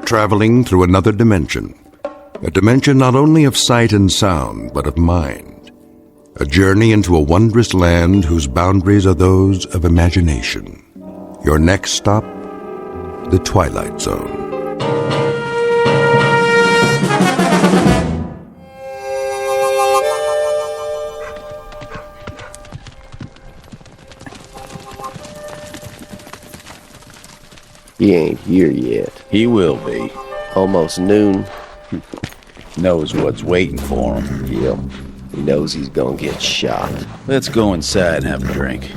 traveling through another dimension. A dimension not only of sight and sound, but of mind. A journey into a wondrous land whose boundaries are those of imagination. Your next stop, the Twilight Zone. He ain't here yet. He will be. Almost noon. Knows what's waiting for him. Yep. He knows he's gonna get shot. Let's go inside and have a drink.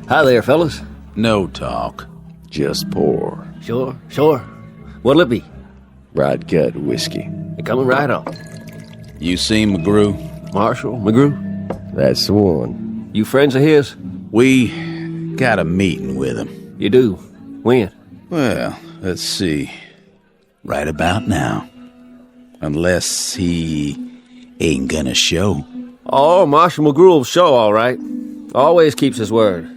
Hi there, fellas. No talk. Just pour. Sure. What'll it be? Rod gut whiskey. You're coming right on. You seen McGrew? Marshall, McGrew, That's the one. you friends of his? We got a meeting with him. You do. When? Well, let's see. Right about now. Unless he ain't gonna show. Oh, Marshall McGrew will show, all right. Always keeps his word.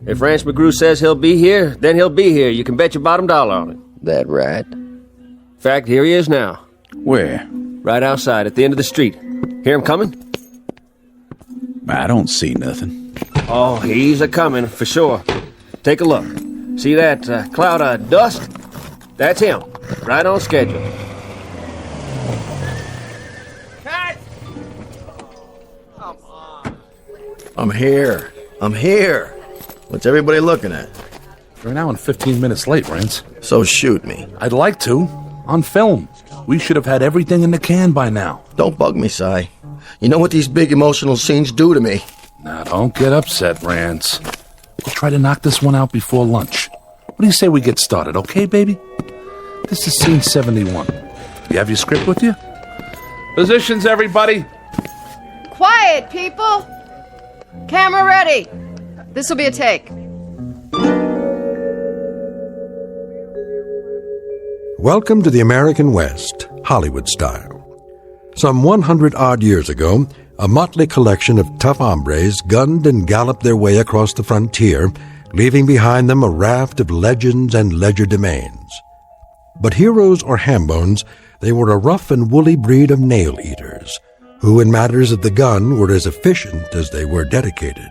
If Rance McGrew says he'll be here, then he'll be here. You can bet your bottom dollar on it. That right? In fact, here he is now. Where? Right outside, at the end of the street. Hear him coming? I don't see nothing. Oh, he's a-coming, for sure. Take a look. See that cloud of dust? That's him. Right on schedule. Cut! Come on. I'm here. What's everybody looking at? You're an hour and 15 minutes late, Rance. So shoot me. I'd like to. On film. We should have had everything in the can by now. Don't bug me, Si. You know what these big emotional scenes do to me. Now, don't get upset, Rance. We'll try to knock this one out before lunch. What do you say we get started, okay, baby? This is scene 71. You have your script with you? Positions, everybody. Quiet, people! Camera ready. This'll be a take. Welcome to the American West, Hollywood style. Some 100-odd years ago, a motley collection of tough hombres gunned and galloped their way across the frontier, leaving behind them a raft of legends and legerdemains. But heroes or hambones, they were a rough and woolly breed of nail-eaters, who in matters of the gun were as efficient as they were dedicated.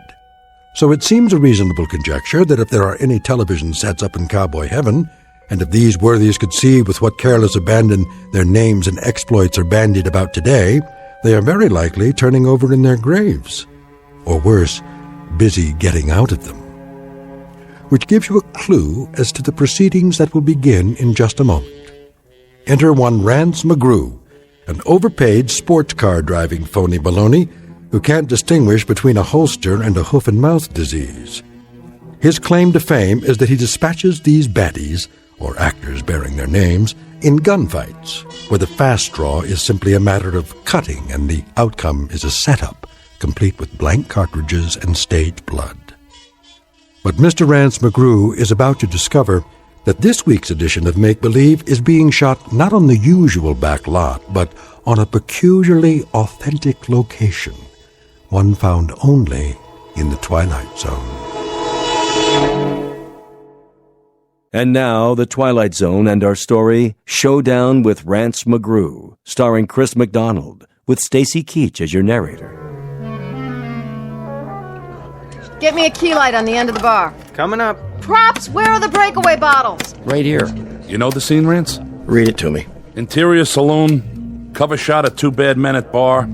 So it seems a reasonable conjecture that if there are any television sets up in cowboy heaven, and if these worthies could see with what careless abandon their names and exploits are bandied about today, they are very likely turning over in their graves. Or worse, busy getting out of them. Which gives you a clue as to the proceedings that will begin in just a moment. Enter one Rance McGrew, an overpaid sports car driving phony baloney who can't distinguish between a holster and a hoof-and-mouth disease. His claim to fame is that he dispatches these baddies, or actors bearing their names, in gunfights, where the fast draw is simply a matter of cutting and the outcome is a setup, complete with blank cartridges and stage blood. But Mr. Rance McGrew is about to discover that this week's edition of Make Believe is being shot not on the usual back lot, but on a peculiarly authentic location, one found only in the Twilight Zone. And now, The Twilight Zone and our story, Showdown with Rance McGrew, starring Chris McDonald, with Stacy Keach as your narrator. Get me a key light on the end of the bar. Coming up. Props, where are the breakaway bottles? Right here. You know the scene, Rance? Read it to me. Interior saloon, cover shot of two bad men at bar.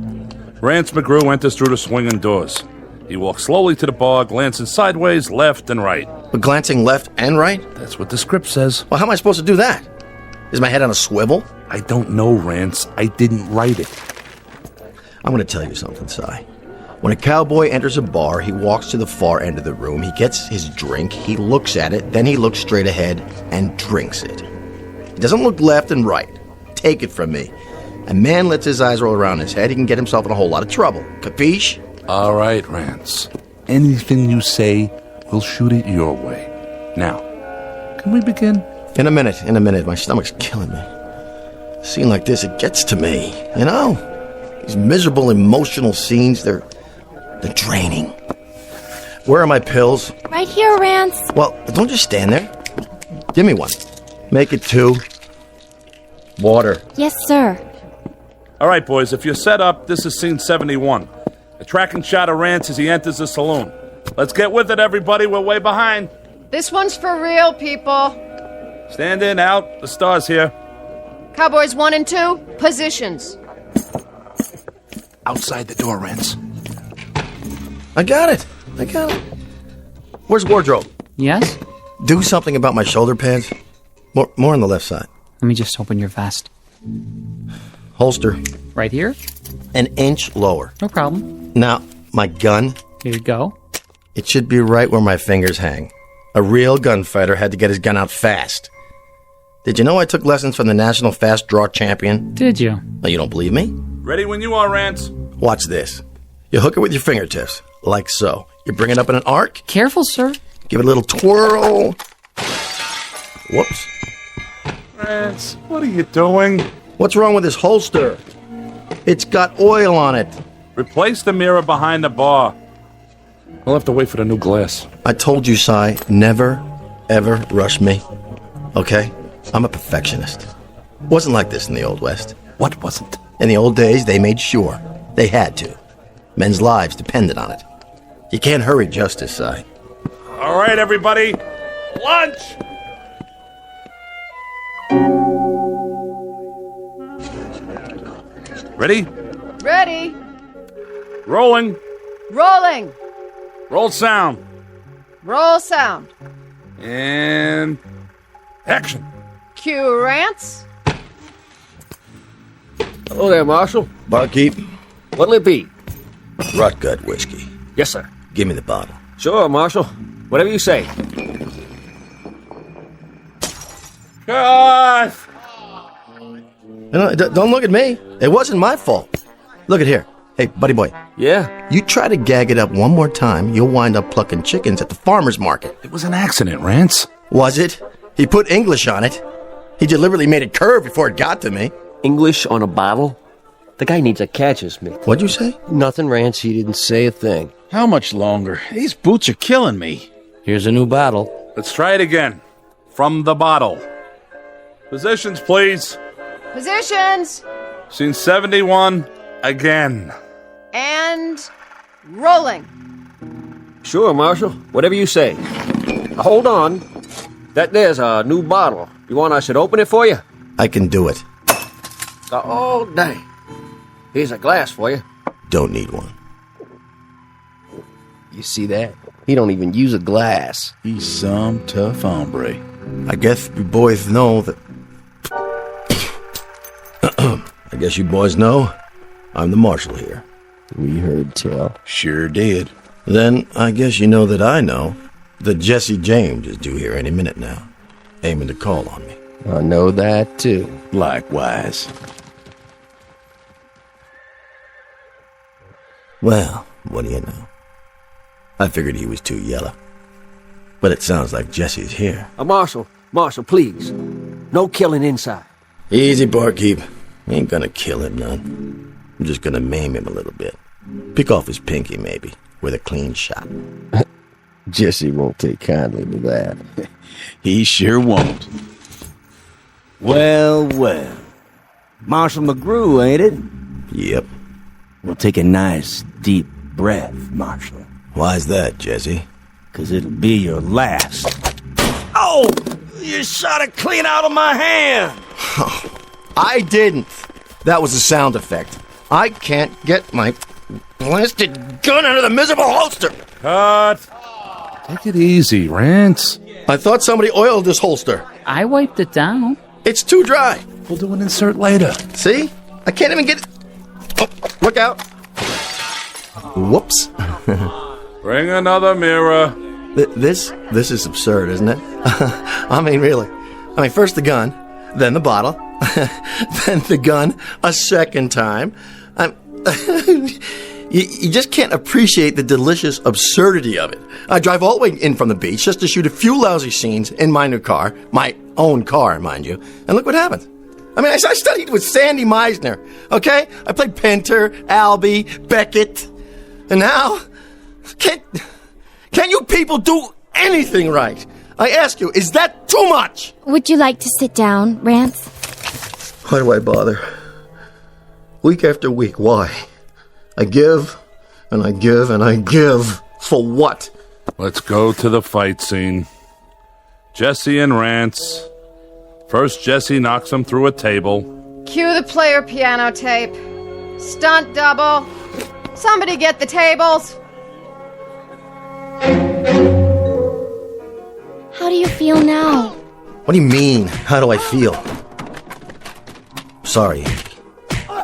Rance McGrew enters through the swinging doors. He walks slowly to the bar, glancing sideways, left and right. But glancing left and right? That's what the script says. Well, how am I supposed to do that? Is my head on a swivel? I don't know, Rance. I didn't write it. I'm going to tell you something, Si. When a cowboy enters a bar, he walks to the far end of the room, he gets his drink, he looks at it, then he looks straight ahead and drinks it. He doesn't look left and right. Take it from me. A man lets his eyes roll around his head, he can get himself in a whole lot of trouble. Capiche? All right, Rance. Anything you say, we'll shoot it your way. Now, can we begin? In a minute. My stomach's killing me. scene like this, it gets to me, you know? These miserable emotional scenes, they're draining. Where are my pills? Right here, Rance. Well, don't just stand there. Give me one. Make it 2. Water. Yes, sir. All right, boys, if you're set up, this is scene 71. A tracking shot of Rance as he enters the saloon. Let's get with it, everybody. We're way behind. This one's for real, people. Stand in, out. The star's here. Cowboys 1 and 2, positions. Outside the door, Rance. I got it. Where's wardrobe? Yes? Do something about my shoulder pads. More on the left side. Let me just open your vest. Holster. Right here? An inch lower. No problem. Now, my gun. Here you go. It should be right where my fingers hang. A real gunfighter had to get his gun out fast. Did you know I took lessons from the national fast draw champion? Did you? Oh, you don't believe me? Ready when you are, Rance. Watch this. You hook it with your fingertips, like so. You bring it up in an arc. Careful, sir. Give it a little twirl. Whoops. Rance, what are you doing? What's wrong with this holster? It's got oil on it. Replace the mirror behind the bar. We'll have to wait for the new glass. I told you, Si, never, ever rush me. Okay? I'm a perfectionist. Wasn't like this in the Old West. What wasn't? In the old days, they made sure. They had to. Men's lives depended on it. You can't hurry justice, Si. All right, everybody. Lunch! Ready? Ready. Rolling. Rolling. Roll sound. Roll sound. And action. Cue Rance. Hello there, Marshal. Barkeep, What'll it be? rot gut whiskey. Yes, sir. Give me the bottle. Sure, Marshal. Whatever you say. Cut! Don't look at me. It wasn't my fault. Look at here. Hey, buddy boy. Yeah? You try to gag it up one more time, you'll wind up plucking chickens at the farmer's market. It was an accident, Rance. Was it? He put English on it. He deliberately made it curve before it got to me. English on a bottle? The guy needs a catcher's mitt. What'd you say? Nothing, Rance. He didn't say a thing. How much longer? These boots are killing me. Here's a new bottle. Let's try it again. From the bottle. Positions, please. Positions. Scene 71, again. And rolling. Sure, Marshal. Whatever you say. Hold on. That there's a new bottle. You want I should open it for you? I can do it. Oh, dang. Here's a glass for you. Don't need one. You see that? He don't even use a glass. He's some tough hombre. I guess you boys know that... I guess you boys know I'm the marshal here. We heard tell. Sure did. Then I guess you know that I know that Jesse James is due here any minute now, aiming to call on me. I know that, too. Likewise. Well, what do you know? I figured he was too yellow. But it sounds like Jesse's here. Marshal, please. No killing inside. Easy, barkeep. Ain't gonna kill him none. I'm just gonna maim him a little bit. Pick off his pinky, maybe, with a clean shot. Jesse won't take kindly to that. He sure won't. Well, well. Marshal McGrew, ain't it? Yep. We'll take a nice, deep breath, Marshal. Why's that, Jesse? 'Cause it'll be your last. Oh! You shot it clean out of my hand! I didn't. That was a sound effect. I can't get my blasted gun out of the miserable holster. Cut! Take it easy, Rance. I thought somebody oiled this holster. I wiped it down. It's too dry. We'll do an insert later. See? I can't even get it. Oh, look out. Whoops. Bring another mirror. This is absurd, isn't it? I mean, really. First the gun, then the bottle, then the gun a second time. You just can't appreciate the delicious absurdity of it. I drive all the way in from the beach just to shoot a few lousy scenes in my new car, my own car, mind you, and look what happens. I mean, I studied with Sandy Meisner, okay? I played Pinter, Albie, Beckett. And now, can't you people do anything right? I ask you, is that too much? Would you like to sit down, Rance? Why do I bother? Week after week, why? I give, and I give, and I give. For what? Let's go to the fight scene. Jesse and Rance. First, Jesse knocks him through a table. Cue the player piano tape. Stunt double. Somebody get the tables. How do you feel now? What do you mean, how do I feel? Sorry, Andy.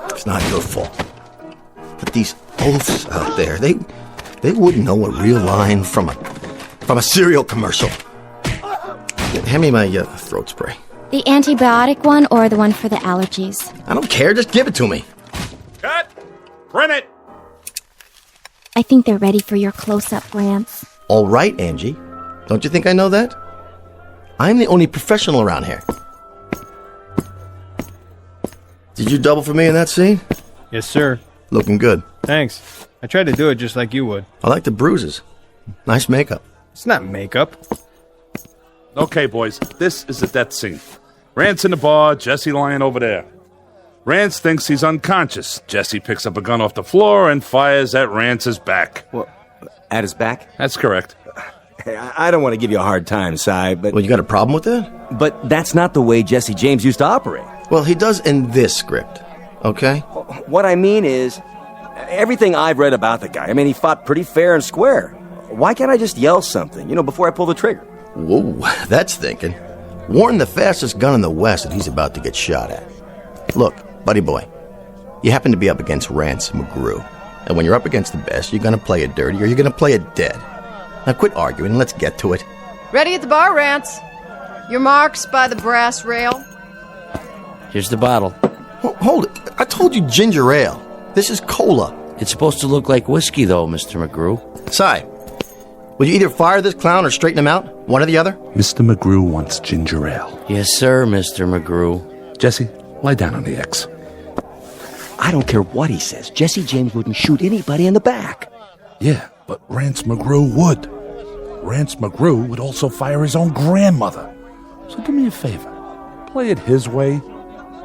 It's not your fault. But these oafs out there, they wouldn't know a real line from a cereal commercial. Hand me my throat spray. The antibiotic one or the one for the allergies? I don't care, just give it to me. Cut! Print it! I think they're ready for your close-up, Rance. All right, Angie. Don't you think I know that? I'm the only professional around here. Did you double for me in that scene? Yes, sir. Looking good. Thanks. I tried to do it just like you would. I like the bruises. Nice makeup. It's not makeup. Okay, boys, this is the death scene. Rance in the bar, Jesse lying over there. Rance thinks he's unconscious. Jesse picks up a gun off the floor and fires at Rance's back. Well, at his back? That's correct. Hey, I don't want to give you a hard time, Si, but... Well, you got a problem with that? But that's not the way Jesse James used to operate. Well, he does in this script, okay? What I mean is, everything I've read about the guy, I mean, he fought pretty fair and square. Why can't I just yell something, before I pull the trigger? Whoa, that's thinking. Warn the fastest gun in the West that he's about to get shot at. Look, buddy boy, you happen to be up against Rance McGrew. And when you're up against the best, you're going to play it dirty or you're going to play it dead. Now quit arguing and let's get to it. Ready at the bar, Rance. Your marks by the brass rail. Here's the bottle. Hold it. I told you ginger ale. This is cola. It's supposed to look like whiskey, though, Mr. McGrew. Si, will you either fire this clown or straighten him out? One or the other? Mr. McGrew wants ginger ale. Yes, sir, Mr. McGrew. Jesse, lie down on the X. I don't care what he says. Jesse James wouldn't shoot anybody in the back. Yeah, but Rance McGrew would. Rance McGrew would also fire his own grandmother. So do me a favor. Play it his way,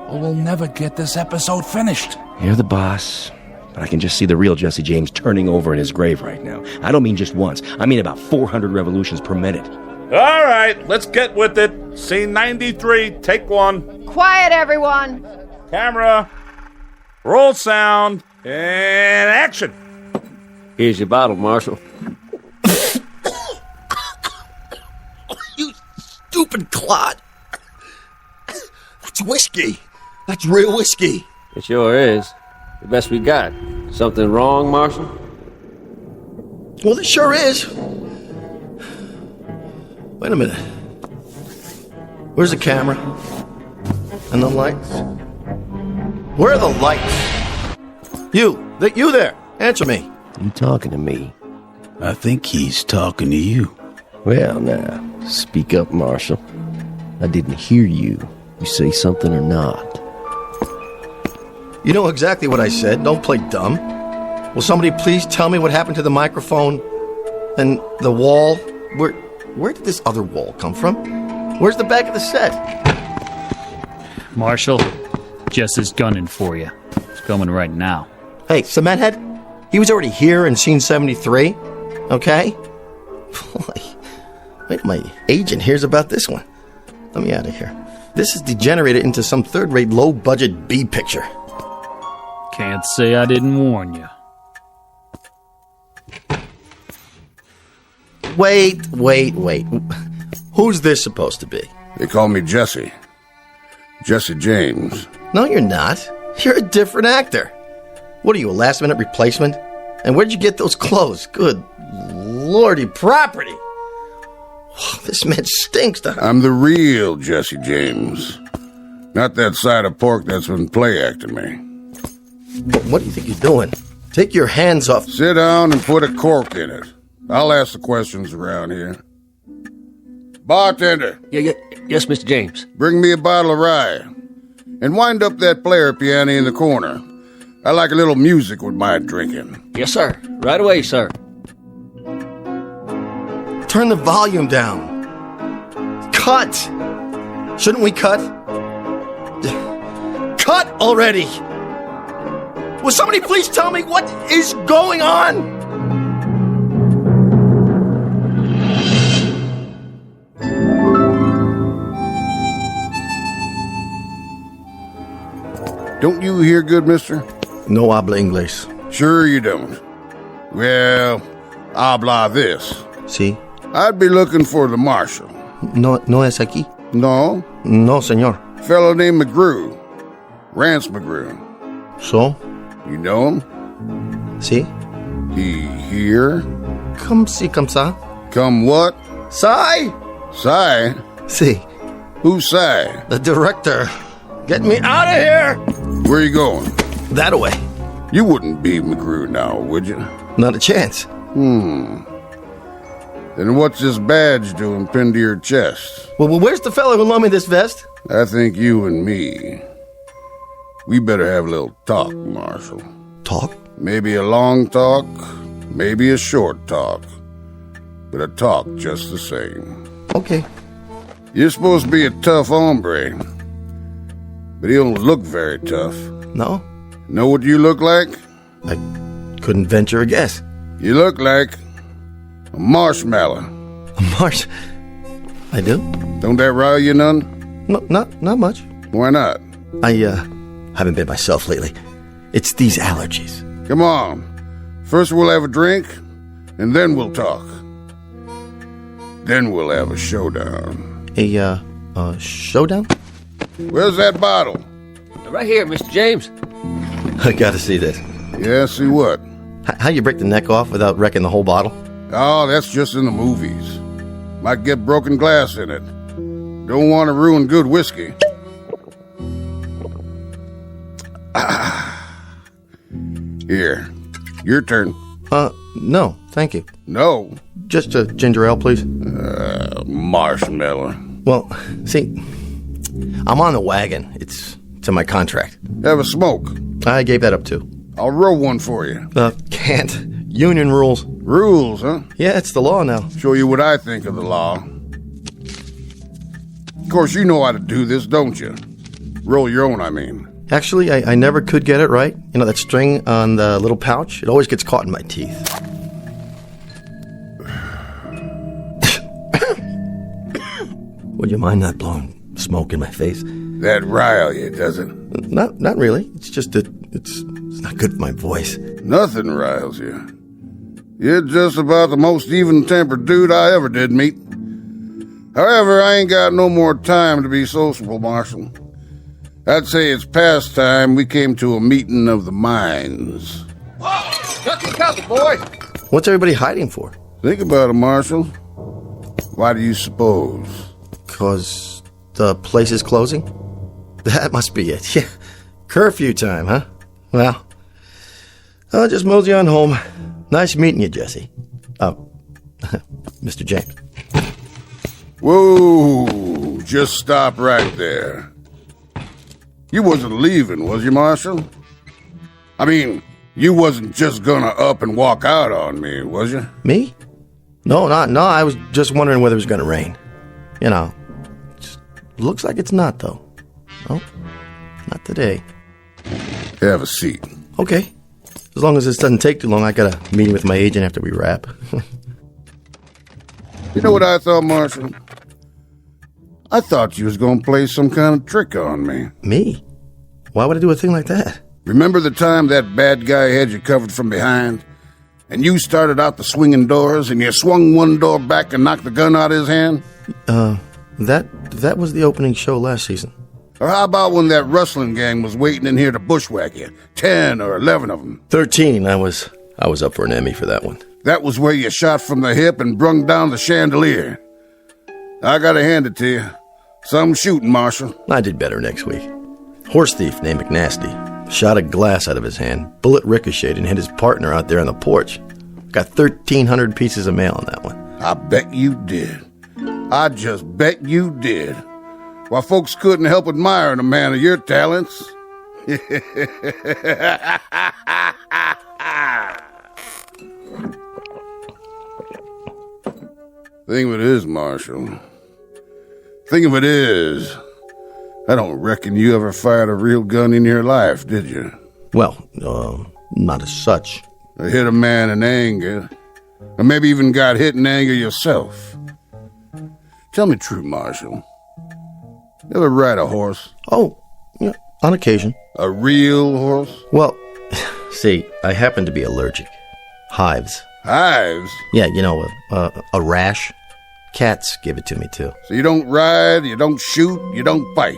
or we'll never get this episode finished. You're the boss, but I can just see the real Jesse James turning over in his grave right now. I don't mean just once. I mean about 400 revolutions per minute. All right, let's get with it. Scene 93, take one. Quiet, everyone. Camera, roll sound, and action. Here's your bottle, Marshal. You stupid clod. That's whiskey. That's real whiskey. It sure is. The best we got. Something wrong, Marshal? Well, it sure is. Wait a minute. Where's the camera? And the lights? Where are the lights? You there. Answer me. You talking to me? I think he's talking to you. Well, now, speak up, Marshal. I didn't hear you. You say something or not? You know exactly what I said. Don't play dumb. Will somebody please tell me what happened to the microphone and the wall? Where did this other wall come from? Where's the back of the set? Marshal, Jess is gunning for you. It's coming right now. Hey, Cement Head, he was already here in scene 73, okay? Wait, my agent hears about this one. Let me out of here. This is degenerated into some third-rate, low-budget B picture. Can't say I didn't warn you. Wait. Who's this supposed to be? They call me Jesse. Jesse James. No, you're not. You're a different actor. What are you, a last-minute replacement? And where'd you get those clothes? Good lordy property. This man stinks. I'm the real Jesse James. Not that side of pork that's been play-acting me. What do you think you're doing? Take your hands off. Sit down and put a cork in it. I'll ask the questions around here. Bartender. Yes, Mr. James. Bring me a bottle of rye. And wind up that player piano in the corner. I like a little music with my drinking. Yes, sir. Right away, sir. Turn the volume down. Cut! Shouldn't we cut? Cut already! Will somebody please tell me what is going on? Don't you hear good, mister? No habla inglés. Sure you don't. Well, habla this. Sí. I'd be looking for the marshal. No es aquí? No? No, señor. Fellow named McGrew. Rance McGrew. So? You know him? Sí. He here? Come si, come sa. Come what? Sai? Sai? Sí. Who's Sai? The director. Get me out of here! Where you going? That way. You wouldn't be McGrew now, would you? Not a chance. Then what's this badge doing pinned to your chest? Well, where's the fellow who loaned me this vest? I think you and me. We better have a little talk, Marshal. Talk? Maybe a long talk, maybe a short talk. But a talk just the same. Okay. You're supposed to be a tough hombre. But he don't look very tough. No? Know what you look like? I couldn't venture a guess. You look like a marshmallow. A marsh? I do? Don't that rile you none? No, not much. Why not? I haven't been myself lately. It's these allergies. Come on. First we'll have a drink, and then we'll talk. Then we'll have a showdown. A showdown? Where's that bottle? Right here, Mr. James. I gotta see this. Yeah, see what? How you break the neck off without wrecking the whole bottle? Oh, that's just in the movies. Might get broken glass in it. Don't want to ruin good whiskey. Here, your turn. No, thank you. No? Just a ginger ale, please. Marshmallow. Well, see, I'm on the wagon. It's to my contract. Have a smoke. I gave that up too. I'll roll one for you. Can't. Union rules. Rules, huh? Yeah, it's the law now. Show you what I think of the law. Of course, you know how to do this, don't you? Roll your own, I mean. Actually, I never could get it right. You know, that string on the little pouch? It always gets caught in my teeth. Would you mind not blowing smoke in my face? That rile you, does it? Not really. It's just that it's not good for my voice. Nothing riles you. You're just about the most even-tempered dude I ever did meet. However, I ain't got no more time to be sociable, Marshal. I'd say it's past time we came to a meeting of the minds. Duck and cover, boys. What's everybody hiding for? Think about it, Marshal. Why do you suppose? 'Cause the place is closing? That must be it. Yeah. Curfew time, huh? Well, I'll just mosey on home. Nice meeting you, Jesse. Oh, Mr. James. Whoa, just stop right there. You wasn't leaving, was you, Marshal? I mean, you wasn't just gonna up and walk out on me, was you? Me? No, I was just wondering whether it was gonna rain. You know, looks like it's not, though. No, not today. Have a seat. Okay. As long as this doesn't take too long, I got a meeting with my agent after we wrap. You know what I thought, Marshal? I thought you was gonna play some kind of trick on me. Me? Why would I do a thing like that? Remember the time that bad guy had you covered from behind? And you started out the swinging doors, and you swung one door back and knocked the gun out of his hand? That was the opening show last season. Or how about when that rustling gang was waiting in here to bushwhack you? 10 or 11 of them. 13. I was up for an Emmy for that one. That was where you shot from the hip and brung down the chandelier. I gotta hand it to you. Some shooting, Marshal. I did better next week. Horse thief named McNasty shot a glass out of his hand. Bullet ricocheted and hit his partner out there on the porch. Got 1,300 pieces of mail on that one. I bet you did. I just bet you did. Why, folks couldn't help admiring a man of your talents. Thing of it is, Marshal. Thing of it is, I don't reckon you ever fired a real gun in your life, did you? Well, not as such. Or hit a man in anger, or maybe even got hit in anger yourself. Tell me true, Marshal. You ever ride a horse? Oh, yeah, on occasion. A real horse? Well, see, I happen to be allergic. Hives. Hives? Yeah, you know, a rash. Cats give it to me, too. So you don't ride, you don't shoot, you don't bite.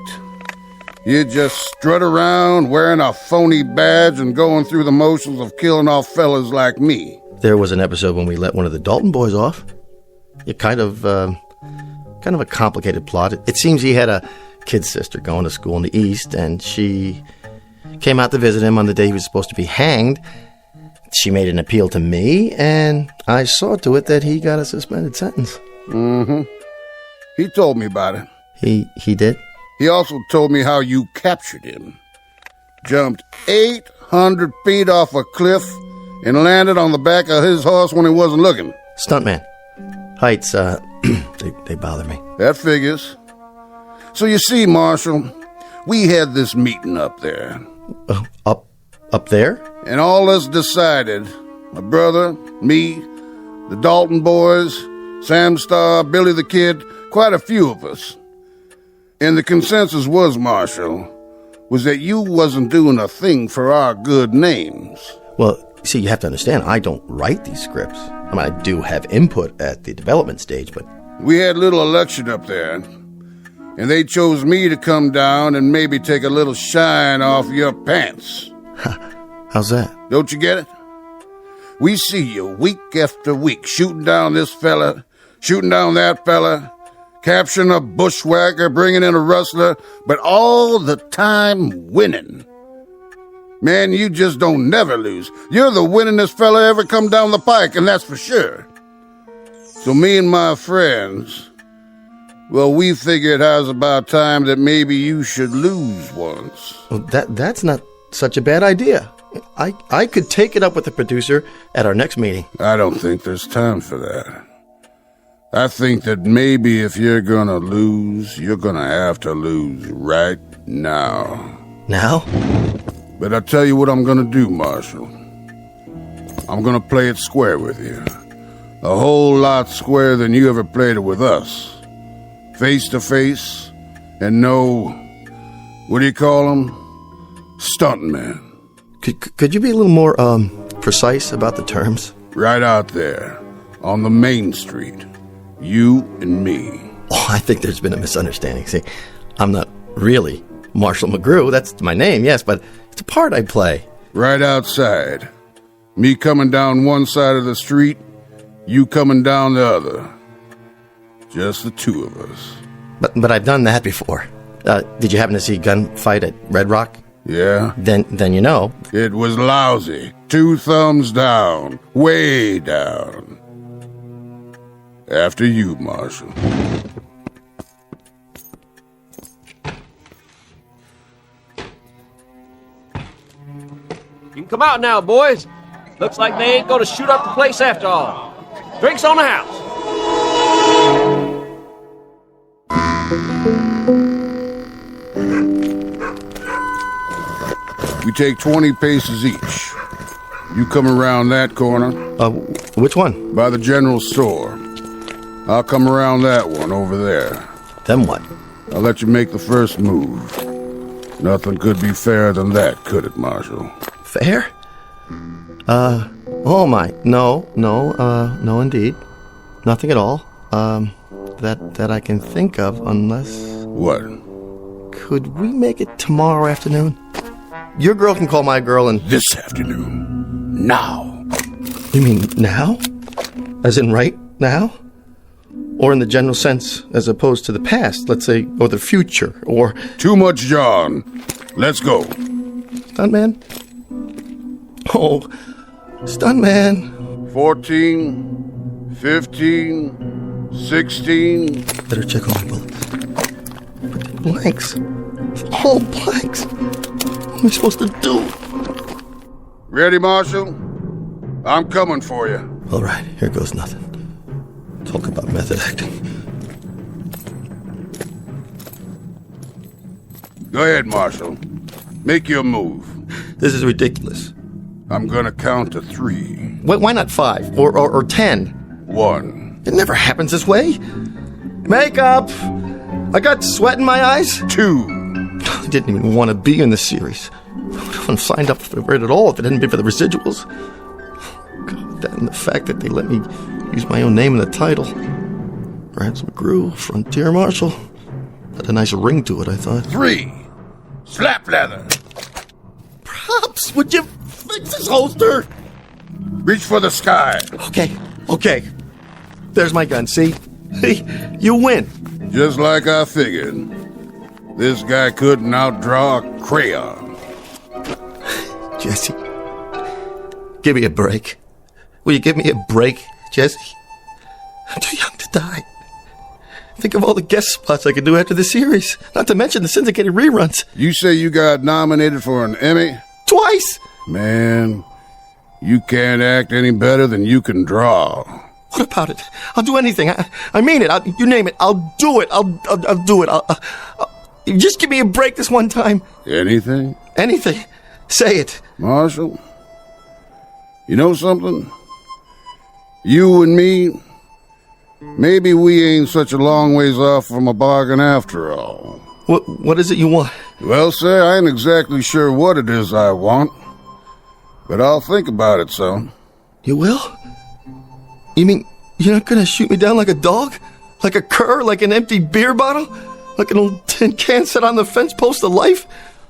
You just strut around wearing a phony badge and going through the motions of killing off fellas like me. There was an episode when we let one of the Dalton boys off. It kind of a complicated plot. It seems he had a kid sister going to school in the East, and she came out to visit him on the day he was supposed to be hanged. She made an appeal to me, and I saw to it that he got a suspended sentence. Mm-hmm. He told me about it. He did? He also told me how you captured him. Jumped 800 feet off a cliff and landed on the back of his horse when he wasn't looking. Stuntman. Heights, they bother me. That figures. So you see, Marshal, we had this meeting up there. Up there? And all us decided, my brother, me, the Dalton boys, Sam Starr, Billy the Kid, quite a few of us. And the consensus was, Marshal, was that you wasn't doing a thing for our good names. Well, see, you have to understand, I don't write these scripts. I mean, I do have input at the development stage, but... We had a little election up there, and they chose me to come down and maybe take a little shine off your pants. How's that? Don't you get it? We see you week after week shooting down this fella, shooting down that fella, capturing a bushwhacker, bringing in a rustler, but all the time winning. Man, you just don't never lose. You're the winningest fella ever come down the pike, and that's for sure. So me and my friends, well, we figured it was about time that maybe you should lose once. Well, that's not such a bad idea. I could take it up with the producer at our next meeting. I don't think there's time for that. I think that maybe if you're gonna lose, you're gonna have to lose right now. Now? But I'll tell you what I'm gonna do, Marshal. I'm gonna play it square with you. A whole lot squarer than you ever played it with us. Face to face, and no, what do you call them? Stuntman. Could you be a little more, precise about the terms? Right out there, on the main street. You and me. Oh, I think there's been a misunderstanding. See, I'm not really Marshall McGrew. That's my name, yes, but it's a part I play. Right outside. Me coming down one side of the street, you coming down the other. Just the two of us. But I've done that before. Did you happen to see Gunfight at Red Rock? Yeah? Then you know. It was lousy. 2 thumbs down. Way down. After you, Marshal. You can come out now, boys. Looks like they ain't gonna shoot up the place after all. Drinks on the house. We take 20 paces each. You come around that corner. Which one? By the general store. I'll come around that one over there. Then what? I'll let you make the first move. Nothing could be fairer than that, could it, Marshal? Fair? Oh my. No, indeed. Nothing at all. That I can think of, unless... What? Could we make it tomorrow afternoon? Your girl can call my girl and... This afternoon. Now. You mean now? As in right now? Or in the general sense, as opposed to the past, let's say, or the future, or... Too much, John. Let's go. Stuntman? Oh, Stuntman. 14, 15, 16... Better check all my bullets. Blanks. All blanks. What am I supposed to do? Ready, Marshal? I'm coming for you. All right, here goes nothing. Talk about method acting. Go ahead, Marshal. Make your move. This is ridiculous. I'm gonna count to 3. Why not 5 or 10? 1. It never happens this way. Makeup! I got sweat in my eyes. 2. I didn't even want to be in the series. I wouldn't have signed up for it at all if it hadn't been for the residuals. God, that and the fact that they let me use my own name in the title. Rance McGrew, Frontier Marshal. Had a nice ring to it, I thought. 3. Slap leather. Props, would you fix this holster? Reach for the sky. Okay. There's my gun, see? Hey, you win. Just like I figured. This guy couldn't outdraw a crayon. Jesse, give me a break. Will you give me a break, Jesse? I'm too young to die. Think of all the guest spots I could do after the series. Not to mention the syndicated reruns. You say you got nominated for an Emmy? Twice! Man, you can't act any better than you can draw. What about it? I'll do anything. I mean it. You name it. I'll do it. I'll do it. Just give me a break this one time. Anything? Anything. Say it. Marshal, you know something? You and me, maybe we ain't such a long ways off from a bargain after all. What is it you want? Well, sir, I ain't exactly sure what it is I want, but I'll think about it, son. You will? You mean you're not gonna shoot me down like a dog? Like a cur? Like an empty beer bottle? Like an old tin can set on the fence post of life?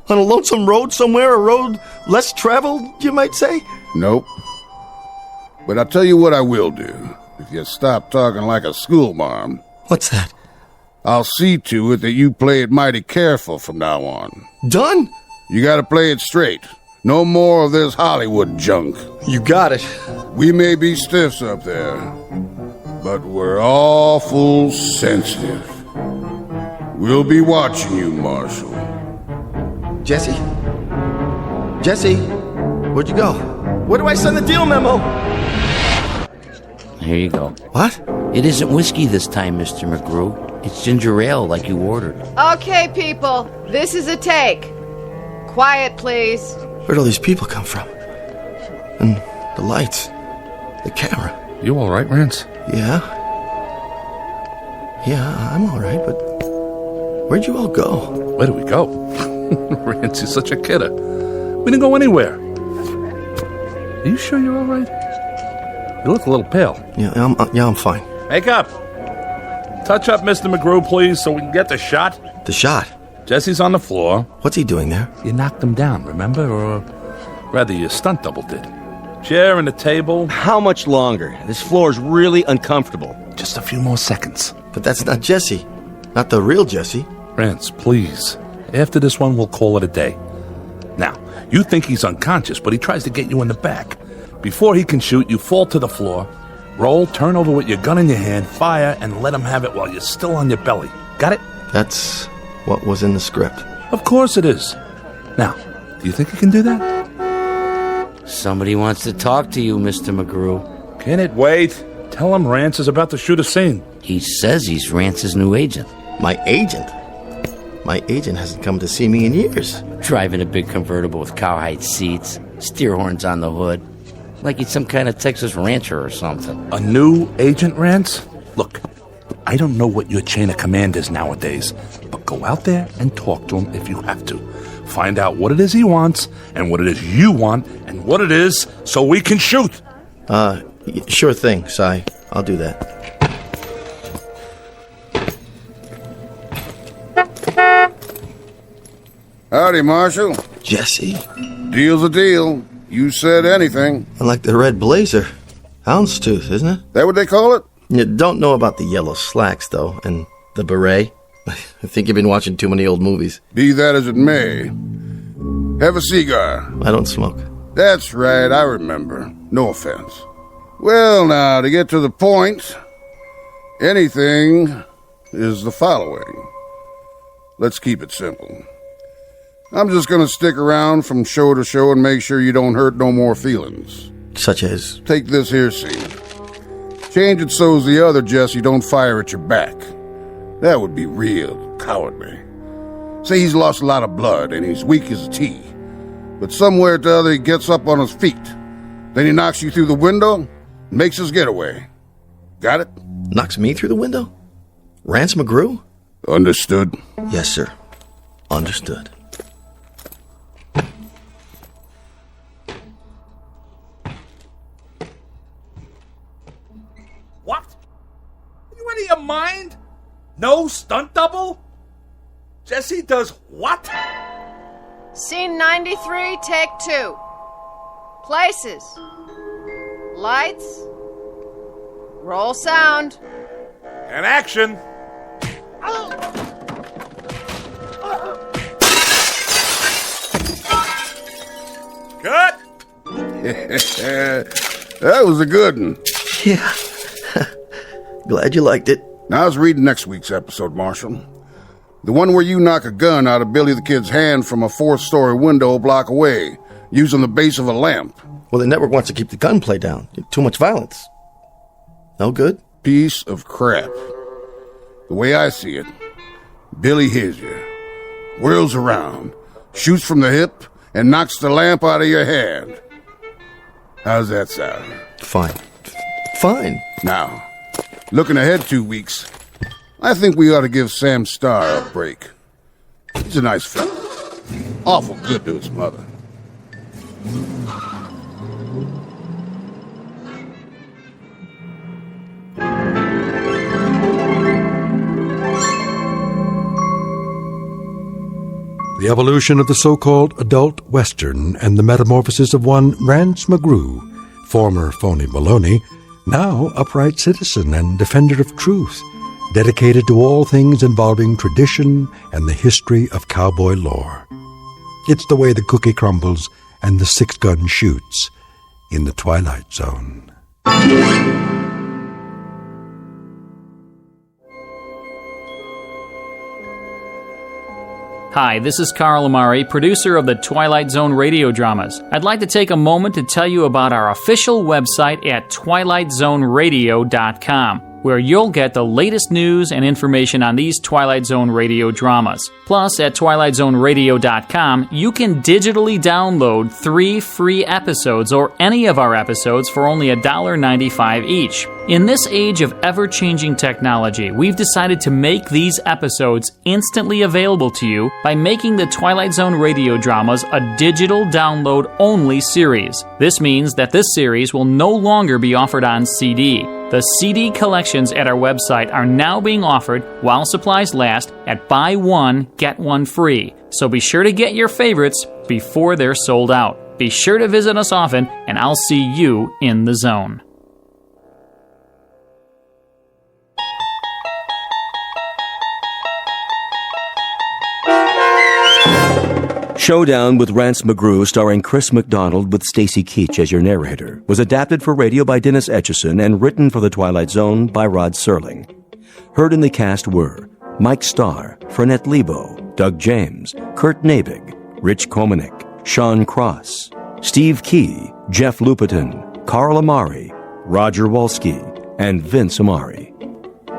On a lonesome road somewhere, a road less traveled, you might say? Nope. But I'll tell you what I will do, if you stop talking like a schoolmarm. What's that? I'll see to it that you play it mighty careful from now on. Done? You gotta play it straight. No more of this Hollywood junk. You got it. We may be stiffs up there, but we're awful sensitive. We'll be watching you, Marshal. Jesse? Jesse? Where'd you go? Where do I send the deal memo? Here you go. What? It isn't whiskey this time, Mr. McGrew. It's ginger ale like you ordered. Okay, people, this is a take. Quiet, please. Where'd all these people come from? And the lights. The camera. You all right, Rance? Yeah, I'm all right, but where'd you all go? Where do we go? Rance, you're such a kidder. We didn't go anywhere. Are you sure you're all right? You look a little pale. Yeah, I'm fine. Makeup! Touch up Mr. McGrew, please, so we can get the shot. The shot? Jesse's on the floor. What's he doing there? You knocked him down, remember? Or rather, your stunt double did. Chair and a table. How much longer? This floor's really uncomfortable. Just a few more seconds. But that's not Jesse. Not the real Jesse. Rance, please. After this one, we'll call it a day. Now, you think he's unconscious, but he tries to get you in the back. Before he can shoot, you fall to the floor, roll, turn over with your gun in your hand, fire, and let him have it while you're still on your belly. Got it? That's what was in the script. Of course it is. Now, do you think you can do that? Somebody wants to talk to you, Mr. McGrew. Can it wait? Tell him Rance is about to shoot a scene. He says he's Rance's new agent. My agent? My agent hasn't come to see me in years. Driving a big convertible with cowhide seats, steer horns on the hood. Like he's some kind of Texas rancher or something. A new agent, Rance? Look, I don't know what your chain of command is nowadays, but go out there and talk to him if you have to. Find out what it is he wants, and what it is you want, and what it is, so we can shoot. Sure thing, Si. I'll do that. Howdy, Marshal. Jesse? Deal's a deal. You said anything. I like the red blazer. Houndstooth, isn't it? That what they call it? You don't know about the yellow slacks, though, and the beret. I think you've been watching too many old movies. Be that as it may. Have a cigar. I don't smoke. That's right, I remember. No offense. Well, now, to get to the point, anything is the following. let's keep it simple. I'm just gonna stick around from show to show and make sure you don't hurt no more feelings. Such as? Take this here scene. Change it so's the other Jesse don't fire at your back. That would be real cowardly. Say he's lost a lot of blood and he's weak as a tea. But somewhere or the other he gets up on his feet. Then he knocks you through the window and makes his getaway. Got it? Knocks me through the window? Rance McGrew? Understood? Yes, sir. Understood. What? Are you out of your mind? No stunt double? Jesse does what? Scene 93, take 2. Places. Lights. Roll sound. And action. Cut! That was a good one. Yeah. Glad you liked it. Now I was reading next week's episode, Marshal. The one where you knock a gun out of Billy the Kid's hand from a 4th-story window a block away, using the base of a lamp. Well, the network wants to keep the gunplay down. Too much violence. No good? Piece of crap. The way I see it, Billy hears you, whirls around, shoots from the hip, and knocks the lamp out of your hand. How's that sound? Fine. Fine. Now, looking ahead 2 weeks, I think we ought to give Sam Starr a break. He's a nice fella. Awful good to his mother. The evolution of the so-called adult Western and the metamorphosis of one Rance McGrew, former phony Maloney, now upright citizen and defender of truth, dedicated to all things involving tradition and the history of cowboy lore. It's the way the cookie crumbles and the 6-gun shoots in the Twilight Zone. Hi, this is Carl Amari, producer of the Twilight Zone radio dramas. I'd like to take a moment to tell you about our official website at twilightzoneradio.com, where you'll get the latest news and information on these Twilight Zone radio dramas. Plus, at twilightzoneradio.com, you can digitally download 3 free episodes or any of our episodes for only $1.95 each. In this age of ever-changing technology, we've decided to make these episodes instantly available to you by making the Twilight Zone radio dramas a digital download-only series. This means that this series will no longer be offered on CD. The CD collections at our website are now being offered while supplies last at buy one, get one free. So be sure to get your favorites before they're sold out. Be sure to visit us often, and I'll see you in the zone. Showdown with Rance McGrew, starring Chris McDonald with Stacy Keach as your narrator, was adapted for radio by Dennis Etchison and written for The Twilight Zone by Rod Serling. Heard in the cast were Mike Starr, Fernette Lebo, Doug James, Kurt Nabig, Rich Komanek, Sean Cross, Steve Key, Jeff Lupetin, Carl Amari, Roger Wolski, and Vince Amari.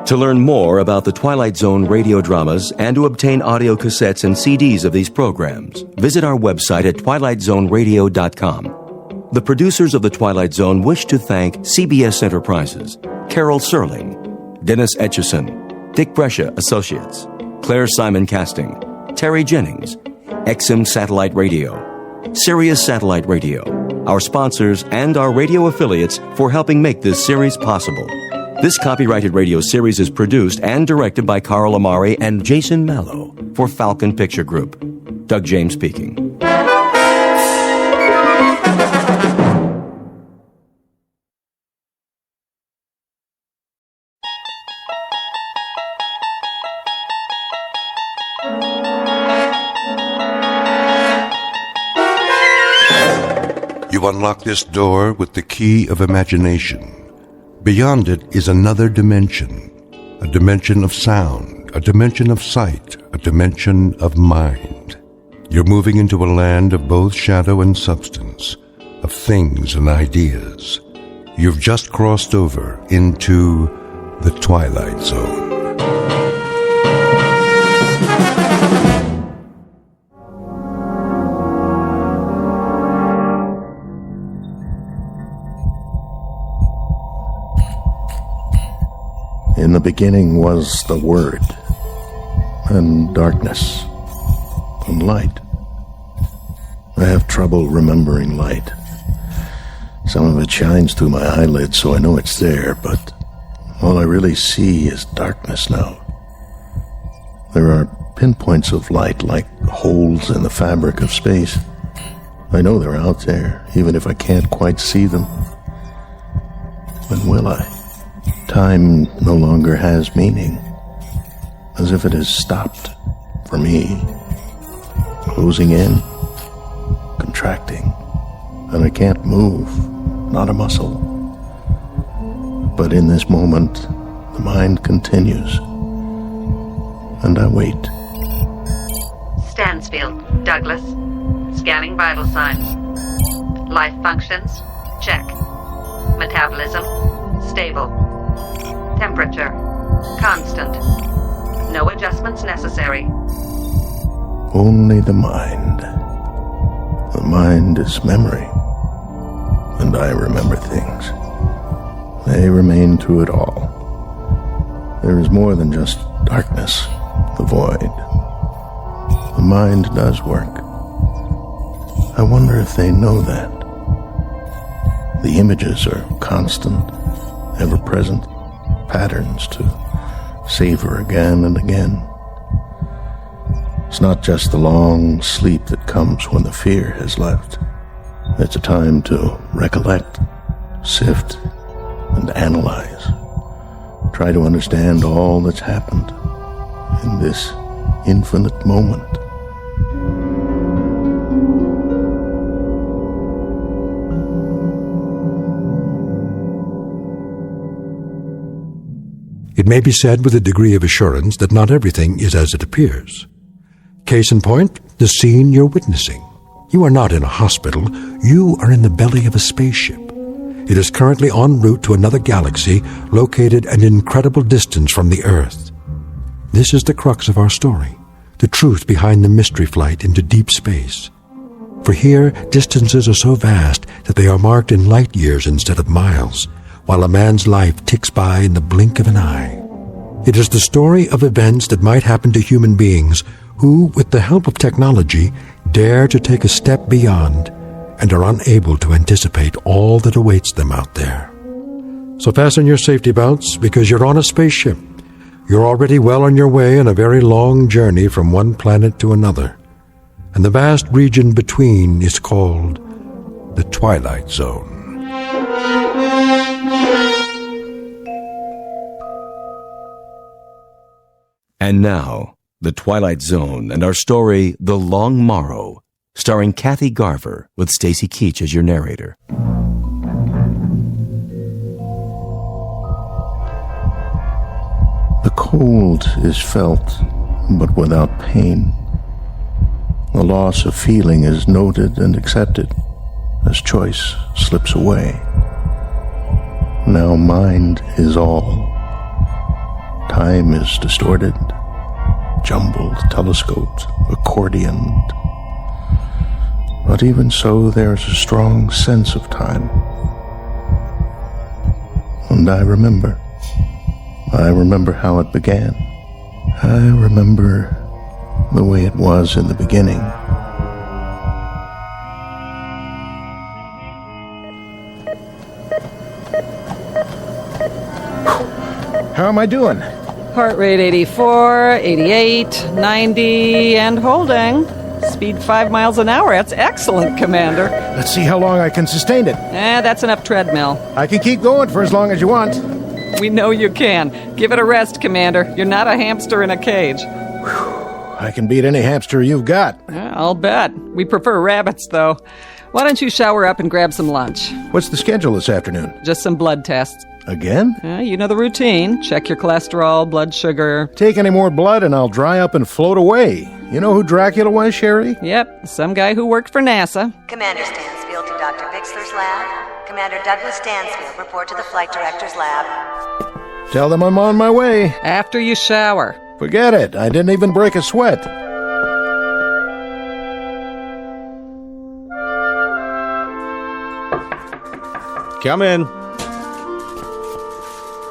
To learn more about the Twilight Zone radio dramas and to obtain audio cassettes and CDs of these programs, visit our website at twilightzoneradio.com. The producers of The Twilight Zone wish to thank CBS Enterprises, Carol Serling, Dennis Etchison, Dick Brescia Associates, Claire Simon Casting, Terry Jennings, XM Satellite Radio, Sirius Satellite Radio, our sponsors, and our radio affiliates for helping make this series possible. This copyrighted radio series is produced and directed by Carl Amari and Jason Mallow for Falcon Picture Group. Doug James speaking. You unlock this door with the key of imagination. Beyond it is another dimension, a dimension of sound, a dimension of sight, a dimension of mind. You're moving into a land of both shadow and substance, of things and ideas. You've just crossed over into the Twilight Zone. In the beginning was the Word, and darkness, and light. I have trouble remembering light. Some of it shines through my eyelids, so I know it's there, but all I really see is darkness now. There are pinpoints of light like holes in the fabric of space. I know they're out there, even if I can't quite see them. When will I? Time no longer has meaning, as if it has stopped for me, closing in, contracting, and I can't move, not a muscle. But in this moment, the mind continues, and I wait. Stansfield, Douglas. Scanning vital signs. Life functions, check. Metabolism, stable. Temperature, constant. No adjustments necessary. Only the mind. The mind is memory, and I remember things. They remain through it all. There is more than just darkness, the void. The mind does work. I wonder if they know that. The images are constant, ever-present, patterns to savor again and again. It's not just the long sleep that comes when the fear has left. It's a time to recollect, sift, and analyze. Try to understand all that's happened in this infinite moment. It may be said with a degree of assurance that not everything is as it appears. Case in point, the scene you're witnessing. You are not in a hospital. You are in the belly of a spaceship. It is currently en route to another galaxy located an incredible distance from the Earth. This is the crux of our story, the truth behind the mystery flight into deep space. For here, distances are so vast that they are marked in light years instead of miles, while a man's life ticks by in the blink of an eye. It is the story of events that might happen to human beings who, with the help of technology, dare to take a step beyond and are unable to anticipate all that awaits them out there. So fasten your safety belts, because you're on a spaceship. You're already well on your way on a very long journey from one planet to another, and the vast region between is called the Twilight Zone. And now, The Twilight Zone and our story, The Long Morrow, starring Kathy Garver with Stacy Keach as your narrator. The cold is felt, but without pain. The loss of feeling is noted and accepted as choice slips away. Now mind is all. Time is distorted, jumbled, telescoped, accordioned. But even so, there's a strong sense of time. And I remember. I remember how it began. I remember the way it was in the beginning. How am I doing? Heart rate 84, 88, 90, and holding. Speed 5 miles an hour. That's excellent, Commander. Let's see how long I can sustain it. That's enough treadmill. I can keep going for as long as you want. We know you can. Give it a rest, Commander. You're not a hamster in a cage. I can beat any hamster you've got. I'll bet. We prefer rabbits, though. Why don't you shower up and grab some lunch? What's the schedule this afternoon? Just some blood tests. Again? You know the routine. Check your cholesterol, blood sugar. Take any more blood and I'll dry up and float away. You know who Dracula was, Sherry? Yep, some guy who worked for NASA. Commander Stansfield to Dr. Bixler's lab. Commander Douglas Stansfield, report to the Flight Director's lab. Tell them I'm on my way. After you shower. Forget it. I didn't even break a sweat. Come in.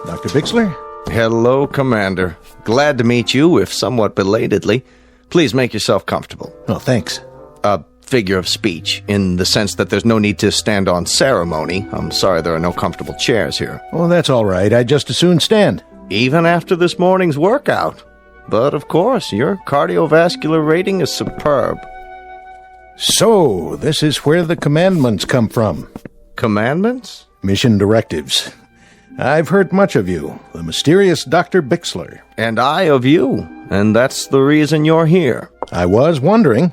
Dr. Bixler? Hello, Commander. Glad to meet you, if somewhat belatedly. Please make yourself comfortable. Oh, thanks. A figure of speech, in the sense that there's no need to stand on ceremony. I'm sorry there are no comfortable chairs here. Well, that's all right. I'd just as soon stand. Even after this morning's workout. But, of course, your cardiovascular rating is superb. So, this is where the commandments come from. Commandments? Mission directives. I've heard much of you, the mysterious Dr. Bixler. And I of you, and that's the reason you're here. I was wondering.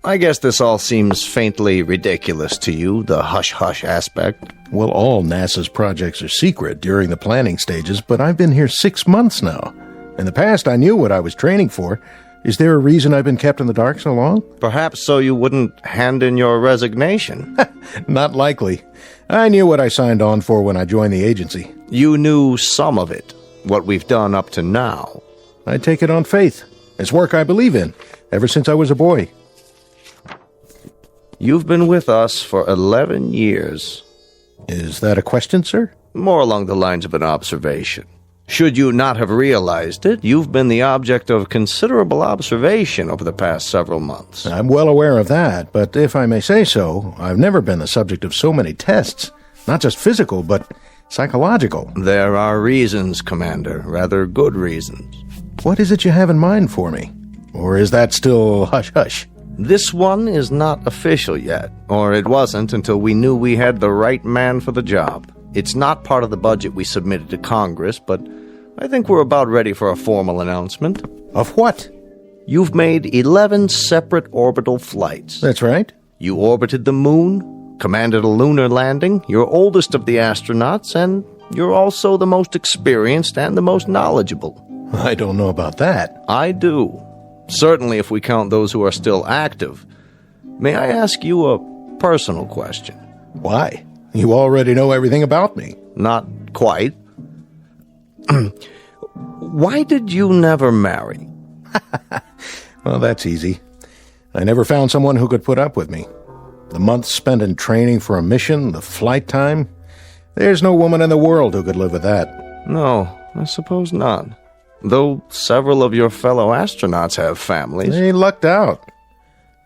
I guess this all seems faintly ridiculous to you, the hush-hush aspect. Well, all NASA's projects are secret during the planning stages, but I've been here 6 months now. In the past, I knew what I was training for. Is there a reason I've been kept in the dark so long? Perhaps so you wouldn't hand in your resignation. Not likely. I knew what I signed on for when I joined the agency. You knew some of it, what we've done up to now. I take it on faith. It's work I believe in, ever since I was a boy. You've been with us for 11 years. Is that a question, sir? More along the lines of an observation. Should you not have realized it, you've been the object of considerable observation over the past several months. I'm well aware of that, but if I may say so, I've never been the subject of so many tests. Not just physical, but psychological. There are reasons, Commander, rather good reasons. What is it you have in mind for me? Or is that still hush-hush? This one is not official yet, or it wasn't until we knew we had the right man for the job. It's not part of the budget we submitted to Congress, but I think we're about ready for a formal announcement. Of what? You've made 11 separate orbital flights. That's right. You orbited the moon, commanded a lunar landing, you're oldest of the astronauts, and you're also the most experienced and the most knowledgeable. I don't know about that. I do. Certainly if we count those who are still active. May I ask you a personal question? Why? You already know everything about me. Not quite. Why did you never marry? Well, that's easy. I never found someone who could put up with me. The months spent in training for a mission, the flight time, there's no woman in the world who could live with that. No, I suppose not. Though several of your fellow astronauts have families. They lucked out.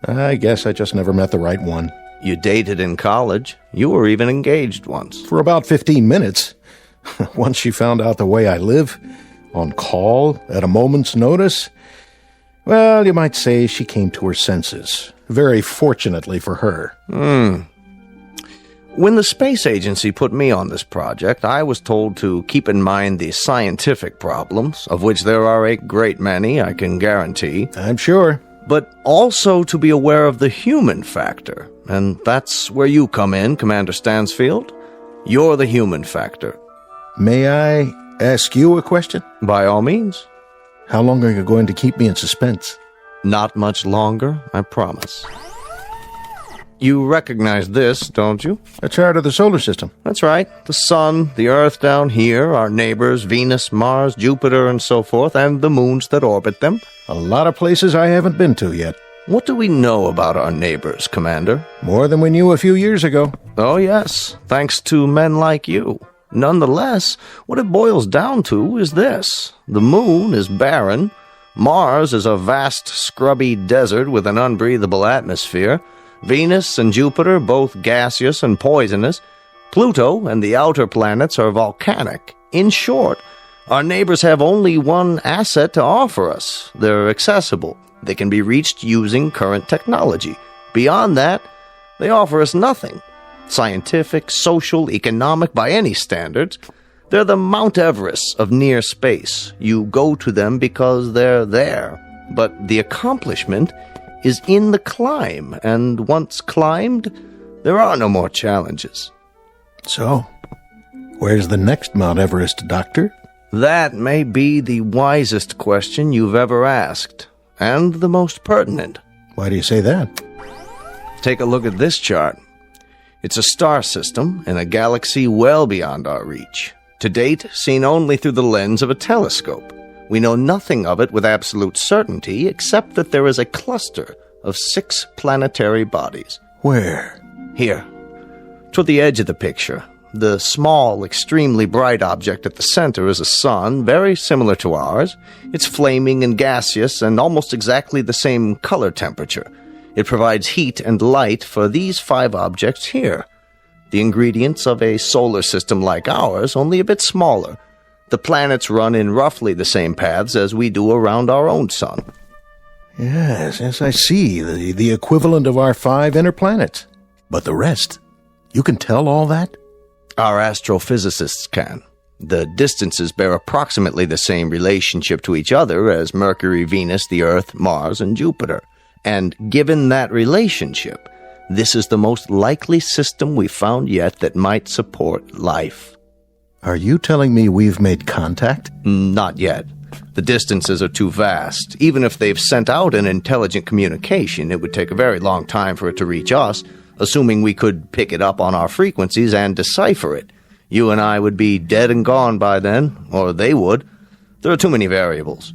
I guess I just never met the right one. You dated in college. You were even engaged once. For about 15 minutes. Once she found out the way I live, on call, at a moment's notice, well, you might say she came to her senses. Very fortunately for her. When the space agency put me on this project, I was told to keep in mind the scientific problems, of which there are a great many, I can guarantee. I'm sure. But also to be aware of the human factor. And that's where you come in, Commander Stansfield. You're the human factor. May I ask you a question? By all means. How long are you going to keep me in suspense? Not much longer, I promise. You recognize this, don't you? A chart of the solar system. That's right. The sun, the Earth down here, our neighbors, Venus, Mars, Jupiter, and so forth, and the moons that orbit them. A lot of places I haven't been to yet. What do we know about our neighbors, Commander? More than we knew a few years ago. Oh, yes, thanks to men like you. Nonetheless, what it boils down to is this. The moon is barren. Mars is a vast, scrubby desert with an unbreathable atmosphere. Venus and Jupiter, both gaseous and poisonous. Pluto and the outer planets are volcanic. In short, our neighbors have only one asset to offer us. They're accessible. They can be reached using current technology. Beyond that, they offer us nothing. Scientific, social, economic, by any standards. They're the Mount Everest of near space. You go to them because they're there. But the accomplishment is in the climb, and once climbed, there are no more challenges. So, Where's the next Mount Everest, Doctor? That may be the wisest question you've ever asked, and the most pertinent. Why do you say that? Take a look at this chart. It's a star system in a galaxy well beyond our reach. To date, seen only through the lens of a telescope. We know nothing of it with absolute certainty, except that there is a cluster of 6 planetary bodies. Where? Here, toward the edge of the picture. The small, extremely bright object at the center is a sun, very similar to ours. It's flaming and gaseous and almost exactly the same color temperature. It provides heat and light for these 5 objects here. The ingredients of a solar system like ours, only a bit smaller. The planets run in roughly the same paths as we do around our own sun. Yes, I see. The equivalent of our 5 inner planets. But the rest? You can tell all that? Our astrophysicists can. The distances bear approximately the same relationship to each other as Mercury, Venus, the Earth, Mars, and Jupiter. And given that relationship, this is the most likely system we've found yet that might support life. Are you telling me we've made contact? Not yet. The distances are too vast. Even if they've sent out an intelligent communication, it would take a very long time for it to reach us, assuming we could pick it up on our frequencies and decipher it. You and I would be dead and gone by then, or they would. There are too many variables.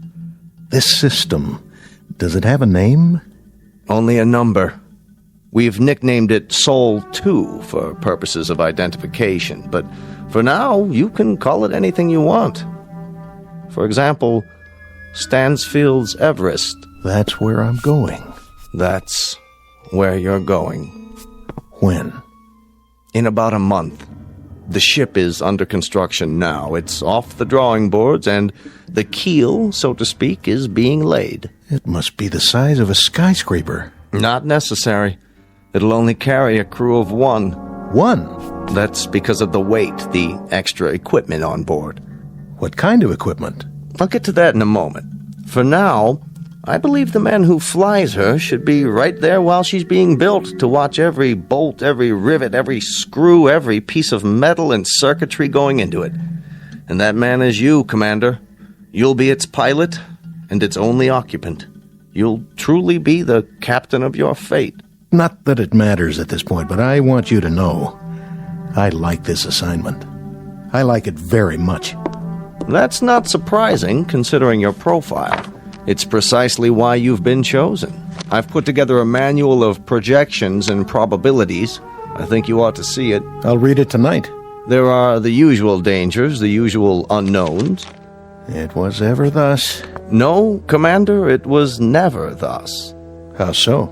This system, does it have a name? Only a number. We've nicknamed it Sol 2 for purposes of identification, but for now, you can call it anything you want. For example, Stansfield's Everest. That's where I'm going. That's where you're going. When? In about a month. The ship is under construction now. It's off the drawing boards, and the keel, so to speak, is being laid. It must be the size of a skyscraper. Not necessary. It'll only carry a crew of 1. 1? That's because of the weight, the extra equipment on board. What kind of equipment? I'll get to that in a moment. For now, I believe the man who flies her should be right there while she's being built to watch every bolt, every rivet, every screw, every piece of metal and circuitry going into it. And that man is you, Commander. You'll be its pilot and its only occupant. You'll truly be the captain of your fate. Not that it matters at this point, but I want you to know I like this assignment. I like it very much. That's not surprising, considering your profile. It's precisely why you've been chosen. I've put together a manual of projections and probabilities. I think you ought to see it. I'll read it tonight. There are the usual dangers, the usual unknowns. It was ever thus. No, Commander, it was never thus. How so?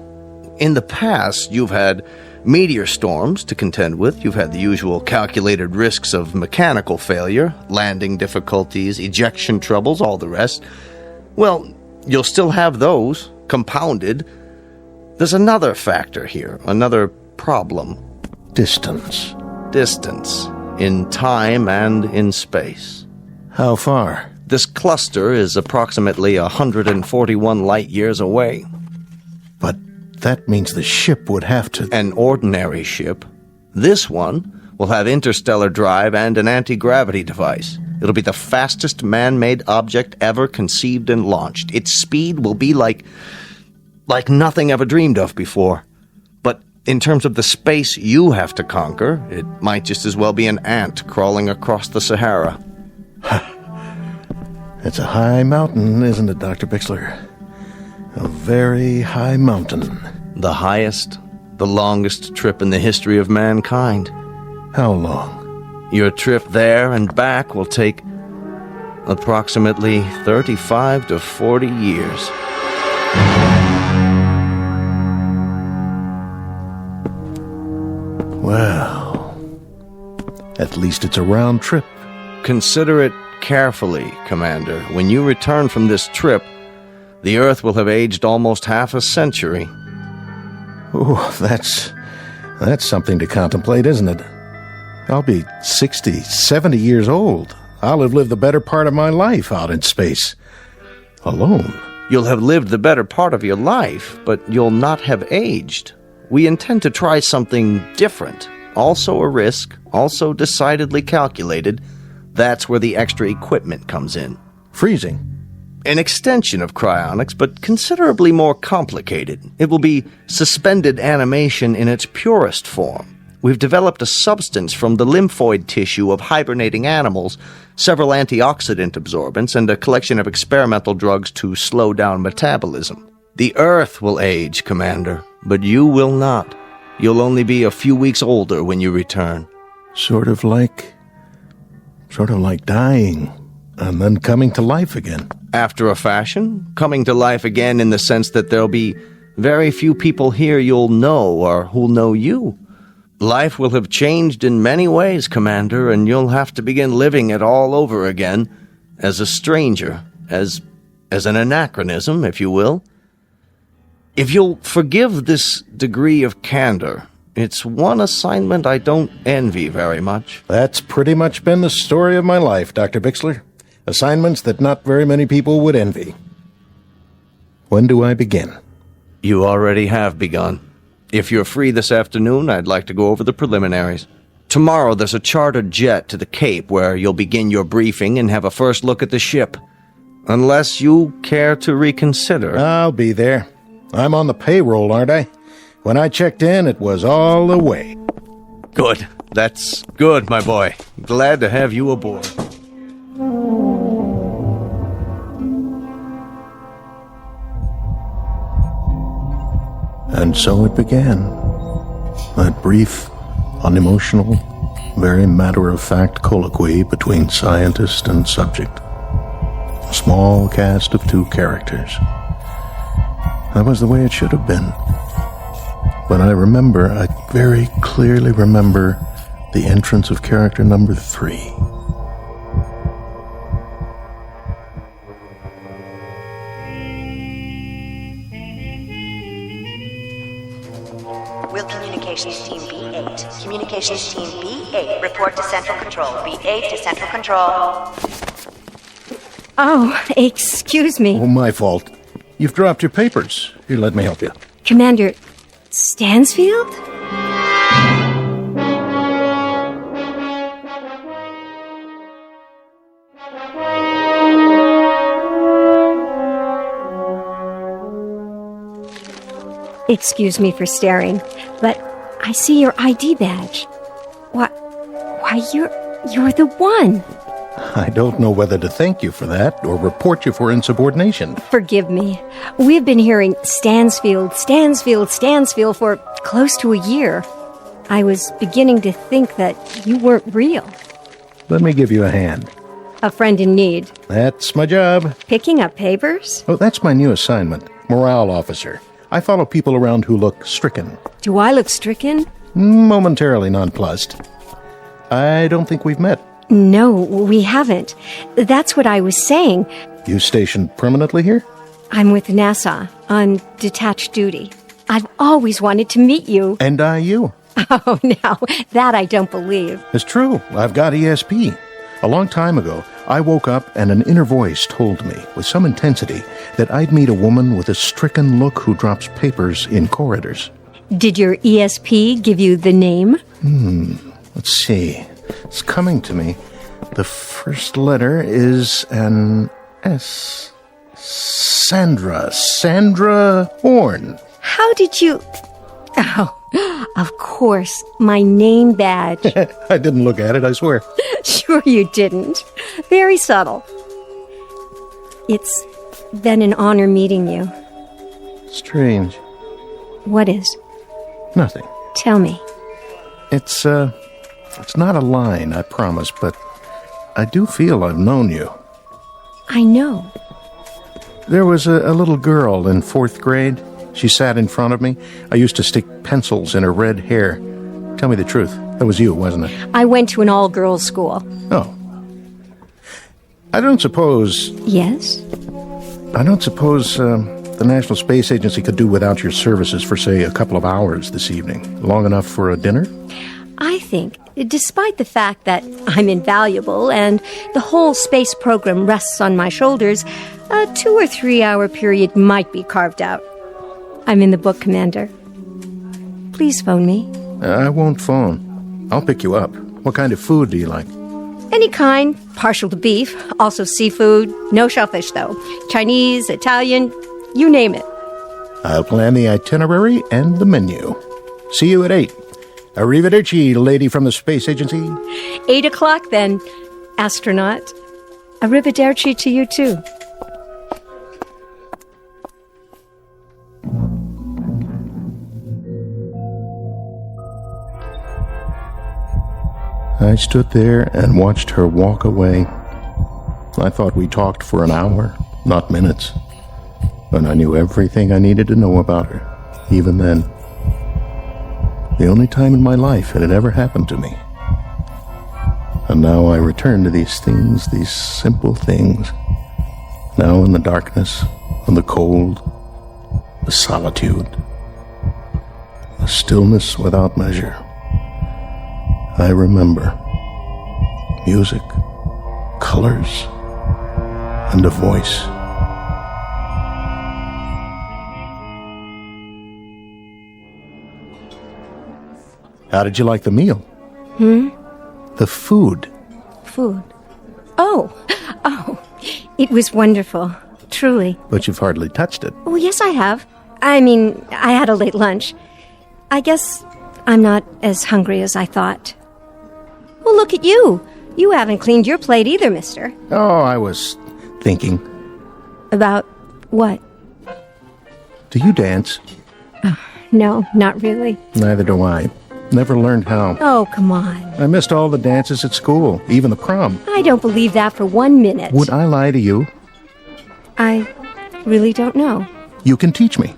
In the past, you've had meteor storms to contend with. You've had the usual calculated risks of mechanical failure, landing difficulties, ejection troubles, all the rest. Well, you'll still have those, compounded. There's another factor here, another problem. Distance. Distance, in time and in space. How far? This cluster is approximately 141 light years away. But that means the ship would have to... An ordinary ship. This one will have interstellar drive and an anti-gravity device. It'll be the fastest man-made object ever conceived and launched. Its speed will be like nothing ever dreamed of before. But in terms of the space you have to conquer, it might just as well be an ant crawling across the Sahara. It's a high mountain, isn't it, Dr. Bixler? A very high mountain. The highest, the longest trip in the history of mankind. How long? Your trip there and back will take approximately 35 to 40 years. Well, at least it's a round trip. Consider it carefully, Commander. When you return from this trip, the Earth will have aged almost half a century. Oh, that's something to contemplate, isn't it? I'll be 60, 70 years old. I'll have lived the better part of my life out in space. Alone. You'll have lived the better part of your life, but you'll not have aged. We intend to try something different. also a risk, also decidedly calculated. That's where the extra equipment comes in. Freezing? An extension of cryonics, but considerably more complicated. It will be suspended animation in its purest form. We've developed a substance from the lymphoid tissue of hibernating animals, several antioxidant absorbents, and a collection of experimental drugs to slow down metabolism. The Earth will age, Commander, but you will not. You'll only be a few weeks older when you return. Sort of like dying, and then coming to life again. After a fashion, coming to life again in the sense that there'll be very few people here you'll know or who'll know you. Life will have changed in many ways, Commander, and you'll have to begin living it all over again, as a stranger, as an anachronism, if you will. If you'll forgive this degree of candor, it's one assignment I don't envy very much. That's pretty much been the story of my life, Dr. Bixler. Assignments that not very many people would envy. When do I begin? You already have begun. If you're free this afternoon, I'd like to go over the preliminaries. Tomorrow there's a chartered jet to the Cape where you'll begin your briefing and have a first look at the ship. Unless you care to reconsider. I'll be there. I'm on the payroll, aren't I? When I checked in, it was all the way. Good. That's good, my boy. Glad to have you aboard. And so it began. That brief, unemotional, very matter-of-fact colloquy between scientist and subject. A small cast of 2 characters. That was the way it should have been. But I very clearly remember the entrance of character number 3. Will Communications Team B8. Communications Team B8, report to Central Control. B8 to Central Control. Oh, excuse me. Oh, my fault. You've dropped your papers. Here, let me help you. Commander Stansfield? Excuse me for staring, but I see your ID badge. Why, you're the one. I don't know whether to thank you for that or report you for insubordination. Forgive me. We've been hearing Stansfield for close to a year. I was beginning to think that you weren't real. Let me give you a hand. A friend in need. That's my job. Picking up papers? Oh, that's my new assignment. Morale officer. I follow people around who look stricken. Do I look stricken? Momentarily nonplussed. I don't think we've met. No, we haven't. That's what I was saying. You stationed permanently here? I'm with NASA on detached duty. I've always wanted to meet you. And I you. Oh, now, that I don't believe. It's true. I've got ESP. A long time ago, I woke up and an inner voice told me, with some intensity, that I'd meet a woman with a stricken look who drops papers in corridors. Did your ESP give you the name? Let's see. It's coming to me. The first letter is an S. Sandra Horn. How did you... Oh, of course, my name badge. I didn't look at it, I swear. Sure you didn't. Very subtle. It's been an honor meeting you. Strange. What is? Nothing. Tell me. It's not a line, I promise, but I do feel I've known you. I know. There was a little girl in 4th grade. She sat in front of me. I used to stick pencils in her red hair. Tell me the truth. That was you, wasn't it? I went to an all-girls school. Oh. I don't suppose... Yes? I don't suppose the National Space Agency could do without your services for, say, a couple of hours this evening. Long enough for a dinner? I think, despite the fact that I'm invaluable and the whole space program rests on my shoulders, a 2 or 3 hour period might be carved out. I'm in the book, Commander. Please phone me. I won't phone. I'll pick you up. What kind of food do you like? Any kind, partial to beef, also seafood. No shellfish, though. Chinese, Italian, you name it. I'll plan the itinerary and the menu. See you at 8. Arrivederci, lady from the space agency. 8 o'clock, then, astronaut. Arrivederci to you, too. I stood there and watched her walk away. I thought we talked for an hour, not minutes. And I knew everything I needed to know about her, even then. The only time in my life it had ever happened to me. And now I return to these things, these simple things. Now in the darkness, and the cold, the solitude, the stillness without measure. I remember music, colors, and a voice. How did you like the meal? The food. Food. Oh, it was wonderful, truly. But you've hardly touched it. Oh, yes, I have. I mean, I had a late lunch. I guess I'm not as hungry as I thought. Well, look at you. You haven't cleaned your plate either, mister. Oh, I was thinking. About what? Do you dance? No, not really. Neither do I. Never learned how. Oh, come on. I missed all the dances at school, even the prom. I don't believe that for 1 minute. Would I lie to you? I really don't know. You can teach me.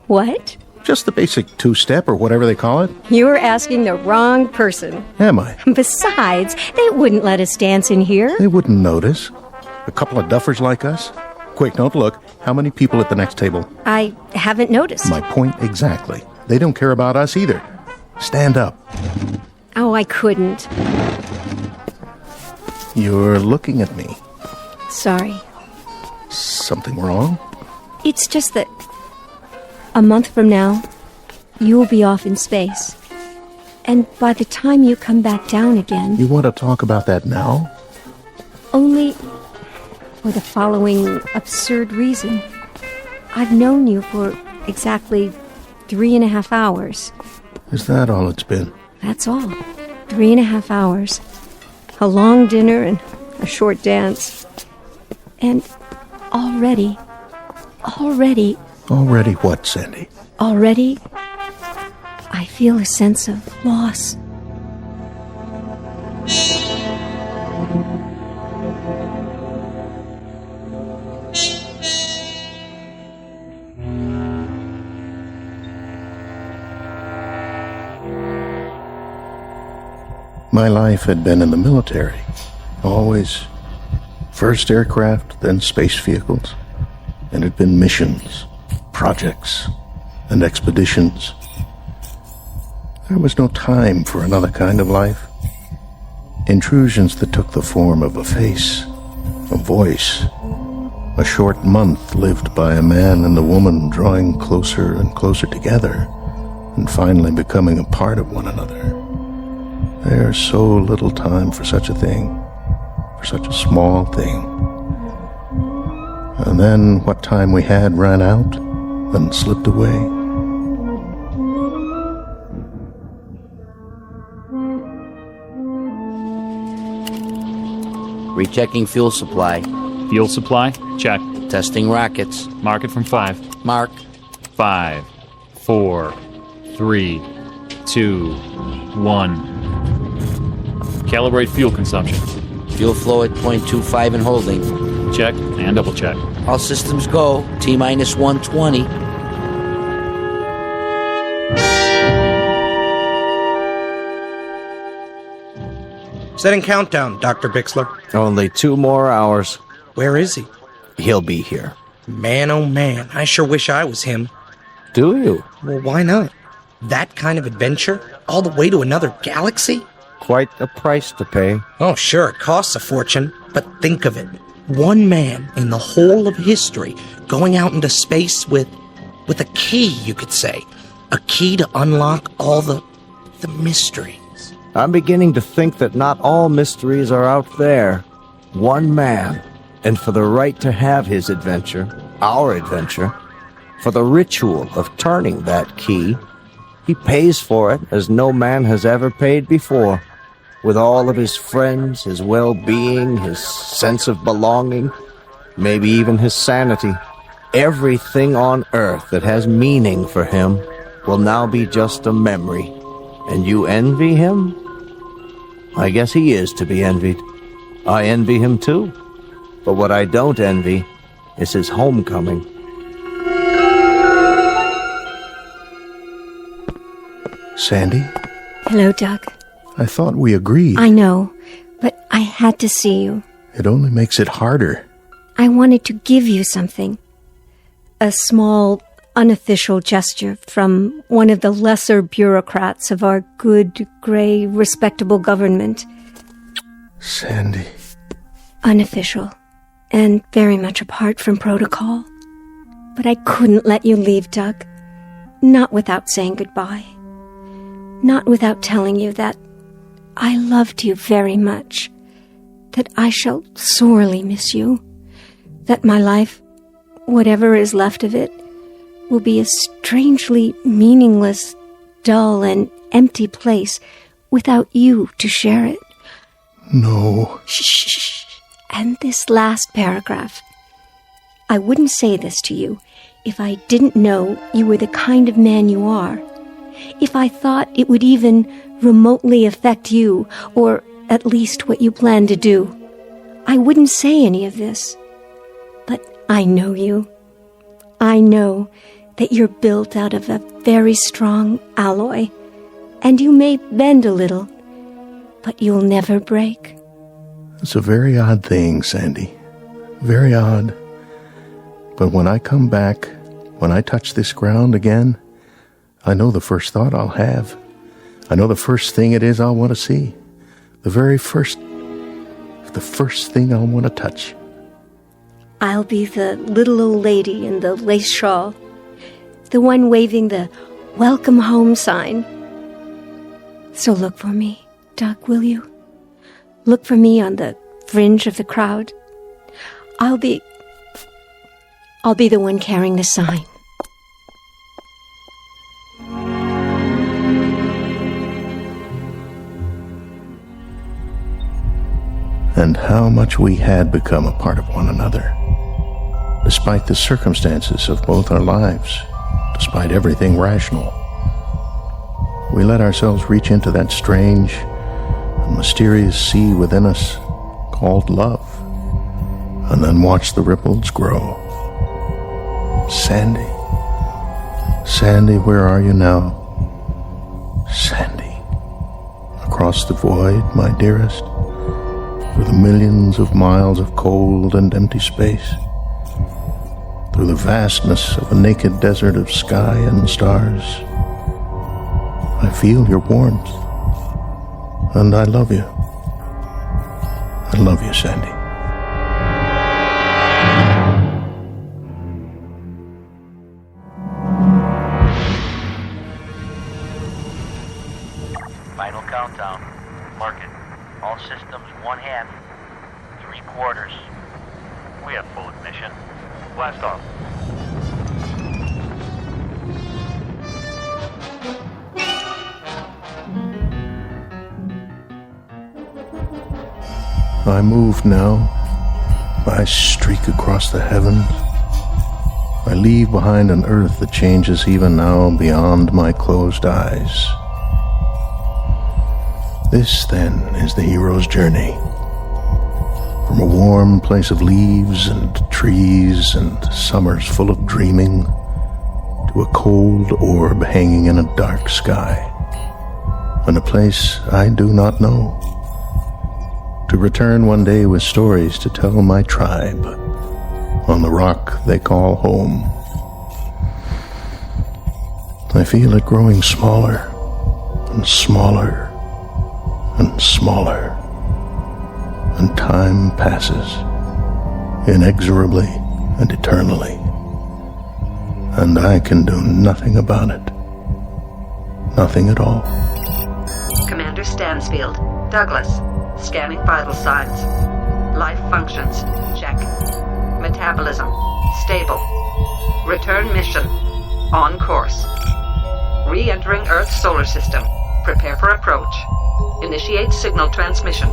What? Just the basic two-step or whatever they call it. You're asking the wrong person. Am I? Besides, they wouldn't let us dance in here. They wouldn't notice. A couple of duffers like us. Quick, don't look. How many people at the next table? I haven't noticed. My point exactly. They don't care about us either. Stand up. Oh, I couldn't. You're looking at me. Sorry. Something wrong? It's just that a month from now, you will be off in space. And by the time you come back down again... You want to talk about that now? Only for the following absurd reason. I've known you for exactly 3.5 hours. Is that all it's been? That's all. 3.5 hours. A long dinner and a short dance. And already... Already what, Sandy? Already, I feel a sense of loss. My life had been in the military. Always first aircraft, then space vehicles. And it had been missions, projects, and expeditions. There was no time for another kind of life. Intrusions that took the form of a face, a voice. A short month lived by a man and a woman drawing closer and closer together, and finally becoming a part of one another. There's so little time for such a thing, for such a small thing. And then what time we had ran out and slipped away. Rechecking fuel supply. Fuel supply? Check. Testing rockets. Mark it from 5. Mark. 5, 4, 3, 2, 1. Calibrate fuel consumption. Fuel flow at 0.25 and holding. Check and double check. All systems go. T-minus 120. Setting countdown, Dr. Bixler. Only 2 more hours. Where is he? He'll be here. Man, oh man, I sure wish I was him. Do you? Well, why not? That kind of adventure? All the way to another galaxy? Quite a price to pay. Oh, sure, it costs a fortune. But think of it. One man in the whole of history going out into space with a key, you could say. A key to unlock all the mysteries. I'm beginning to think that not all mysteries are out there. One man, and for the right to have his adventure, our adventure, for the ritual of turning that key, he pays for it as no man has ever paid before, with all of his friends, his well-being, his sense of belonging, maybe even his sanity. Everything on earth that has meaning for him will now be just a memory. And you envy him? I guess he is to be envied. I envy him too. But what I don't envy is his homecoming. Sandy? Hello, Doug. I thought we agreed. I know, but I had to see you. It only makes it harder. I wanted to give you something. A small, unofficial gesture from one of the lesser bureaucrats of our good, gray, respectable government. Sandy. Unofficial, and very much apart from protocol. But I couldn't let you leave, Doug. Not without saying goodbye. Not without telling you that I loved you very much. That I shall sorely miss you. That my life, whatever is left of it, will be a strangely meaningless, dull, and empty place without you to share it. No. Shh. And this last paragraph. I wouldn't say this to you if I didn't know you were the kind of man you are. If I thought it would even remotely affect you, or at least what you plan to do. I wouldn't say any of this. But I know you. I know that you're built out of a very strong alloy, and you may bend a little, but you'll never break. It's a very odd thing, Sandy. Very odd. But when I come back, when I touch this ground again, I know the first thought I'll have. I know the first thing it is I'll want to see. The first thing I'll want to touch. I'll be the little old lady in the lace shawl, the one waving the welcome home sign. So look for me, Doug, will you? Look for me on the fringe of the crowd. I'll be the one carrying the sign. And how much we had become a part of one another. Despite the circumstances of both our lives, despite everything rational, we let ourselves reach into that strange and mysterious sea within us called love, and then watch the ripples grow. Sandy, where are you now? Sandy, across the void, my dearest, through the millions of miles of cold and empty space, through the vastness of a naked desert of sky and stars. I feel your warmth, and I love you. I love you, Sandy. Final countdown. Mark it. All systems 1/2, 3/4. We have full ignition. Blast off. I move now. I streak across the heavens. I leave behind an earth that changes even now beyond my closed eyes. This, then, is the hero's journey. From a warm place of leaves and trees and summers full of dreaming to a cold orb hanging in a dark sky, and a place I do not know. To return one day with stories to tell my tribe on the rock they call home. I feel it growing smaller and smaller and smaller, and time passes inexorably and eternally, and I can do nothing about it. Nothing at all. Commander Commander Stansfield. Douglas. Scanning vital signs. Life functions. Check. Metabolism. Stable. Return mission. On course. Re-entering Earth's solar system. Prepare for approach. Initiate signal transmission.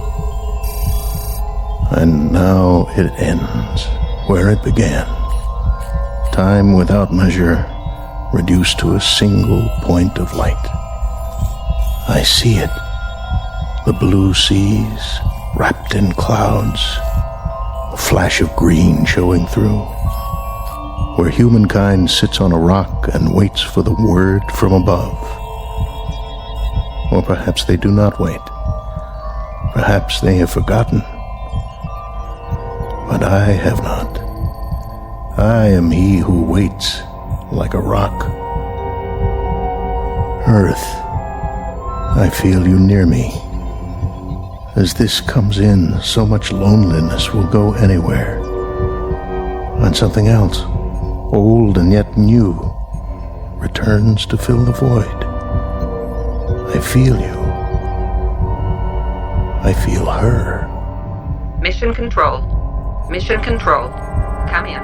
And now it ends where it began. Time without measure, reduced to a single point of light. I see it. The blue seas, wrapped in clouds, a flash of green showing through, where humankind sits on a rock and waits for the word from above. Or perhaps they do not wait. Perhaps they have forgotten. But I have not. I am he who waits like a rock. Earth, I feel you near me. As this comes in, so much loneliness will go anywhere. And something else, old and yet new, returns to fill the void. I feel you. I feel her. Mission control. Mission control. Come in.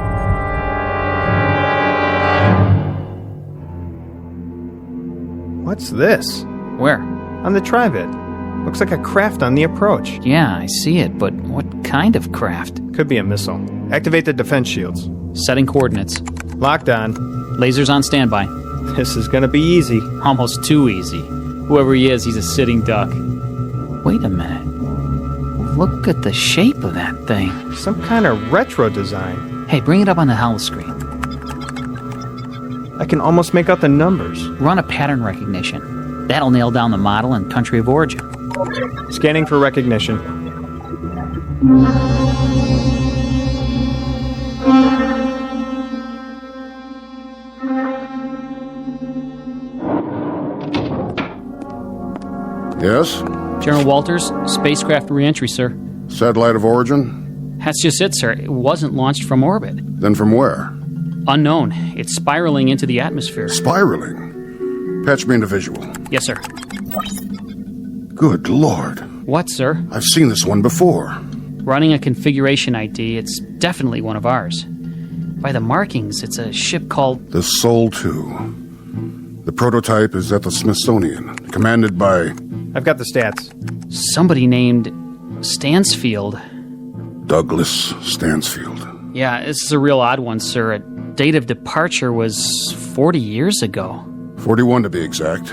What's this? Where? On the Trivid. Looks like a craft on the approach. Yeah, I see it, but what kind of craft? Could be a missile. Activate the defense shields. Setting coordinates. Locked on. Lasers on standby. This is gonna be easy. Almost too easy. Whoever he is, he's a sitting duck. Wait a minute. Look at the shape of that thing. Some kind of retro design. Hey, bring it up on the holoscreen. I can almost make out the numbers. Run a pattern recognition. That'll nail down the model and country of origin. Scanning for recognition. Yes? General Walters, spacecraft reentry, sir. Satellite of origin? That's just it, sir. It wasn't launched from orbit. Then from where? Unknown. It's spiraling into the atmosphere. Spiraling? Patch me into visual. Yes, sir. Good Lord. What, sir? I've seen this one before. Running a configuration ID, it's definitely one of ours. By the markings, it's a ship called... The Sol 2. The prototype is at the Smithsonian, commanded by... I've got the stats. Somebody named Stansfield. Douglas Stansfield. Yeah, this is a real odd one, sir. A date of departure was 40 years ago. 41 to be exact.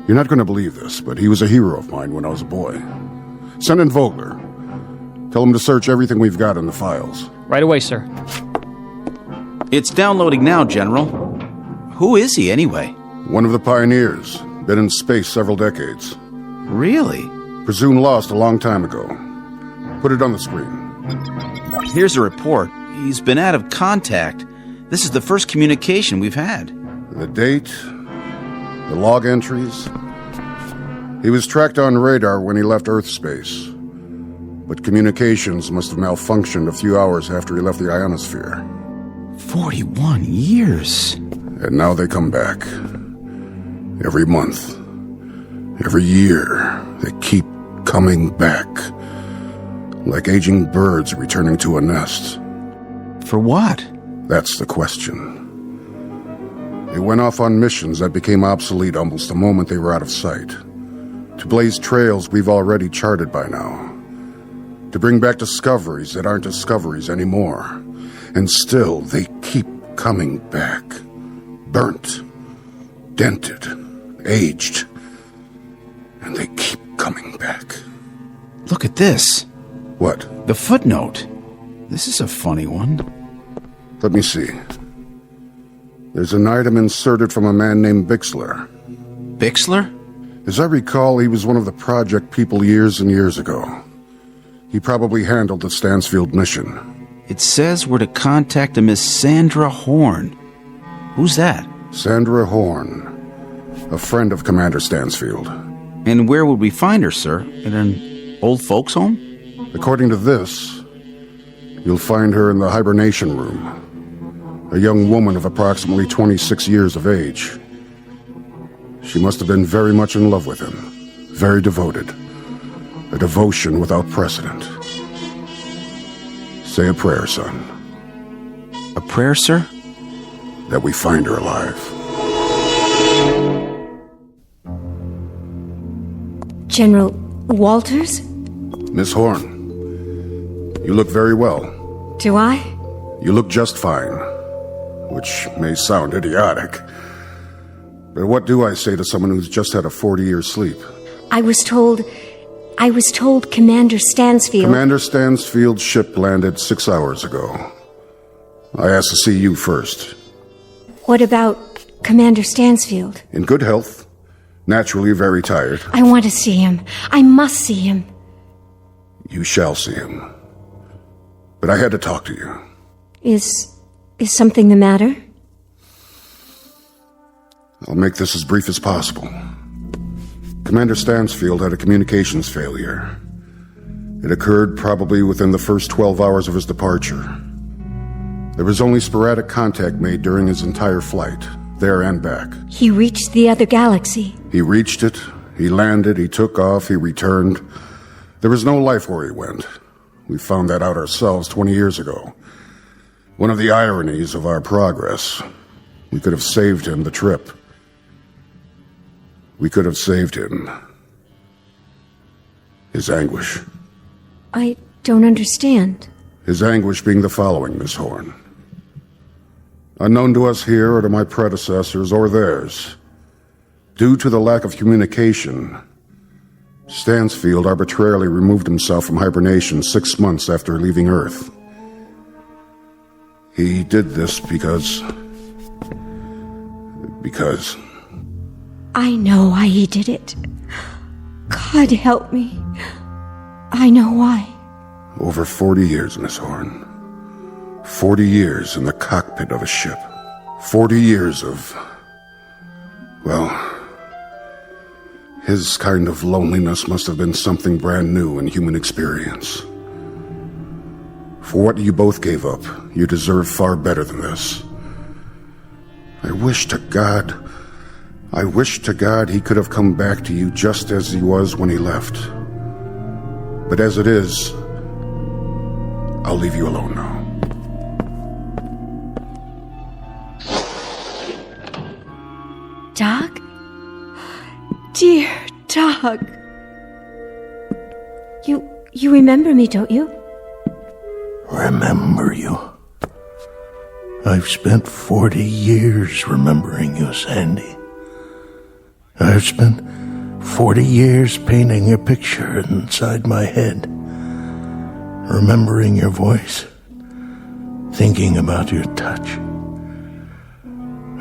You're not going to believe this, but he was a hero of mine when I was a boy. Send in Vogler. Tell him to search everything we've got in the files. Right away, sir. It's downloading now, General. Who is he, anyway? One of the pioneers. Been in space several decades. Really? Presumed lost a long time ago. Put it on the screen. Here's a report. He's been out of contact. This is the first communication we've had. The date, the log entries. He was tracked on radar when he left Earth space. But communications must have malfunctioned a few hours after he left the ionosphere. 41 years. And now they come back. Every month. Every year. They keep coming back. Like aging birds returning to a nest. For what? That's the question. They went off on missions that became obsolete almost the moment they were out of sight. To blaze trails we've already charted by now. To bring back discoveries that aren't discoveries anymore. And still, they keep coming back. Burnt. Dented. Aged. And they keep coming back. Look at this. What? The footnote. This is a funny one. Let me see. There's an item inserted from a man named Bixler. Bixler? As I recall, he was one of the project people years and years ago. He probably handled the Stansfield mission. It says we're to contact a Miss Sandra Horn. Who's that? Sandra Horn. A friend of Commander Stansfield. And where would we find her, sir? In an old folks' home? According to this, you'll find her in the hibernation room. A young woman of approximately 26 years of age. She must have been very much in love with him. very devoted. A devotion without precedent. Say a prayer, son. A prayer, sir? That we find her alive. General Walters? Miss Horn, you look very well. Do I? You look just fine, which may sound idiotic. But what do I say to someone who's just had a 40-year sleep? I was told Commander Stansfield... Commander Stansfield's ship landed 6 hours ago. I asked to see you first. What about Commander Stansfield? In good health. Naturally very tired. I want to see him. I must see him. You shall see him. But I had to talk to you. Is something the matter? I'll make this as brief as possible. Commander Stansfield had a communications failure. It occurred probably within the first 12 hours of his departure. There was only sporadic contact made during his entire flight, there and back. He reached the other galaxy. He reached it, he landed, he took off, he returned. There was no life where he went. We found that out ourselves 20 years ago. One of the ironies of our progress. We could have saved him the trip. We could have saved him his anguish. I don't understand. His anguish being the following, Miss Horn. Unknown to us here or to my predecessors or theirs, due to the lack of communication, Stansfield arbitrarily removed himself from hibernation 6 months after leaving Earth. He did this because... I know why he did it. God help me. I know why. Over 40 years, Miss Horn. 40 years in the cockpit of a ship. 40 years of... well... his kind of loneliness must have been something brand new in human experience. For what you both gave up, you deserve far better than this. I wish to God he could have come back to you just as he was when he left. But as it is, I'll leave you alone now. Doug? Dear Doug. You remember me, don't you? Remember you? I've spent 40 years remembering you, Sandy. I've spent 40 years painting your picture inside my head, remembering your voice, thinking about your touch.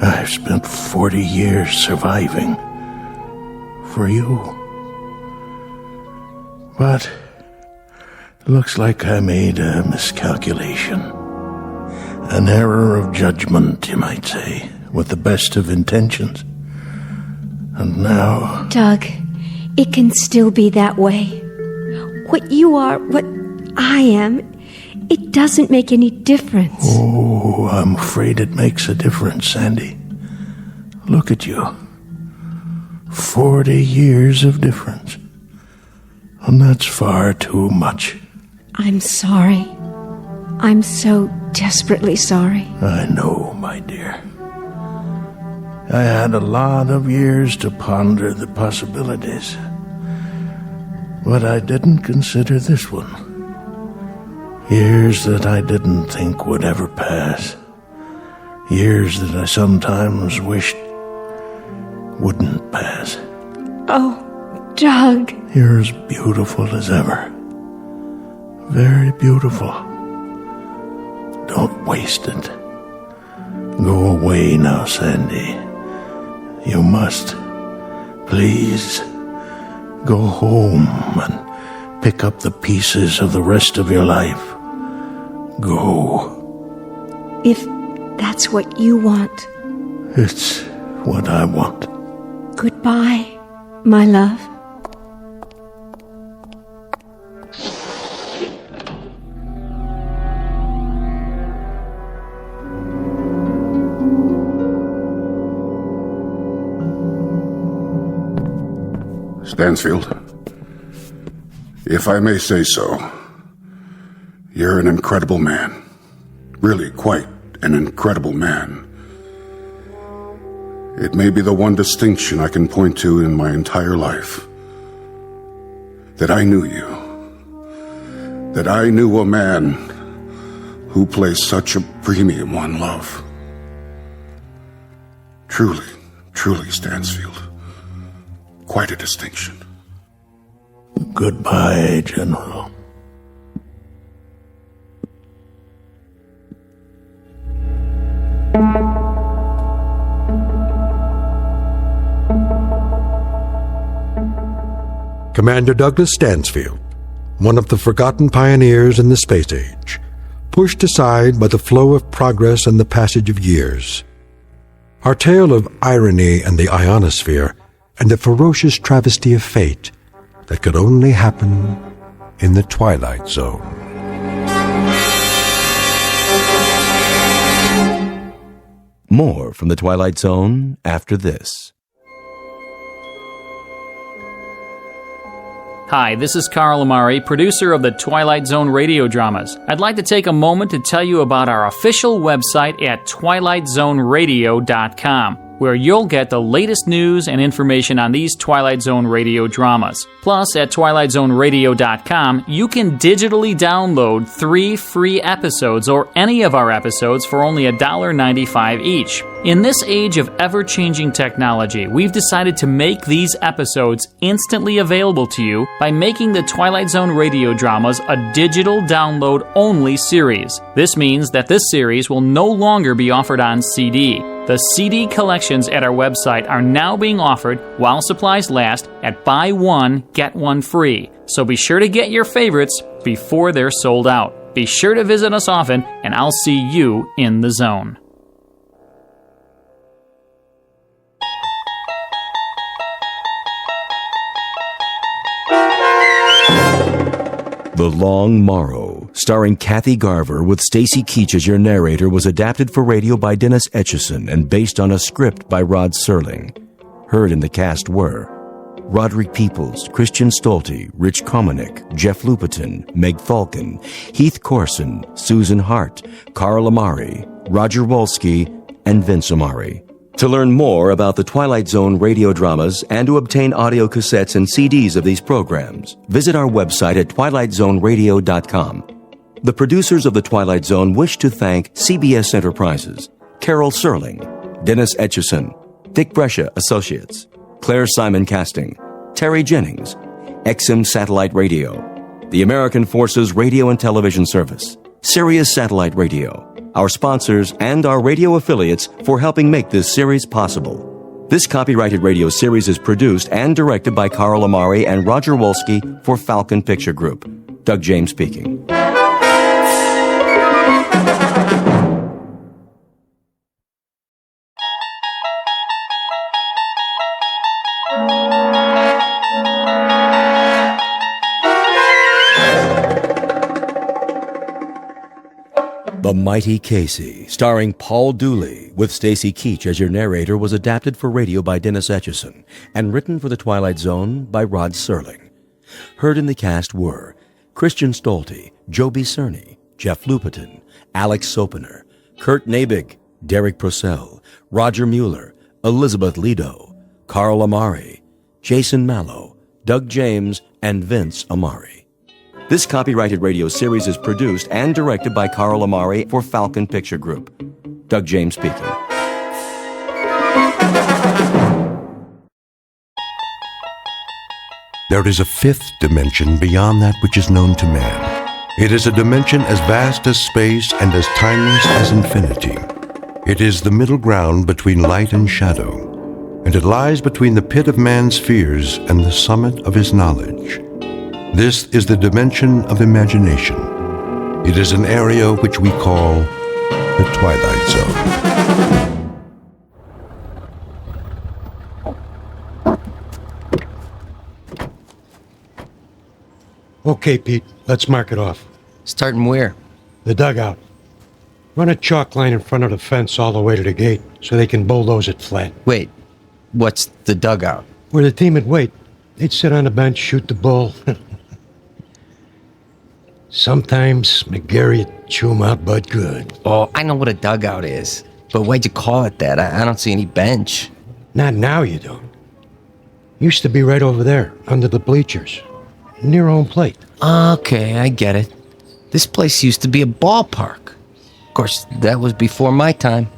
I've spent 40 years surviving for you. But it looks like I made a miscalculation. An error of judgment, you might say, with the best of intentions. And now... Doug, it can still be that way. What you are, what I am, it doesn't make any difference. Oh, I'm afraid it makes a difference, Sandy. Look at you. 40 years of difference. And that's far too much. I'm sorry. I'm so desperately sorry. I know, my dear. I had a lot of years to ponder the possibilities. But I didn't consider this one. Years that I didn't think would ever pass. Years that I sometimes wished wouldn't pass. Oh, Doug. You're as beautiful as ever. Very beautiful. Don't waste it. Go away now, Sandy. You must. Please. Go home and pick up the pieces of the rest of your life. Go. If that's what you want. It's what I want. Goodbye, my love. Stansfield, if I may say so, you're an incredible man. Really quite an incredible man. It may be the one distinction I can point to in my entire life. That I knew you. That I knew a man who placed such a premium on love. Truly, truly, Stansfield. Quite a distinction. Goodbye, General. Commander Douglas Stansfield, one of the forgotten pioneers in the space age, pushed aside by the flow of progress and the passage of years. Our tale of irony and the ionosphere and a ferocious travesty of fate that could only happen in the Twilight Zone. More from the Twilight Zone after this. Hi, this is Carl Amari, producer of the Twilight Zone radio dramas. I'd like to take a moment to tell you about our official website at twilightzoneradio.com, where you'll get the latest news and information on these Twilight Zone radio dramas. Plus, at twilightzoneradio.com, you can digitally download 3 free episodes or any of our episodes for only $1.95 each. In this age of ever-changing technology, we've decided to make these episodes instantly available to you by making the Twilight Zone radio dramas a digital download-only series. This means that this series will no longer be offered on CD. The CD collections at our website are now being offered while supplies last at buy one, get one free. So be sure to get your favorites before they're sold out. Be sure to visit us often, and I'll see you in the zone. The Long Morrow, starring Kathy Garver with Stacy Keach as your narrator, was adapted for radio by Dennis Etchison and based on a script by Rod Serling. Heard in the cast were Roderick Peoples, Christian Stolte, Rich Komanek, Jeff Lupetin, Meg Falcon, Heath Corson, Susan Hart, Carl Amari, Roger Wolski, and Vince Amari. To learn more about the Twilight Zone radio dramas and to obtain audio cassettes and CDs of these programs, visit our website at twilightzoneradio.com. The producers of The Twilight Zone wish to thank CBS Enterprises, Carol Serling, Dennis Etchison, Dick Brescia Associates, Claire Simon Casting, Terry Jennings, XM Satellite Radio, the American Forces Radio and Television Service, Sirius Satellite Radio, our sponsors, and our radio affiliates for helping make this series possible. This copyrighted radio series is produced and directed by Carl Amari and Roger Wolski for Falcon Picture Group. Doug James speaking. The Mighty Casey, starring Paul Dooley, with Stacy Keach as your narrator, was adapted for radio by Dennis Etchison and written for The Twilight Zone by Rod Serling. Heard in the cast were Christian Stolte, Joby Cerny, Jeff Lupetin, Alex Sopener, Kurt Nabig, Derek Purcell, Roger Mueller, Elizabeth Lido, Carl Amari, Jason Mallow, Doug James, and Vince Amari. This copyrighted radio series is produced and directed by Carl Amari for Falcon Picture Group. Doug James speaking. There is a fifth dimension beyond that which is known to man. It is a dimension as vast as space and as timeless as infinity. It is the middle ground between light and shadow, and it lies between the pit of man's fears and the summit of his knowledge. This is the dimension of imagination. It is an area which we call the Twilight Zone. Okay, Pete, let's mark it off. Starting where? The dugout. Run a chalk line in front of the fence all the way to the gate so they can bulldoze it flat. Wait, what's the dugout? Where the team would wait. They'd sit on the bench, shoot the bull. Sometimes McGarry'd chew 'em out but good. Oh, I know what a dugout is. But why'd you call it that? I don't see any bench. Not now, you don't. Used to be right over there, under the bleachers. Near home plate. Okay, I get it. This place used to be a ballpark. Of course, that was before my time.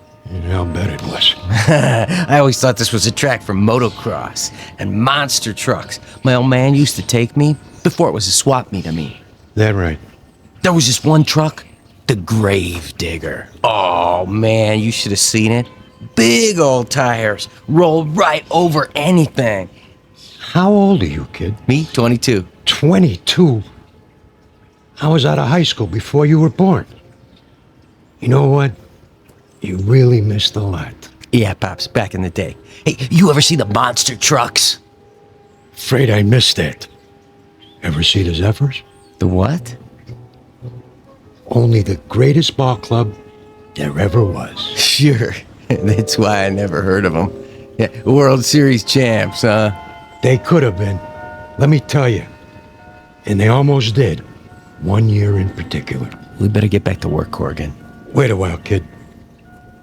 I'll bet it was. I always thought this was a track for motocross and monster trucks. My old man used to take me before it was a swap meet, I mean. That right. There was this one truck, the Grave Digger. Oh, man, you should have seen it. Big old tires, rolled right over anything. How old are you, kid? Me, 22. 22? I was out of high school before you were born. You know what? You really missed a lot. Yeah, Pops, back in the day. Hey, you ever see the monster trucks? Afraid I missed that. Ever see the Zephyrs? The what? Only the greatest ball club there ever was. Sure. That's why I never heard of them. Yeah, World Series champs, huh? They could have been. Let me tell you. And they almost did. 1 year in particular. We better get back to work, Corrigan. Wait a while, kid.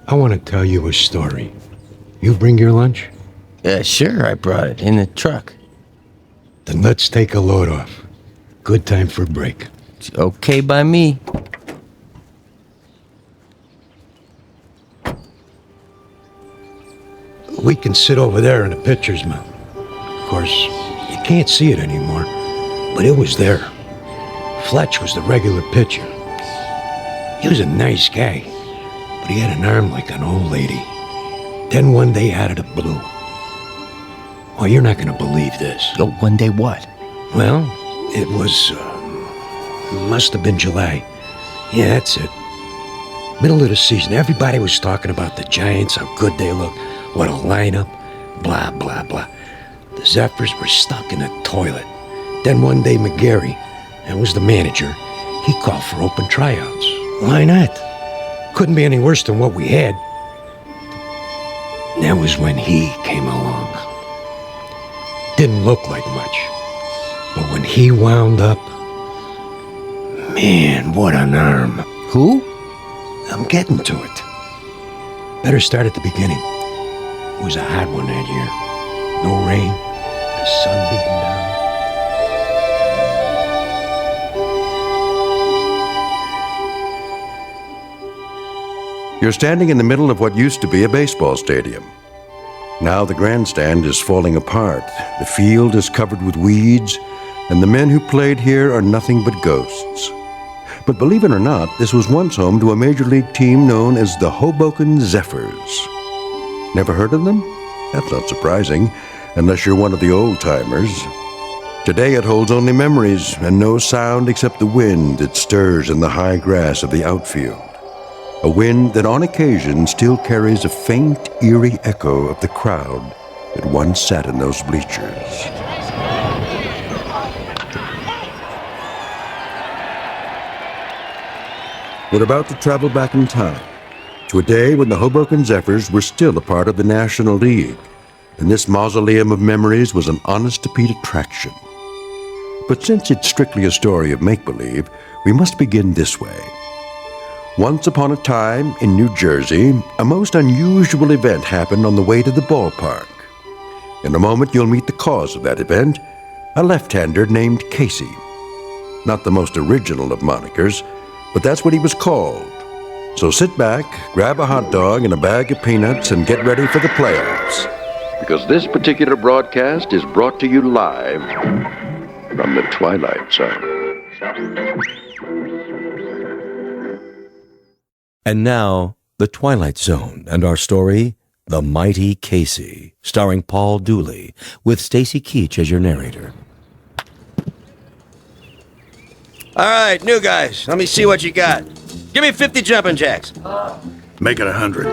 I want to tell you a story. You bring your lunch? Sure, I brought it in the truck. Then let's take a load off. Good time for a break. It's okay by me. We can sit over there in the pitcher's mound. Of course, you can't see it anymore, but it was there. Fletch was the regular pitcher. He was a nice guy, but he had an arm like an old lady. Then one day out of the blue. Oh, you're not going to believe this. Oh, one day what? Well, it was, must have been July. Yeah, that's it. Middle of the season, everybody was talking about the Giants, how good they look, what a lineup, blah, blah, blah. The Zephyrs were stuck in a toilet. Then one day McGarry, that was the manager, he called for open tryouts. Why not? Couldn't be any worse than what we had. And that was when he came along. Didn't look like much. But when he wound up, man, what an arm. Who? I'm getting to it. Better start at the beginning. It was a hot one that year. No rain, the sun beating down. You're standing in the middle of what used to be a baseball stadium. Now the grandstand is falling apart, the field is covered with weeds, and the men who played here are nothing but ghosts. But believe it or not, this was once home to a major league team known as the Hoboken Zephyrs. Never heard of them? That's not surprising, unless you're one of the old-timers. Today it holds only memories and no sound except the wind that stirs in the high grass of the outfield. A wind that on occasion still carries a faint, eerie echo of the crowd that once sat in those bleachers. We're about to travel back in time to a day when the Hoboken Zephyrs were still a part of the National League, and this mausoleum of memories was an honest-to-Pete attraction. But since it's strictly a story of make-believe, we must begin this way. Once upon a time, in New Jersey, a most unusual event happened on the way to the ballpark. In a moment, you'll meet the cause of that event, a left-hander named Casey. Not the most original of monikers, but that's what he was called. So sit back, grab a hot dog and a bag of peanuts, and get ready for the playoffs. Because this particular broadcast is brought to you live from the Twilight Zone. And now, The Twilight Zone and our story, The Mighty Casey, starring Paul Dooley, with Stacy Keach as your narrator. All right, new guys, let me see what you got. Give me 50 jumping jacks. Make it 100.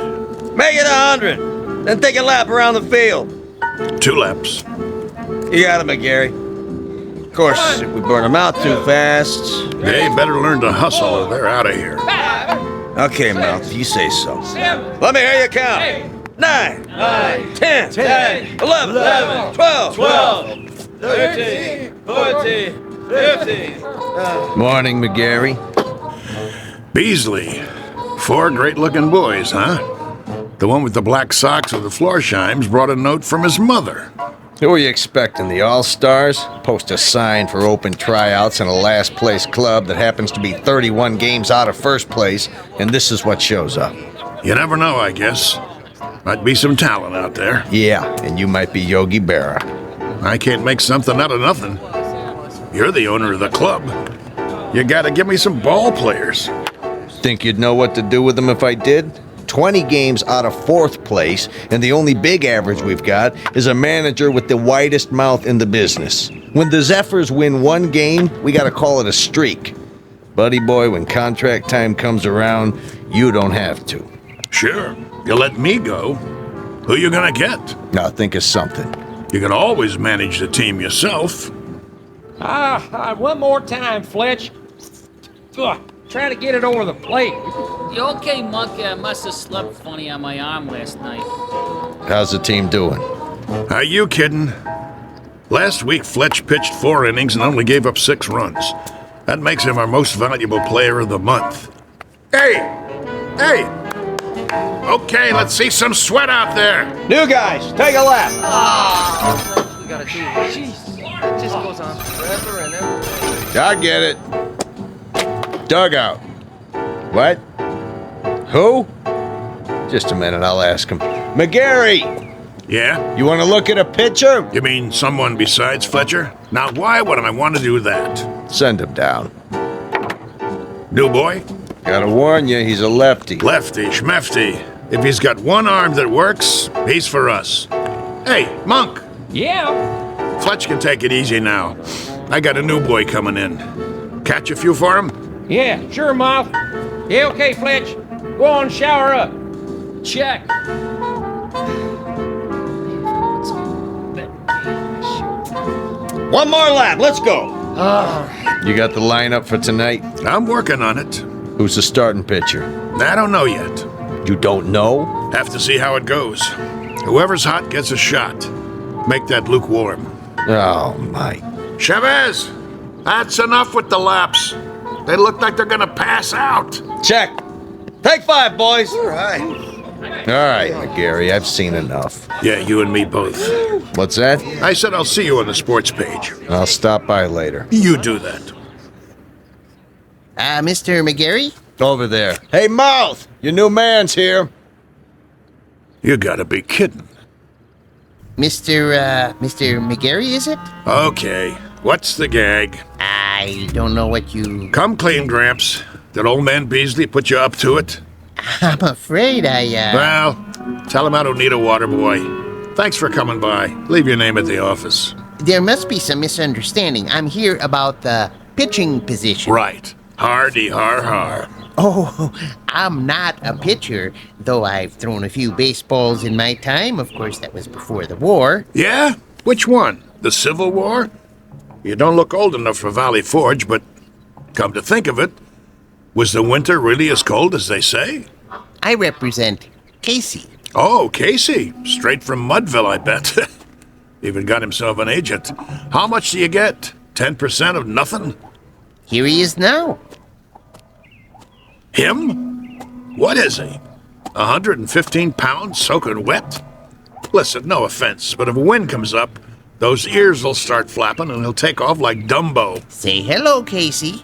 Make it 100. Then take a lap around the field. 2 laps. You got it, McGarry. Of course, if we burn them out too fast... They better learn to hustle or they're out of here. Okay, Mel, if you say so. Let me hear you count. 9, 10, 11, 12, 13, 14, 15. Morning, McGarry. Beasley. 4 great-looking boys, huh? The one with the black socks with the floor chimes brought a note from his mother. Who are you expecting, the All-Stars? Post a sign for open tryouts in a last-place club that happens to be 31 games out of first place, and this is what shows up. You never know, I guess. Might be some talent out there. Yeah, and you might be Yogi Berra. I can't make something out of nothing. You're the owner of the club. You gotta give me some ball players. Think you'd know what to do with them if I did? 20 games out of 4th place, and the only big average we've got is a manager with the widest mouth in the business. When the Zephyrs win 1 game, we gotta call it a streak. Buddy boy, when contract time comes around, you don't have to. Sure, you let me go. Who you gonna get? Now think of something. You can always manage the team yourself. One more time, Fletch. Ugh, trying to get it over the plate. You okay, Monk? I must have slept funny on my arm last night. How's the team doing? Are you kidding? Last week, Fletch pitched 4 innings and only gave up 6 runs. That makes him our most valuable player of the month. Hey! Okay, let's see some sweat out there. New guys, take a lap. We gotta do it. Jeez, it just goes on forever and ever. I get it. Dugout. What? Who? Just a minute, I'll ask him. McGarry! Yeah? You want to look at a pitcher? You mean someone besides Fletcher? Now, why would I want to do that? Send him down. New boy? Gotta warn you, he's a lefty. Lefty, schmefty. If he's got one arm that works, he's for us. Hey, Monk! Yeah? Fletch can take it easy now. I got a new boy coming in. Catch a few for him? Yeah, sure, Moth. Yeah, okay, Fletch. Go on, shower up. Check. One more lap, let's go. You got the lineup for tonight? I'm working on it. Who's the starting pitcher? I don't know yet. You don't know? Have to see how it goes. Whoever's hot gets a shot. Make that lukewarm. Oh, my. Chavez! That's enough with the laps. They look like they're gonna pass out. Check. Take 5, boys. All right. All right, McGarry, I've seen enough. Yeah, you and me both. What's that? I said I'll see you on the sports page. I'll stop by later. You do that. Mr. McGarry? Over there. Hey, Mouth! Your new man's here. You gotta be kidding. Mr. McGarry, is it? Okay, what's the gag? I don't know what you... Come clean, Gramps. Did old man Beasley put you up to it? I'm afraid Well, tell him I don't need a water boy. Thanks for coming by. Leave your name at the office. There must be some misunderstanding. I'm here about the pitching position. Right. Hardy har har. Oh, I'm not a pitcher, though I've thrown a few baseballs in my time. Of course, that was before the war. Yeah? Which one? The Civil War? You don't look old enough for Valley Forge, but come to think of it, was the winter really as cold as they say? I represent Casey. Oh, Casey. Straight from Mudville, I bet. Even got himself an agent. How much do you get? 10% of nothing? Here he is now. Him? What is he? 115 pounds soaking wet? Listen, no offense, but if a wind comes up, those ears will start flapping and he'll take off like Dumbo. Say hello, Casey.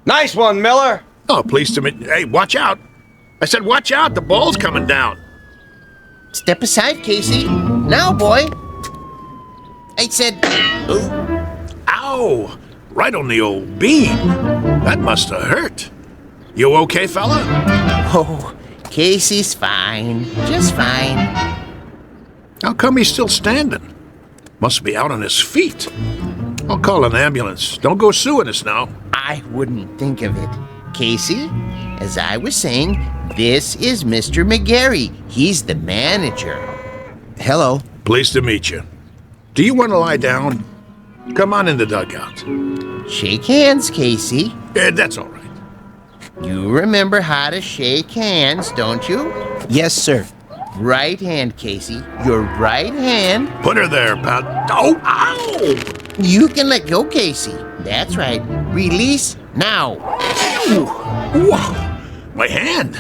Nice one, Miller. Oh, pleased to meet... Hey, watch out. I said watch out, the ball's coming down. Step aside, Casey. Now, boy. I said... Ow! Right on the old bean. That must have hurt. You okay, fella? Oh, Casey's fine. Just fine. How come he's still standing? Must be out on his feet. I'll call an ambulance. Don't go suing us now. I wouldn't think of it. Casey, as I was saying, this is Mr. McGarry. He's the manager. Hello. Pleased to meet you. Do you want to lie down? Come on in the dugout. Shake hands, Casey. That's all right. You remember how to shake hands, don't you? Yes, sir. Right hand, Casey. Your right hand. Put her there, pal. Oh, ow! You can let go, Casey. That's right. Release now. Wow. My hand.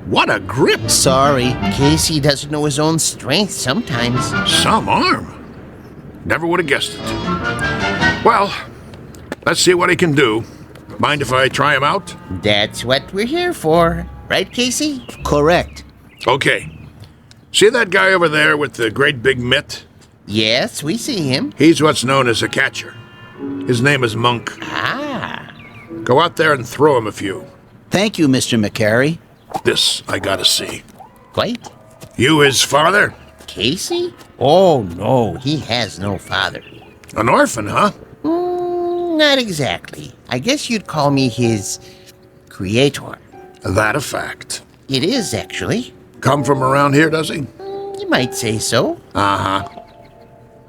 What a grip. Sorry, Casey doesn't know his own strength sometimes. Some arm. Never would have guessed it. Well, let's see what he can do. Mind if I try him out? That's what we're here for. Right, Casey? Correct. Okay. See that guy over there with the great big mitt? Yes, we see him. He's what's known as a catcher. His name is Monk. Ah. Go out there and throw him a few. Thank you, Mr. McCary. This I gotta see. Quite. You his father? Casey? Oh, no, he has no father. An orphan, huh? Not exactly. I guess you'd call me his creator. That a fact. It is, actually. Come from around here, does he? You might say so. Uh-huh.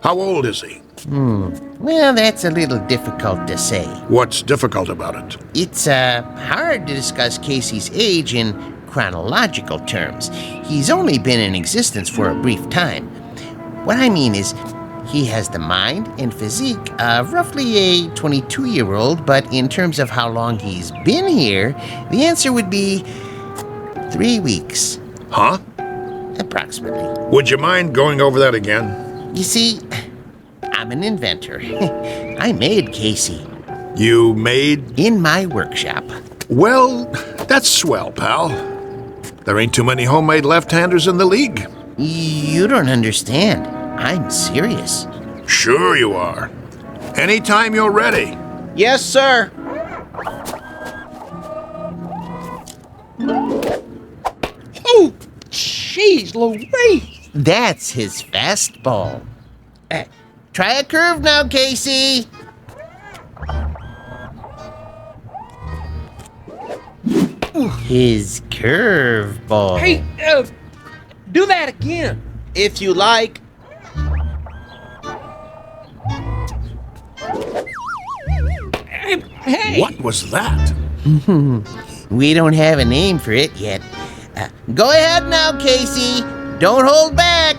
How old is he? Well, that's a little difficult to say. What's difficult about it? It's hard to discuss Casey's age in chronological terms. He's only been in existence for a brief time. What I mean is, he has the mind and physique of roughly a 22-year-old, but in terms of how long he's been here, the answer would be 3 weeks. Huh? Approximately. Would you mind going over that again? You see, I'm an inventor. I made Casey. You made? In my workshop. Well, that's swell, pal. There ain't too many homemade left-handers in the league. You don't understand. I'm serious. Sure you are. Anytime you're ready. Yes, sir. Oh, jeez Louise. That's his fastball. Try a curve now, Casey. His curveball. Hey, do that again. If you like. Hey. What was that? We don't have a name for it yet. Go ahead now, Casey. Don't hold back.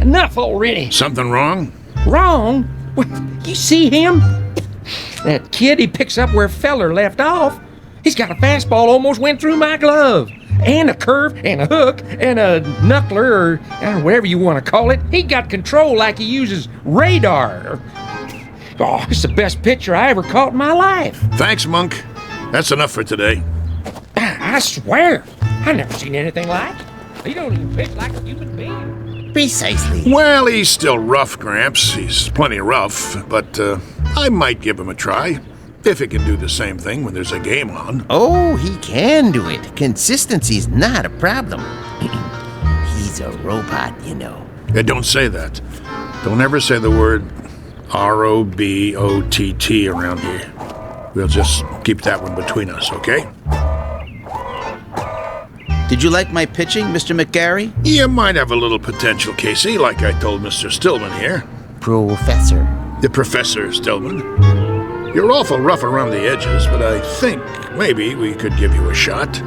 Enough already. Something wrong? Wrong? What, you see him? That kid, he picks up where Feller left off. He's got a fastball almost went through my glove. And a curve, and a hook, and a knuckler, or whatever you want to call it. He got control like he uses radar. Oh, it's the best pitcher I ever caught in my life. Thanks, Monk. That's enough for today. I swear, I never seen anything like it. He don't even pitch like a human being. Precisely. Well, he's still rough, Gramps. He's plenty rough, but I might give him a try. If he can do the same thing when there's a game on. Oh, he can do it. Consistency's not a problem. He's a robot, you know. Don't say that. Don't ever say the word R-O-B-O-T-T around here. We'll just keep that one between us, okay? Did you like my pitching, Mr. McGarry? You might have a little potential, Casey, like I told Mr. Stillman here. Professor. The Professor Stillman. You're awful rough around the edges, but I think maybe we could give you a shot.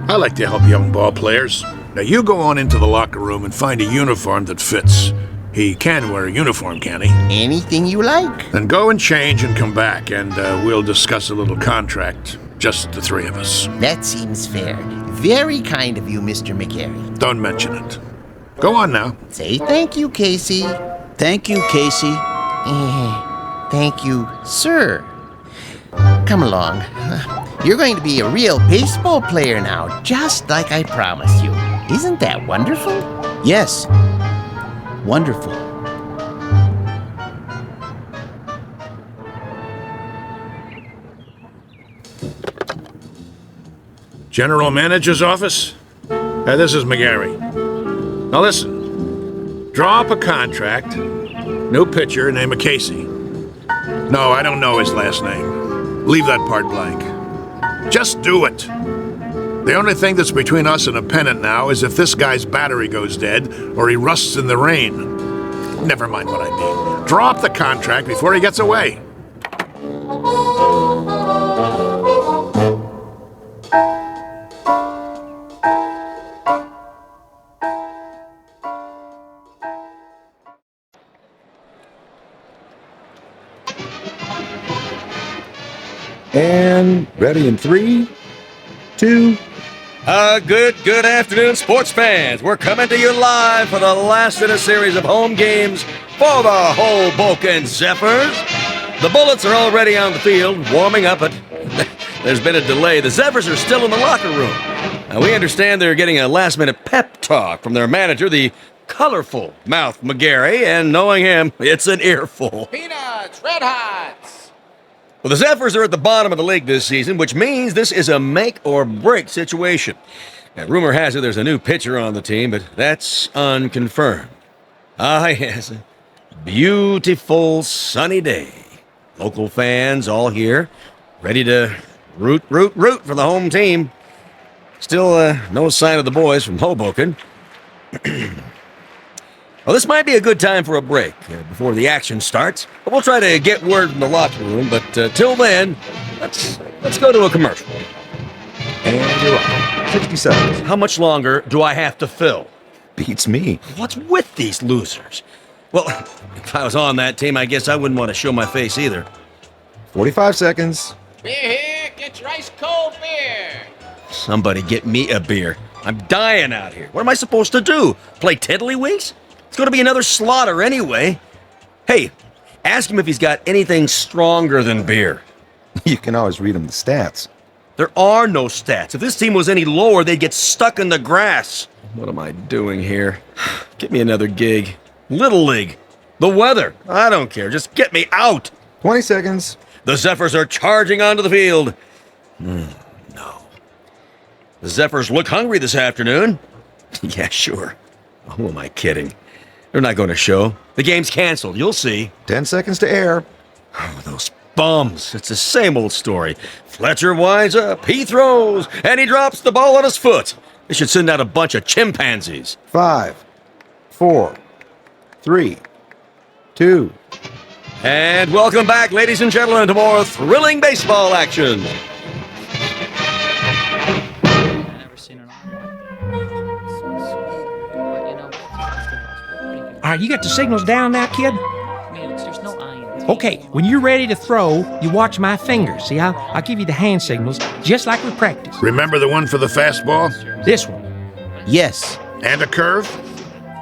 I like to help young ball players. Now you go on into the locker room and find a uniform that fits. He can wear a uniform, can he? Anything you like. Then go and change and come back, and we'll discuss a little contract. Just the three of us. That seems fair. Very kind of you, Mr. McGarry. Don't mention it. Go on now. Say thank you, Casey. Thank you, Casey. Thank you, sir. Come along. You're going to be a real baseball player now, just like I promised you. Isn't that wonderful? Yes. Wonderful. General Manager's office? This is McGarry. Now listen. Draw up a contract. New pitcher, name of Casey. No, I don't know his last name. Leave that part blank. Just do it. The only thing that's between us and a pennant now is if this guy's battery goes dead or he rusts in the rain. Never mind what I mean. Draw up the contract before he gets away. And ready in 3, 2. Good afternoon, sports fans. We're coming to you live for the last in a series of home games for the Hoboken Zephyrs. The Bullets are already on the field, warming up, but there's been a delay. The Zephyrs are still in the locker room. Now, we understand they're getting a last-minute pep talk from their manager, the colorful Mouth McGarry, and knowing him, it's an earful. Peanuts, Red Hots. Well, the Zephyrs are at the bottom of the league this season, which means this is a make-or-break situation. Now, rumor has it there's a new pitcher on the team, but that's unconfirmed. Ah, yes, a beautiful sunny day. Local fans all here, ready to root for the home team. Still, no sign of the boys from Hoboken. Well, this might be a good time for a break before the action starts. But we'll try to get word from the locker room, but till then, let's go to a commercial. And you're on. 60 seconds. How much longer do I have to fill? Beats me. What's with these losers? Well, if I was on that team, I guess I wouldn't want to show my face either. 45 seconds. Beer here, get your ice cold beer. Somebody get me a beer. I'm dying out here. What am I supposed to do? Play tiddlywinks? It's going to be another slaughter anyway. Hey, ask him if he's got anything stronger than beer. You can always read him the stats. There are no stats. If this team was any lower, they'd get stuck in the grass. What am I doing here? Get me another gig. Little League. The weather. I don't care. Just get me out. 20 seconds. The Zephyrs are charging onto the field. No. The Zephyrs look hungry this afternoon. Yeah, sure. Who am I kidding? They're not going to show. The game's canceled. You'll see. 10 seconds to air. Oh, those bums. It's the same old story. Fletcher winds up, he throws, and he drops the ball on his foot. They should send out a bunch of chimpanzees. 5, 4, 3, 2. And welcome back, ladies and gentlemen, to more thrilling baseball action. All right, you got the signals down now, kid? There's no iron. Okay, when you're ready to throw, you watch my fingers. See, I'll give you the hand signals, just like we practiced. Remember the one for the fastball? This one. Yes. And a curve?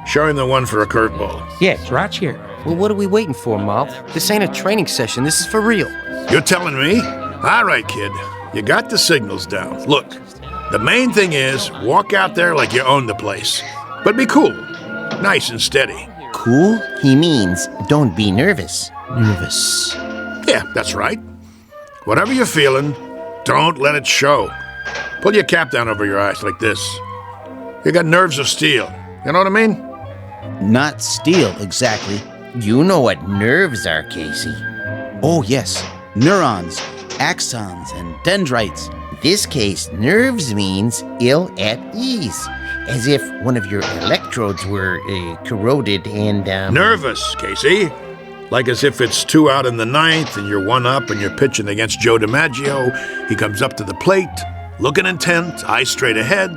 Show him the one for a curveball. Yeah, it's right here. Well, what are we waiting for, Mouth? This ain't a training session. This is for real. You're telling me? All right, kid. You got the signals down. Look, the main thing is walk out there like you own the place. But be cool. Nice and steady. Cool? He means don't be nervous. Nervous. Yeah, that's right. Whatever you're feeling, don't let it show. Pull your cap down over your eyes like this. You got nerves of steel. You know what I mean? Not steel, exactly. You know what nerves are, Casey. Oh, yes. Neurons, axons, and dendrites. This case, nerves means ill at ease. As if one of your electrodes were corroded and, Nervous, Casey. Like as if it's 2 out in the 9th and you're 1 up and you're pitching against Joe DiMaggio. He comes up to the plate, looking intent, eyes straight ahead.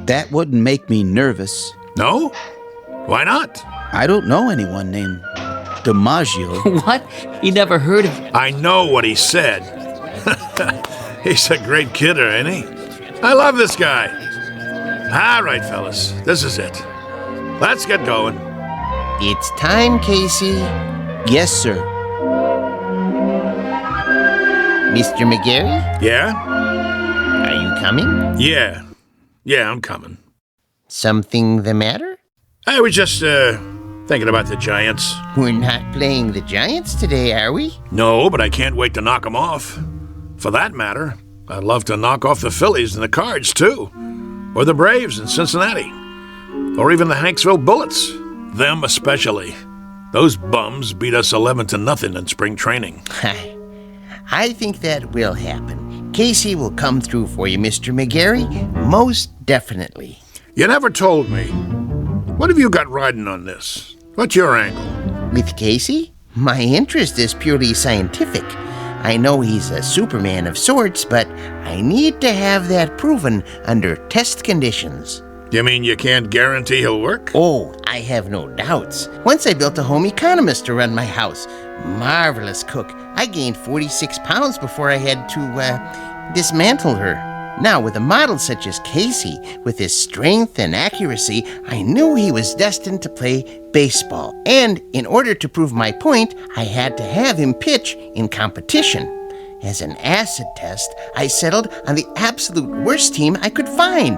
That wouldn't make me nervous. No? Why not? I don't know anyone named DiMaggio. What? You never heard of... I know what he said. He's a great kidder, ain't he? I love this guy. All right, fellas, this is it. Let's get going. It's time, Casey. Yes, sir. Mr. McGarry? Yeah? Are you coming? Yeah. Yeah, I'm coming. Something the matter? I was just, thinking about the Giants. We're not playing the Giants today, are we? No, but I can't wait to knock them off. For that matter, I'd love to knock off the Phillies and the Cards, too. Or the Braves in Cincinnati. Or even the Hanksville Bullets. Them especially. Those bums beat us 11-0 in spring training. I think that will happen. Casey will come through for you, Mr. McGarry. Most definitely. You never told me. What have you got riding on this? What's your angle? With Casey? My interest is purely scientific. I know he's a Superman of sorts, but I need to have that proven under test conditions. You mean you can't guarantee he'll work? Oh, I have no doubts. Once I built a home economist to run my house. Marvelous cook. I gained 46 pounds before I had to, dismantle her. Now, with a model such as Casey, with his strength and accuracy, I knew he was destined to play baseball. And in order to prove my point, I had to have him pitch in competition. As an acid test, I settled on the absolute worst team I could find.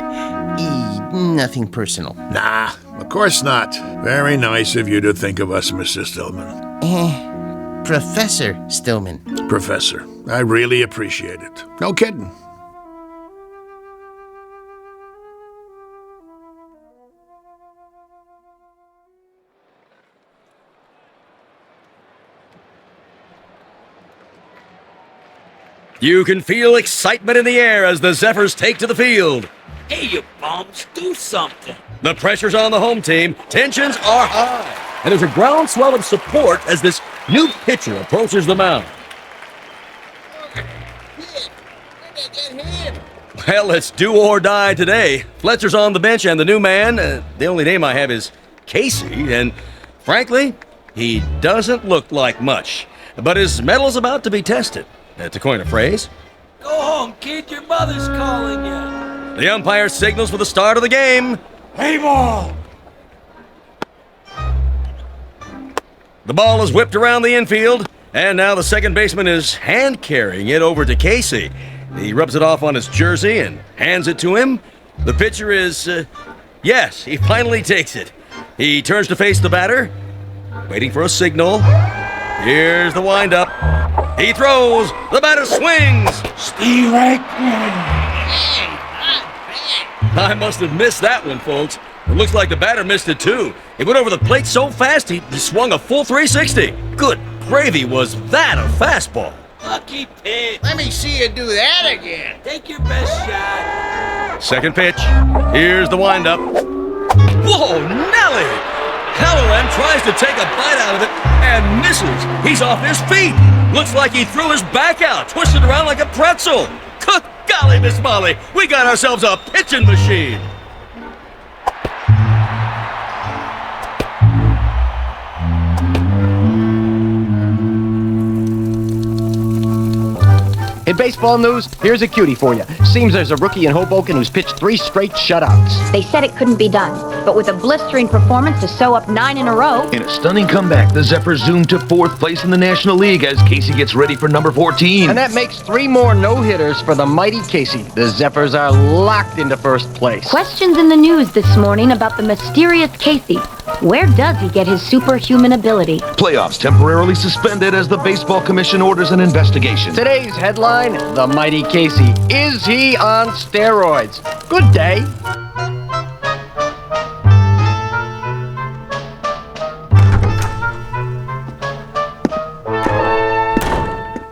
Nothing personal. Nah, of course not. Very nice of you to think of us, Mr. Stillman. Professor Stillman. Professor, I really appreciate it. No kidding. You can feel excitement in the air as the Zephyrs take to the field. Hey, you bums, do something. The pressure's on the home team, tensions are high, and there's a groundswell of support as this new pitcher approaches the mound. Well, it's do or die today. Fletcher's on the bench, and the new man, the only name I have is Casey, and frankly, he doesn't look like much. But his metal's about to be tested, to coin a phrase. Go home, kid, your mother's calling you. The umpire signals for the start of the game. Play ball! The ball is whipped around the infield, and now the second baseman is hand-carrying it over to Casey. He rubs it off on his jersey and hands it to him. The pitcher is, yes, he finally takes it. He turns to face the batter, waiting for a signal. Here's the windup. He throws. The batter swings. Stay right there. I must have missed that one, folks. It looks like the batter missed it, too. He went over the plate so fast, he swung a full 360. Good gravy, was that a fastball? Lucky pitch. Let me see you do that again. Take your best shot. Second pitch. Here's the windup. Whoa, Nelly! Halloran tries to take a bite out of it and misses. He's off his feet. Looks like he threw his back out, twisted around like a pretzel. Good golly, Miss Molly, we got ourselves a pitching machine. In baseball news, here's a cutie for you. Seems there's a rookie in Hoboken who's pitched 3 straight shutouts. They said it couldn't be done, but with a blistering performance to sew up 9 in a row. In a stunning comeback, the Zephyrs zoom to 4th place in the National League as Casey gets ready for number 14. And that makes 3 more no-hitters for the mighty Casey. The Zephyrs are locked into 1st place. Questions in the news this morning about the mysterious Casey. Where does he get his superhuman ability? Playoffs temporarily suspended as the Baseball Commission orders an investigation. Today's headline, the mighty Casey. Is he on steroids? Good day.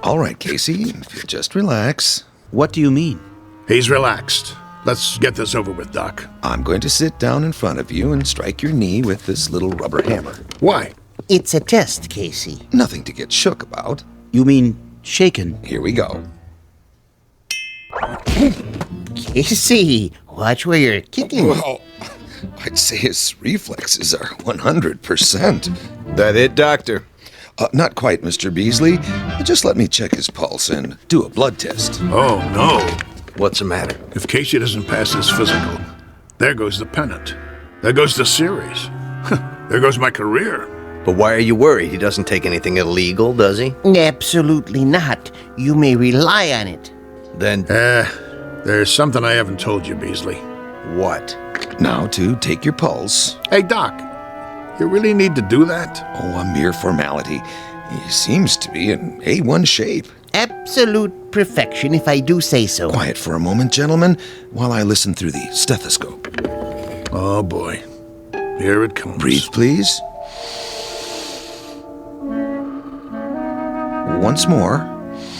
All right, Casey, just relax. What do you mean? He's relaxed. Let's get this over with, Doc. I'm going to sit down in front of you and strike your knee with this little rubber hammer. Why? It's a test, Casey. Nothing to get shook about. You mean shaken? Here we go. Casey, watch where you're kicking. Well, I'd say his reflexes are 100%. That it, Doctor? Not quite, Mr. Beasley. Just let me check his pulse and do a blood test. Oh, no. What's the matter? If Casey doesn't pass his physical, there goes the pennant. There goes the series. There goes my career. But why are you worried? He doesn't take anything illegal, does he? Absolutely not. You may rely on it. Then... there's something I haven't told you, Beasley. What? Now to take your pulse. Hey, Doc, you really need to do that? Oh, a mere formality. He seems to be in A1 shape. Absolute perfection, if I do say so. Quiet for a moment, gentlemen, while I listen through the stethoscope. Oh, boy. Here it comes. Breathe, please. Once more.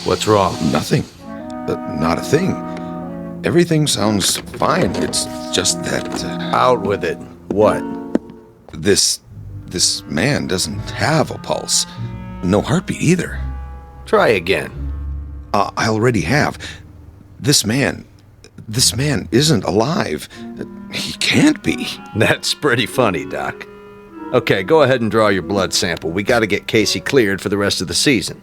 What's wrong? Nothing. Not a thing. Everything sounds fine. It's just that... Out with it. What? This man doesn't have a pulse. No heartbeat either. Try again. I already have. This man, This man isn't alive. He can't be. That's pretty funny, Doc. Okay, go ahead and draw your blood sample. We gotta get Casey cleared for the rest of the season.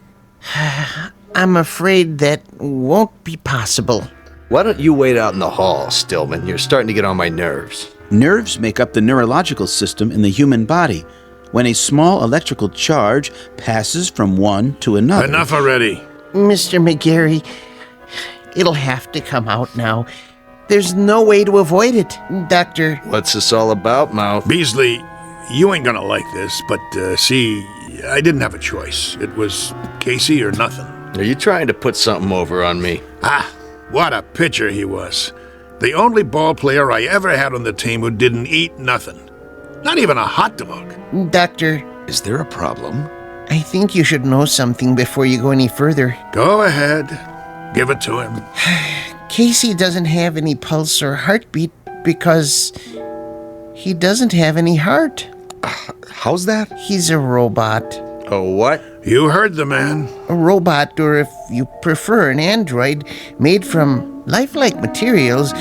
I'm afraid that won't be possible. Why don't you wait out in the hall, Stillman? You're starting to get on my nerves. Nerves make up the neurological system in the human body. When a small electrical charge passes from one to another... Enough already. Mr. McGarry, it'll have to come out now. There's no way to avoid it, Doctor. What's this all about, Mouth? Beasley, you ain't gonna like this, but see, I didn't have a choice. It was Casey or nothing. Are you trying to put something over on me? Ah, what a pitcher he was. The only ball player I ever had on the team who didn't eat nothing. Not even a hot dog. Doctor. Is there a problem? I think you should know something before you go any further. Go ahead. Give it to him. Casey doesn't have any pulse or heartbeat because he doesn't have any heart. How's that? He's a robot. A what? You heard the man. A robot, or if you prefer, an android made from lifelike materials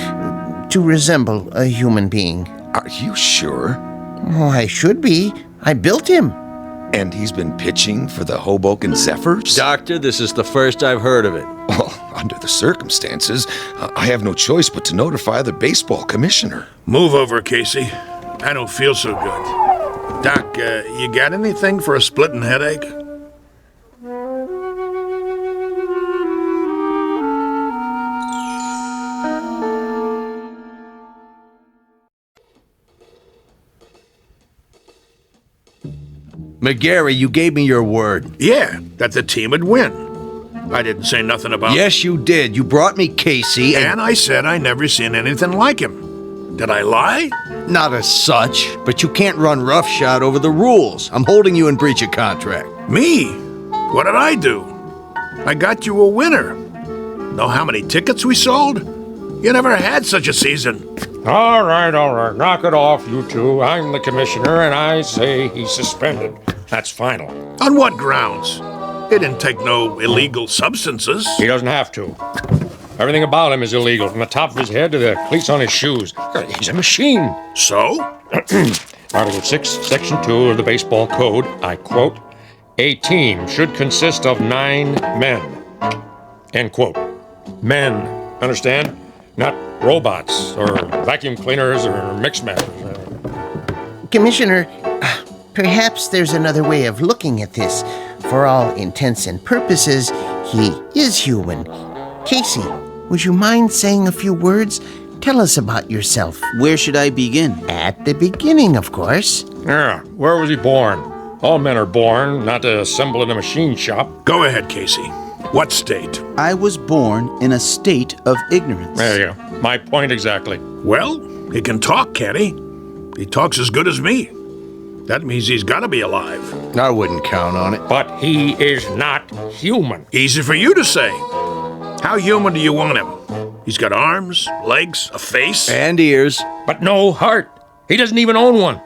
to resemble a human being. Are you sure? Oh, I should be. I built him. And he's been pitching for the Hoboken Zephyrs? Doctor, this is the first I've heard of it. Well, under the circumstances, I have no choice but to notify the baseball commissioner. Move over, Casey. I don't feel so good. Doc, you got anything for a splitting headache? McGarry, you gave me your word. Yeah, that the team would win. I didn't say nothing about... Yes, you did. You brought me Casey and I said I never seen anything like him. Did I lie? Not as such, but you can't run roughshod over the rules. I'm holding you in breach of contract. Me? What did I do? I got you a winner. Know how many tickets we sold? You never had such a season. All right. Knock it off, you two. I'm the commissioner, and I say he's suspended. That's final. On what grounds? He didn't take no illegal substances. He doesn't have to. Everything about him is illegal, from the top of his head to the cleats on his shoes. He's a machine. So? Article 6, Section 2 of the Baseball Code, I quote, "A team should consist of 9 men." End quote. Men, understand? Not robots, or vacuum cleaners, or mix masters. Commissioner, perhaps there's another way of looking at this. For all intents and purposes, he is human. Casey, would you mind saying a few words? Tell us about yourself. Where should I begin? At the beginning, of course. Yeah, where was he born? All men are born, not to assemble in a machine shop. Go ahead, Casey. What state? I was born in a state of ignorance. There you go. My point exactly. Well, he can talk, can't he? He talks as good as me. That means he's got to be alive. I wouldn't count on it. But he is not human. Easy for you to say. How human do you want him? He's got arms, legs, a face. And ears. But no heart. He doesn't even own one.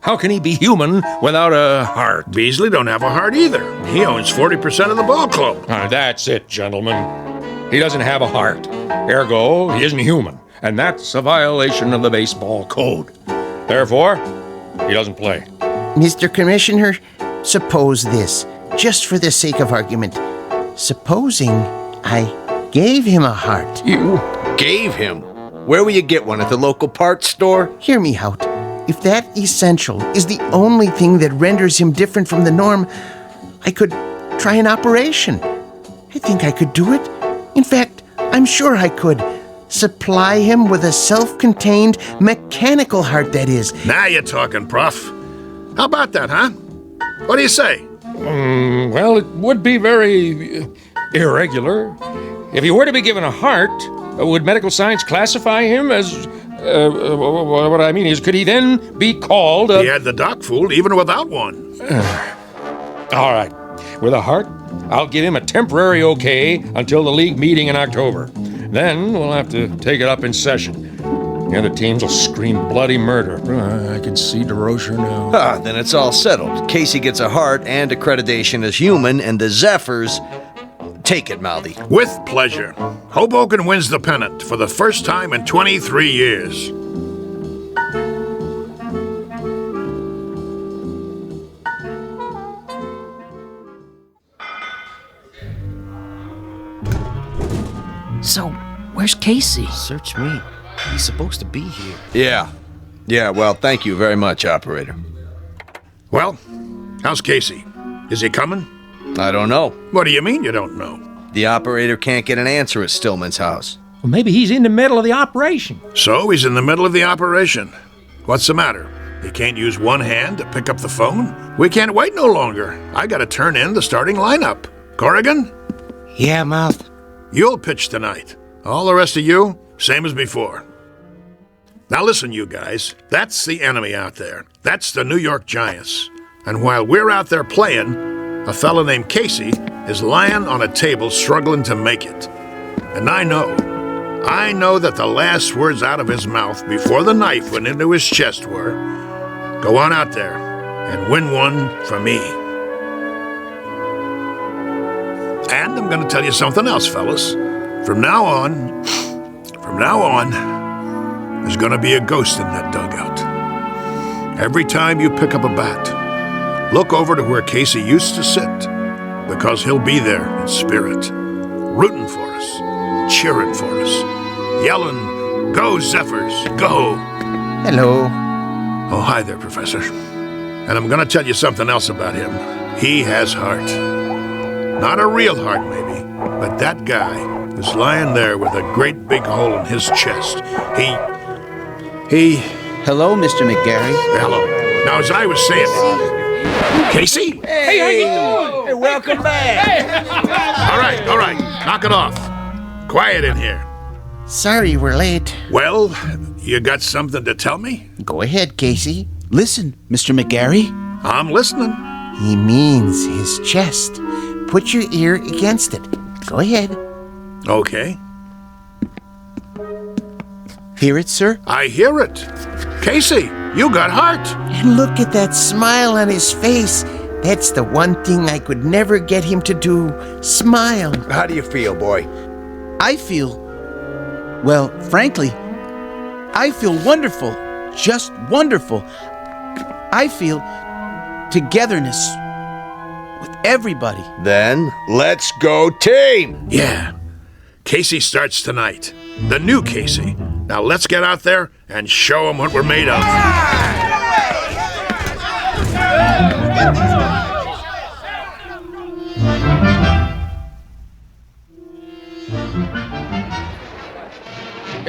How can he be human without a heart? Beasley don't have a heart either. He owns 40% of the ball club. That's it, gentlemen. He doesn't have a heart. Ergo, he isn't human. And that's a violation of the baseball code. Therefore, he doesn't play. Mr. Commissioner, suppose this, just for the sake of argument. Supposing I gave him a heart. You gave him? Where will you get one? At the local parts store? Hear me out. If that essential is the only thing that renders him different from the norm, I could try an operation. I think I could do it. In fact, I'm sure I could. Supply him with a self-contained mechanical heart, that is. Now you're talking, Prof. How about that, huh? What do you say? Well, it would be very irregular. If he were to be given a heart, would medical science classify him as... what I mean is, could he then be called He had the doc fooled even without one. All right. With a heart, I'll give him a temporary okay until the league meeting in October. Then we'll have to take it up in session. The other teams will scream bloody murder. I can see DeRocher now. Then it's all settled. Casey gets a heart and accreditation as human, and the Zephyrs Take it, Mouthy. With pleasure. Hoboken wins the pennant for the first time in 23 years. So, where's Casey? Search me. He's supposed to be here. Yeah, well, thank you very much, operator. Well, how's Casey? Is he coming? I don't know. What do you mean you don't know? The operator can't get an answer at Stillman's house. Well, maybe he's in the middle of the operation. So he's in the middle of the operation. What's the matter? He can't use one hand to pick up the phone? We can't wait no longer. I gotta turn in the starting lineup. Corrigan? Yeah, Mouth. You'll pitch tonight. All the rest of you, same as before. Now listen, you guys. That's the enemy out there. That's the New York Giants. And while we're out there playing, a fella named Casey is lying on a table struggling to make it. And I know that the last words out of his mouth before the knife went into his chest were, "Go on out there and win one for me." And I'm going to tell you something else, fellas. From now on, there's going to be a ghost in that dugout. Every time you pick up a bat, look over to where Casey used to sit, because he'll be there in spirit, rooting for us, cheering for us, yelling, "Go, Zephyrs, go!" Hello. Oh, hi there, Professor. And I'm going to tell you something else about him. He has heart. Not a real heart, maybe, but that guy who's lying there with a great big hole in his chest, he... Hello, Mr. McGarry. Hello. Now, as I was saying... Casey? Hey, how you doing? Hey, welcome back. All right. Knock it off. Quiet in here. Sorry we're late. Well, you got something to tell me? Go ahead, Casey. Listen, Mr. McGarry. I'm listening. He means his chest. Put your ear against it. Go ahead. Okay. Hear it, sir? I hear it. Casey, you got heart. And look at that smile on his face. That's the one thing I could never get him to do. Smile. How do you feel, boy? I feel... Well, frankly, I feel wonderful. Just wonderful. I feel togetherness with everybody. Then, let's go team! Yeah. Casey starts tonight. The new Casey. Now let's get out there and show him what we're made of.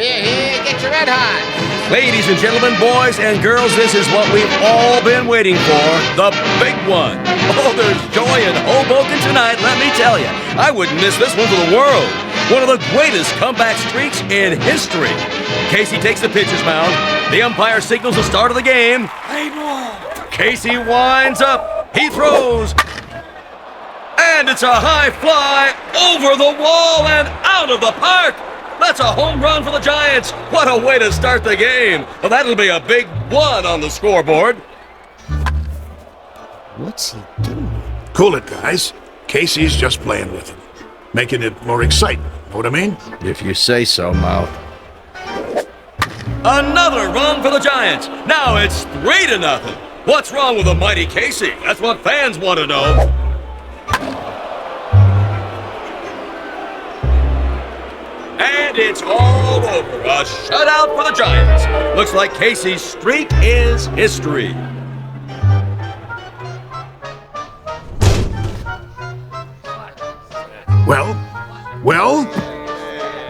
Here, get your red hot. Ladies and gentlemen, boys and girls, this is what we've all been waiting for, the big one. Oh, there's joy in Hoboken tonight, let me tell you. I wouldn't miss this one for the world. One of the greatest comeback streaks in history. Casey takes the pitcher's mound. The umpire signals the start of the game. Play ball. Casey winds up. He throws. And it's a high fly over the wall and out of the park. That's a home run for the Giants. What a way to start the game. Well, that'll be a big one on the scoreboard. What's he doing? Cool it, guys. Casey's just playing with him. Making it more exciting. Know what I mean? If you say so, Mouth. Another run for the Giants. Now it's 3-0. What's wrong with the mighty Casey? That's what fans want to know. And it's all over. A shutout for the Giants. Looks like Casey's streak is history. Well,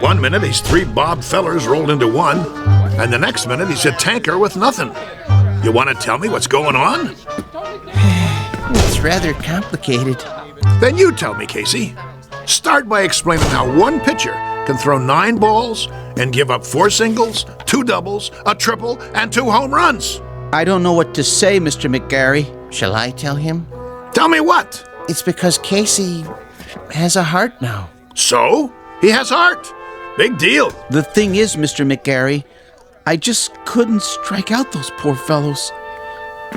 1 minute he's 3 Bob Fellers rolled into one, and the next minute he's a tanker with nothing. You want to tell me what's going on? It's rather complicated. Then you tell me, Casey. Start by explaining how one pitcher can throw 9 balls and give up 4 singles, 2 doubles, a triple, and 2 home runs. I don't know what to say, Mr. McGarry. Shall I tell him? Tell me what? It's because Casey has a heart now. So? He has heart. Big deal. The thing is, Mr. McGarry, I just couldn't strike out those poor fellows.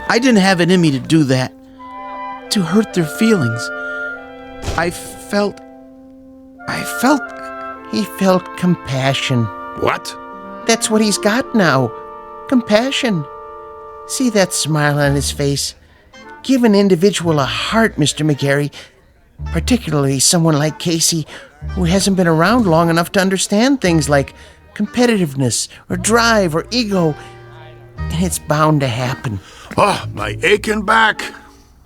I didn't have it in me to do that, to hurt their feelings. I felt He felt compassion. What? That's what he's got now. Compassion. See that smile on his face? Give an individual a heart, Mr. McGarry. Particularly someone like Casey, who hasn't been around long enough to understand things like competitiveness or drive or ego. And it's bound to happen. Oh, my aching back.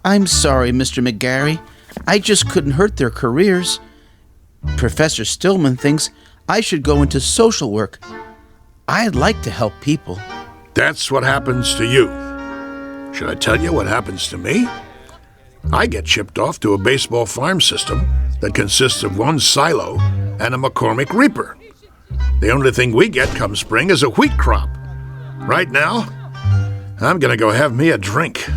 I'm sorry, Mr. McGarry. I just couldn't hurt their careers. Professor Stillman thinks I should go into social work. I'd like to help people. That's what happens to you. Should I tell you what happens to me? I get shipped off to a baseball farm system that consists of one silo and a McCormick Reaper. The only thing we get come spring is a wheat crop. Right now, I'm gonna go have me a drink.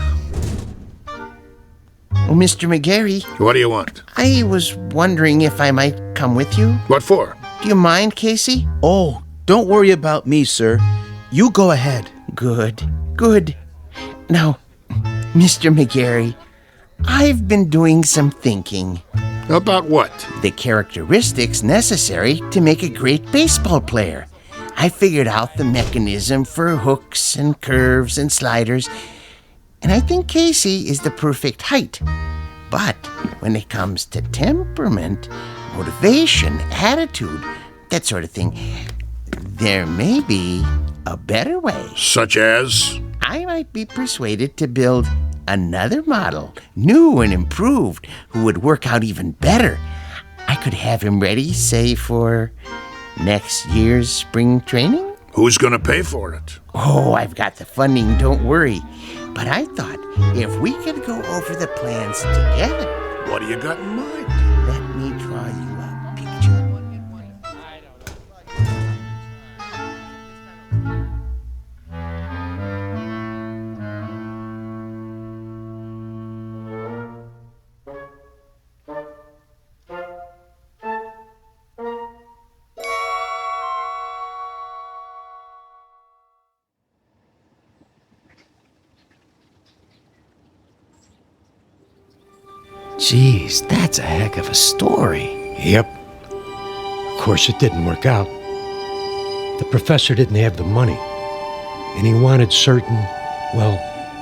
Oh, Mr. McGarry. What do you want? I was wondering if I might come with you. What for? Do you mind, Casey? Oh, don't worry about me, sir. You go ahead. Good. Now, Mr. McGarry, I've been doing some thinking. About what? The characteristics necessary to make a great baseball player. I figured out the mechanism for hooks and curves and sliders, and I think Casey is the perfect height. But when it comes to temperament, motivation, attitude, that sort of thing, there may be a better way. Such as? I might be persuaded to build another model, new and improved, who would work out even better. I could have him ready, say, for next year's spring training. Who's gonna pay for it? Oh, I've got the funding, don't worry. But I thought if we could go over the plans together. What do you got in mind? Let me draw you a picture. Jeez, that's a heck of a story. Yep. Of course, it didn't work out. The professor didn't have the money, and he wanted certain,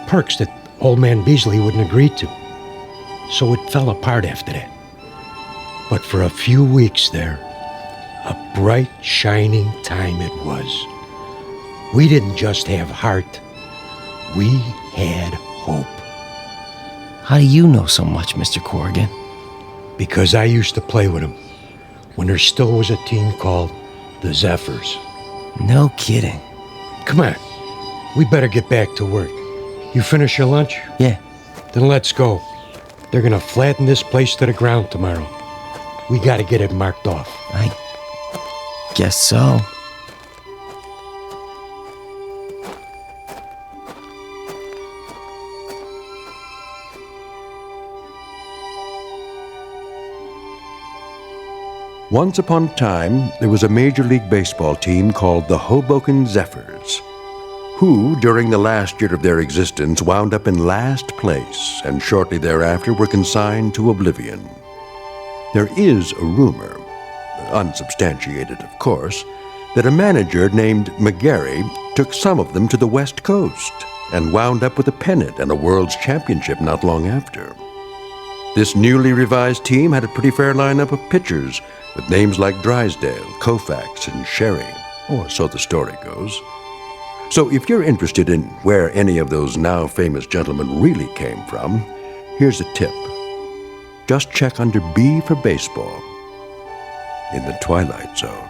perks that old man Beasley wouldn't agree to. So it fell apart after that. But for a few weeks there, a bright, shining time it was. We didn't just have heart, we had hope. How do you know so much, Mr. Corrigan? Because I used to play with him when there still was a team called the Zephyrs. No kidding. Come on, we better get back to work. You finish your lunch? Yeah. Then let's go. They're gonna flatten this place to the ground tomorrow. We gotta get it marked off. I guess so. Once upon a time, there was a Major League Baseball team called the Hoboken Zephyrs, who, during the last year of their existence, wound up in last place and shortly thereafter were consigned to oblivion. There is a rumor, unsubstantiated of course, that a manager named McGarry took some of them to the West Coast and wound up with a pennant and a World's Championship not long after. This newly revised team had a pretty fair lineup of pitchers with names like Drysdale, Koufax, and Sherry, or so the story goes. So if you're interested in where any of those now famous gentlemen really came from, here's a tip. Just check under B for baseball in the Twilight Zone.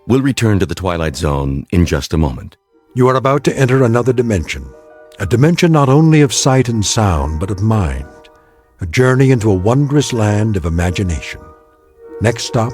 We'll return to the Twilight Zone in just a moment. You are about to enter another dimension. A dimension not only of sight and sound, but of mind. A journey into a wondrous land of imagination. Next stop,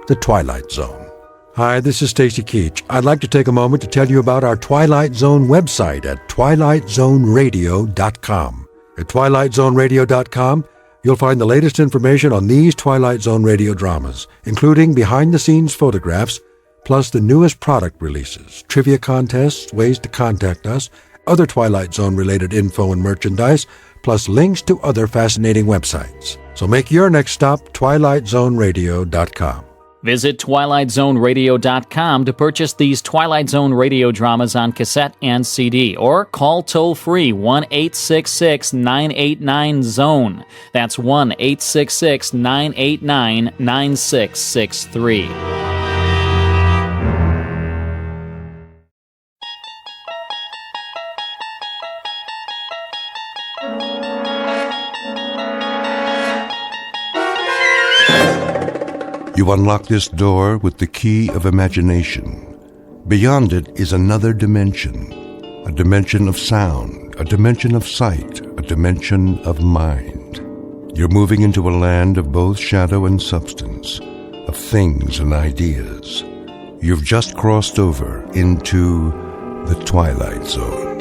the Twilight Zone. Hi, this is Stacy Keach. I'd like to take a moment to tell you about our Twilight Zone website at twilightzoneradio.com. At twilightzoneradio.com, You'll find the latest information on these Twilight Zone radio dramas, including behind-the-scenes photographs, plus the newest product releases, trivia contests, ways to contact us, other Twilight Zone-related info and merchandise, plus links to other fascinating websites. So make your next stop twilightzoneradio.com. Visit twilightzoneradio.com to purchase these Twilight Zone radio dramas on cassette and CD, or call toll-free 1-866-989-ZONE. That's 1-866-989-9663. You unlock this door with the key of imagination. Beyond it is another dimension, a dimension of sound, a dimension of sight, a dimension of mind. You're moving into a land of both shadow and substance, of things and ideas. You've just crossed over into the Twilight Zone.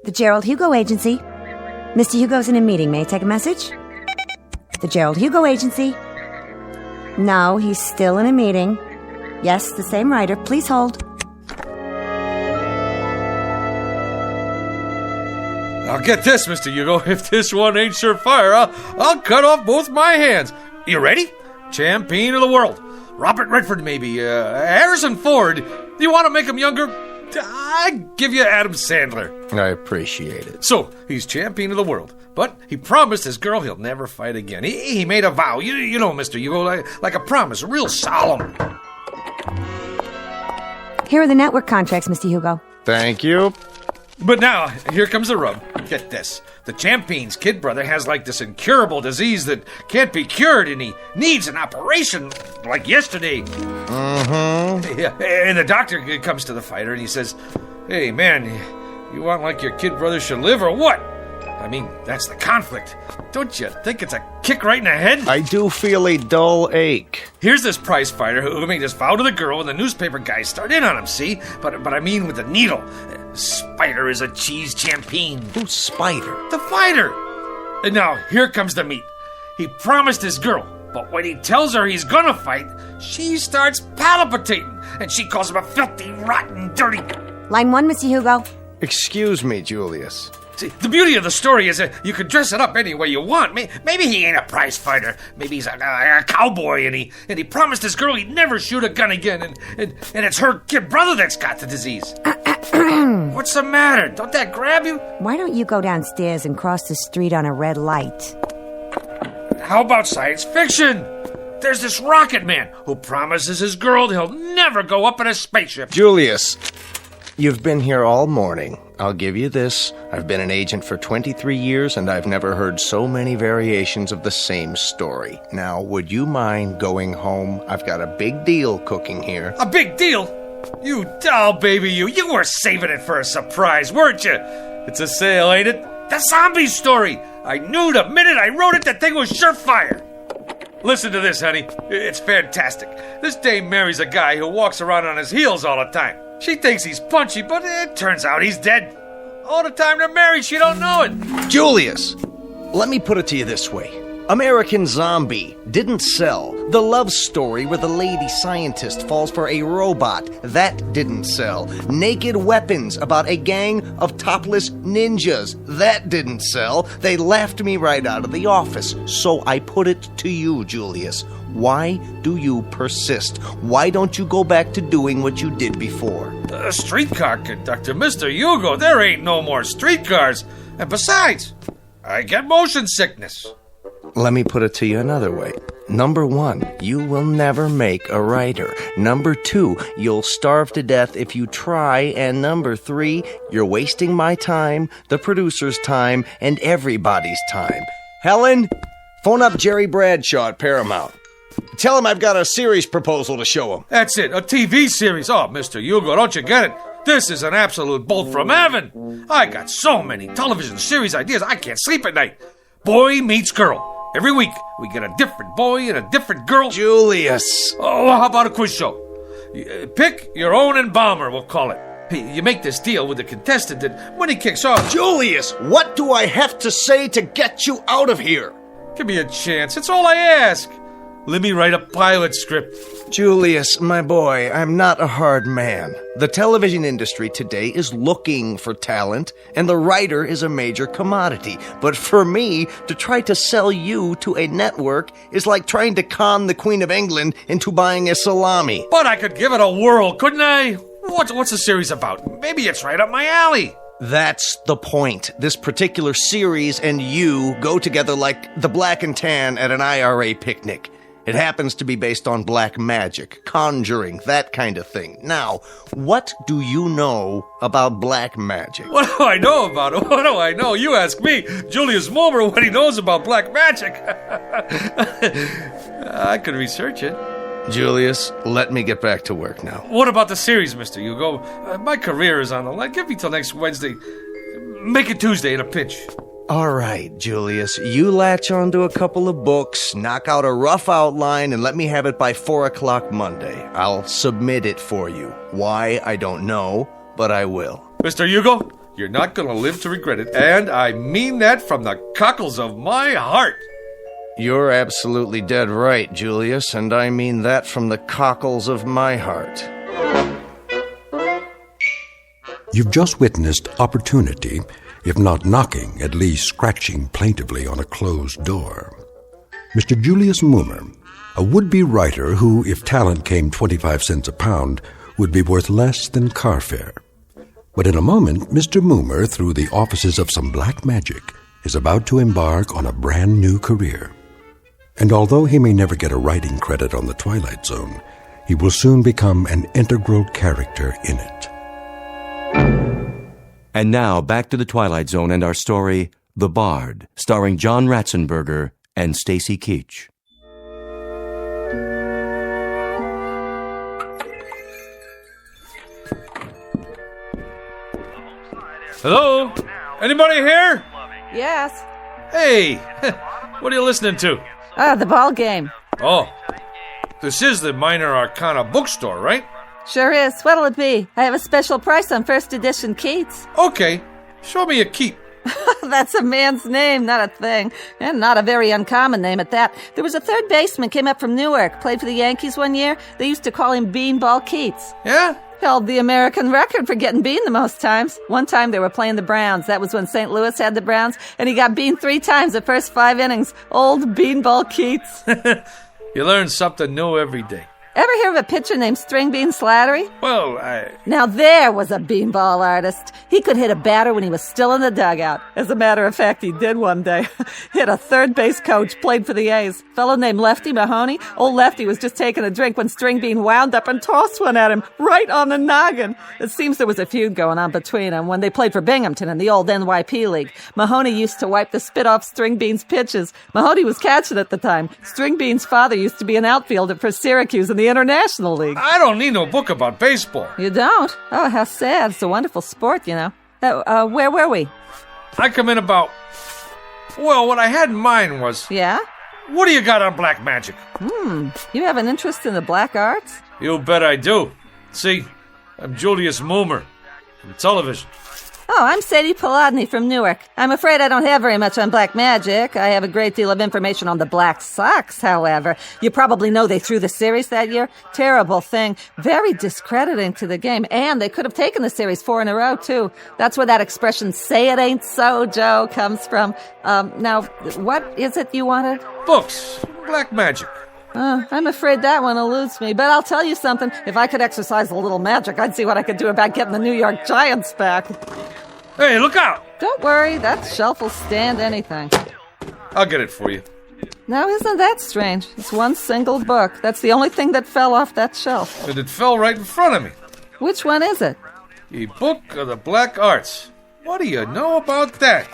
The Gerald Hugo Agency. Mr. Hugo's in a meeting. May I take a message? The Gerald Hugo Agency. No, he's still in a meeting. Yes, the same writer. Please hold. I'll get this, Mr. Hugo. If this one ain't surefire, I'll cut off both my hands. You ready? Champion of the world. Robert Redford, maybe. Harrison Ford. You want to make him younger? I give you Adam Sandler. I appreciate it. So, he's champion of the world, but he promised his girl he'll never fight again. He made a vow, you know, Mr. Hugo, like a promise, real solemn. Here are the network contracts, Mr. Hugo. Thank you. But now, here comes the rub. Get this. The champion's kid brother has like this incurable disease that can't be cured, and he needs an operation like yesterday. Yeah, and the doctor comes to the fighter and he says, "Hey, man, you want like your kid brother should live or what?" I mean, that's the conflict. Don't you think it's a kick right in the head? I do feel a dull ache. Here's this prize fighter who made this vow to the girl, and the newspaper guys start in on him, see? But I mean with the needle. Spider is a cheese champion. Who's Spider? The fighter. And now, here comes the meat. He promised his girl, but when he tells her he's gonna fight, she starts palpitating, and she calls him a filthy, rotten, dirty... Line 1, Mr. Hugo. Excuse me, Julius. See, the beauty of the story is that you can dress it up any way you want. Maybe he ain't a prize fighter. Maybe he's a cowboy, and he promised his girl he'd never shoot a gun again, and it's her kid brother that's got the disease. What's the matter? Don't that grab you? Why don't you go downstairs and cross the street on a red light? How about science fiction? There's this rocket man who promises his girl he'll never go up in a spaceship. Julius, you've been here all morning. I'll give you this. I've been an agent for 23 years, and I've never heard so many variations of the same story. Now, would you mind going home? I've got a big deal cooking here. A big deal? You doll baby, you were saving it for a surprise, weren't you? It's a sale, ain't it? The zombie story! I knew the minute I wrote it, that thing was surefire! Listen to this, honey. It's fantastic. This dame marries a guy who walks around on his heels all the time. She thinks he's punchy, but it turns out he's dead. All the time they're married, she don't know it. Julius, let me put it to you this way. American Zombie didn't sell. The love story where the lady scientist falls for a robot, that didn't sell. Naked Weapons about a gang of topless ninjas, that didn't sell. They laughed me right out of the office. So I put it to you, Julius. Why do you persist? Why don't you go back to doing what you did before? Streetcar conductor, Mr. Hugo, there ain't no more streetcars. And besides, I get motion sickness. Let me put it to you another way. Number 1, you will never make a writer. Number 2, you'll starve to death if you try. And number 3, you're wasting my time, the producer's time, and everybody's time. Helen, phone up Jerry Bradshaw at Paramount. Tell him I've got a series proposal to show him. That's it, a TV series. Oh, Mr. Hugo, don't you get it? This is an absolute bolt from heaven. I got so many television series ideas, I can't sleep at night. Boy meets girl. Every week, we get a different boy and a different girl. Julius. Oh, how about a quiz show? Pick your own embalmer, we'll call it. You make this deal with the contestant that when he kicks off... Julius, what do I have to say to get you out of here? Give me a chance. It's all I ask. Let me write a pilot script. Julius, my boy, I'm not a hard man. The television industry today is looking for talent, and the writer is a major commodity. But for me, to try to sell you to a network is like trying to con the Queen of England into buying a salami. But I could give it a whirl, couldn't I? What's the series about? Maybe it's right up my alley. That's the point. This particular series and you go together like the black and tan at an IRA picnic. It happens to be based on black magic, conjuring, that kind of thing. Now, what do you know about black magic? What do I know about it? What do I know? You ask me, Julius Mulmer, what he knows about black magic. I could research it. Julius, let me get back to work now. What about the series, Mr. Hugo? My career is on the line. Give me till next Wednesday. Make it Tuesday at a pinch. All right, Julius, you latch onto a couple of books, knock out a rough outline, and let me have it by 4 o'clock Monday. I'll submit it for you. Why, I don't know, but I will. Mr. Hugo, you're not going to live to regret it, and I mean that from the cockles of my heart. You're absolutely dead right, Julius, and I mean that from the cockles of my heart. You've just witnessed opportunity, if not knocking, at least scratching plaintively on a closed door. Mr. Julius Mulmer, a would-be writer who, if talent came 25 cents a pound, would be worth less than car fare. But in a moment, Mr. Mulmer, through the offices of some black magic, is about to embark on a brand new career. And although he may never get a writing credit on the Twilight Zone, he will soon become an integral character in it. And now, back to the Twilight Zone and our story, The Bard, starring John Ratzenberger and Stacy Keach. Hello? Anybody here? Yes. Hey, what are you listening to? The ball game. Oh, this is the Minor Arcana bookstore, right? Sure is. What'll it be? I have a special price on first edition Keats. Okay, show me a keep. That's a man's name, not a thing. And not a very uncommon name at that. There was a third baseman came up from Newark, played for the Yankees one year. They used to call him Beanball Keats. Yeah? Held the American record for getting beaned the most times. One time they were playing the Browns. That was when St. Louis had the Browns, and he got beaned 3 times the first 5 innings. Old Beanball Keats. You learn something new every day. Ever hear of a pitcher named String Bean Slattery? Well, Now there was a beanball artist. He could hit a batter when he was still in the dugout. As a matter of fact, he did one day. Hit a third base coach, played for the A's. Fellow named Lefty Mahoney. Old Lefty was just taking a drink when String Bean wound up and tossed one at him, right on the noggin. It seems there was a feud going on between them when they played for Binghamton in the old NYP League. Mahoney used to wipe the spit off String Bean's pitches. Mahoney was catching at the time. String Bean's father used to be an outfielder for Syracuse in the International League. I don't need no book about baseball. You don't? Oh, how sad. It's a wonderful sport, you know. Where were we? I come in about... Well, what I had in mind was... Yeah? What do you got on black magic? You have an interest in the black arts? You bet I do. See, I'm Julius Mulmer from television. Oh, I'm Sadie Polodny from Newark. I'm afraid I don't have very much on black magic. I have a great deal of information on the Black Sox, however. You probably know they threw the series that year. Terrible thing. Very discrediting to the game. And they could have taken the series 4 in a row, too. That's where that expression, say it ain't so, Joe, comes from. Now, what is it you wanted? Books. Black magic. I'm afraid that one eludes me, but I'll tell you something. If I could exercise a little magic, I'd see what I could do about getting the New York Giants back. Hey, look out! Don't worry, that shelf will stand anything. I'll get it for you. Now, isn't that strange? It's one single book. That's the only thing that fell off that shelf. And it fell right in front of me. Which one is it? The Book of the Black Arts. What do you know about that?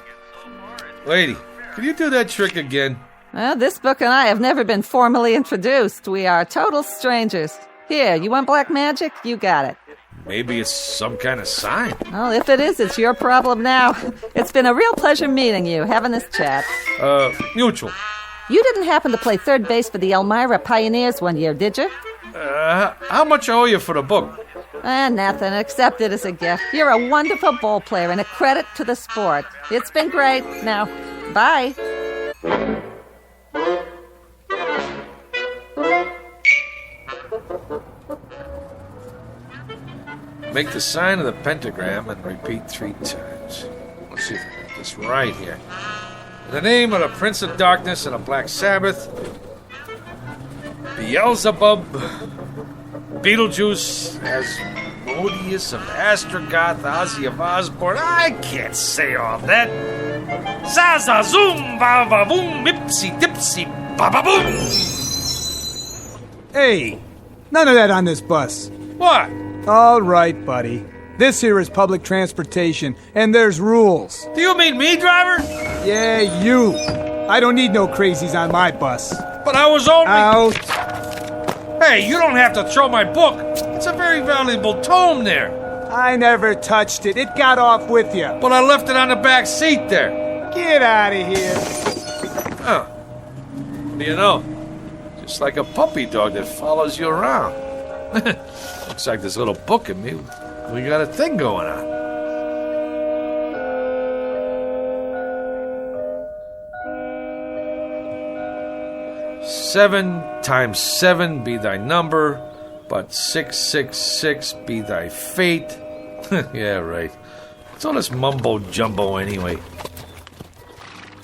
Lady, can you do that trick again? Well, this book and I have never been formally introduced. We are total strangers. Here, you want black magic? You got it. Maybe it's some kind of sign. Well, if it is, it's your problem now. It's been a real pleasure meeting you, having this chat. Mutual. You didn't happen to play third base for the Elmira Pioneers one year, did you? How much I owe you for the book? Nothing. Accept it as a gift. You're a wonderful ball player and a credit to the sport. It's been great. Now, bye. Make the sign of the pentagram and repeat 3 times. Let's see if I get this right here. In the name of the Prince of Darkness and the Black Sabbath, Beelzebub, Beetlejuice, Asmodeus of Astrogoth, Ozzy of Osborne. I can't say all that. Zaza zoom, ba ba boom, ipsy dipsy, ba ba boom. Hey, none of that on this bus. What? All right, buddy. This here is public transportation, and there's rules. Do you mean me, driver? Yeah, you. I don't need no crazies on my bus. But I was only... Out. Hey, you don't have to throw my book. It's a very valuable tome there. I never touched it. It got off with you. But I left it on the back seat there. Get out of here. Oh. What do you know? Just like a puppy dog that follows you around. Looks like this little book in me. We got a thing going on. Seven times 7 be thy number, but 666 be thy fate. Yeah, right. It's all this mumbo-jumbo anyway.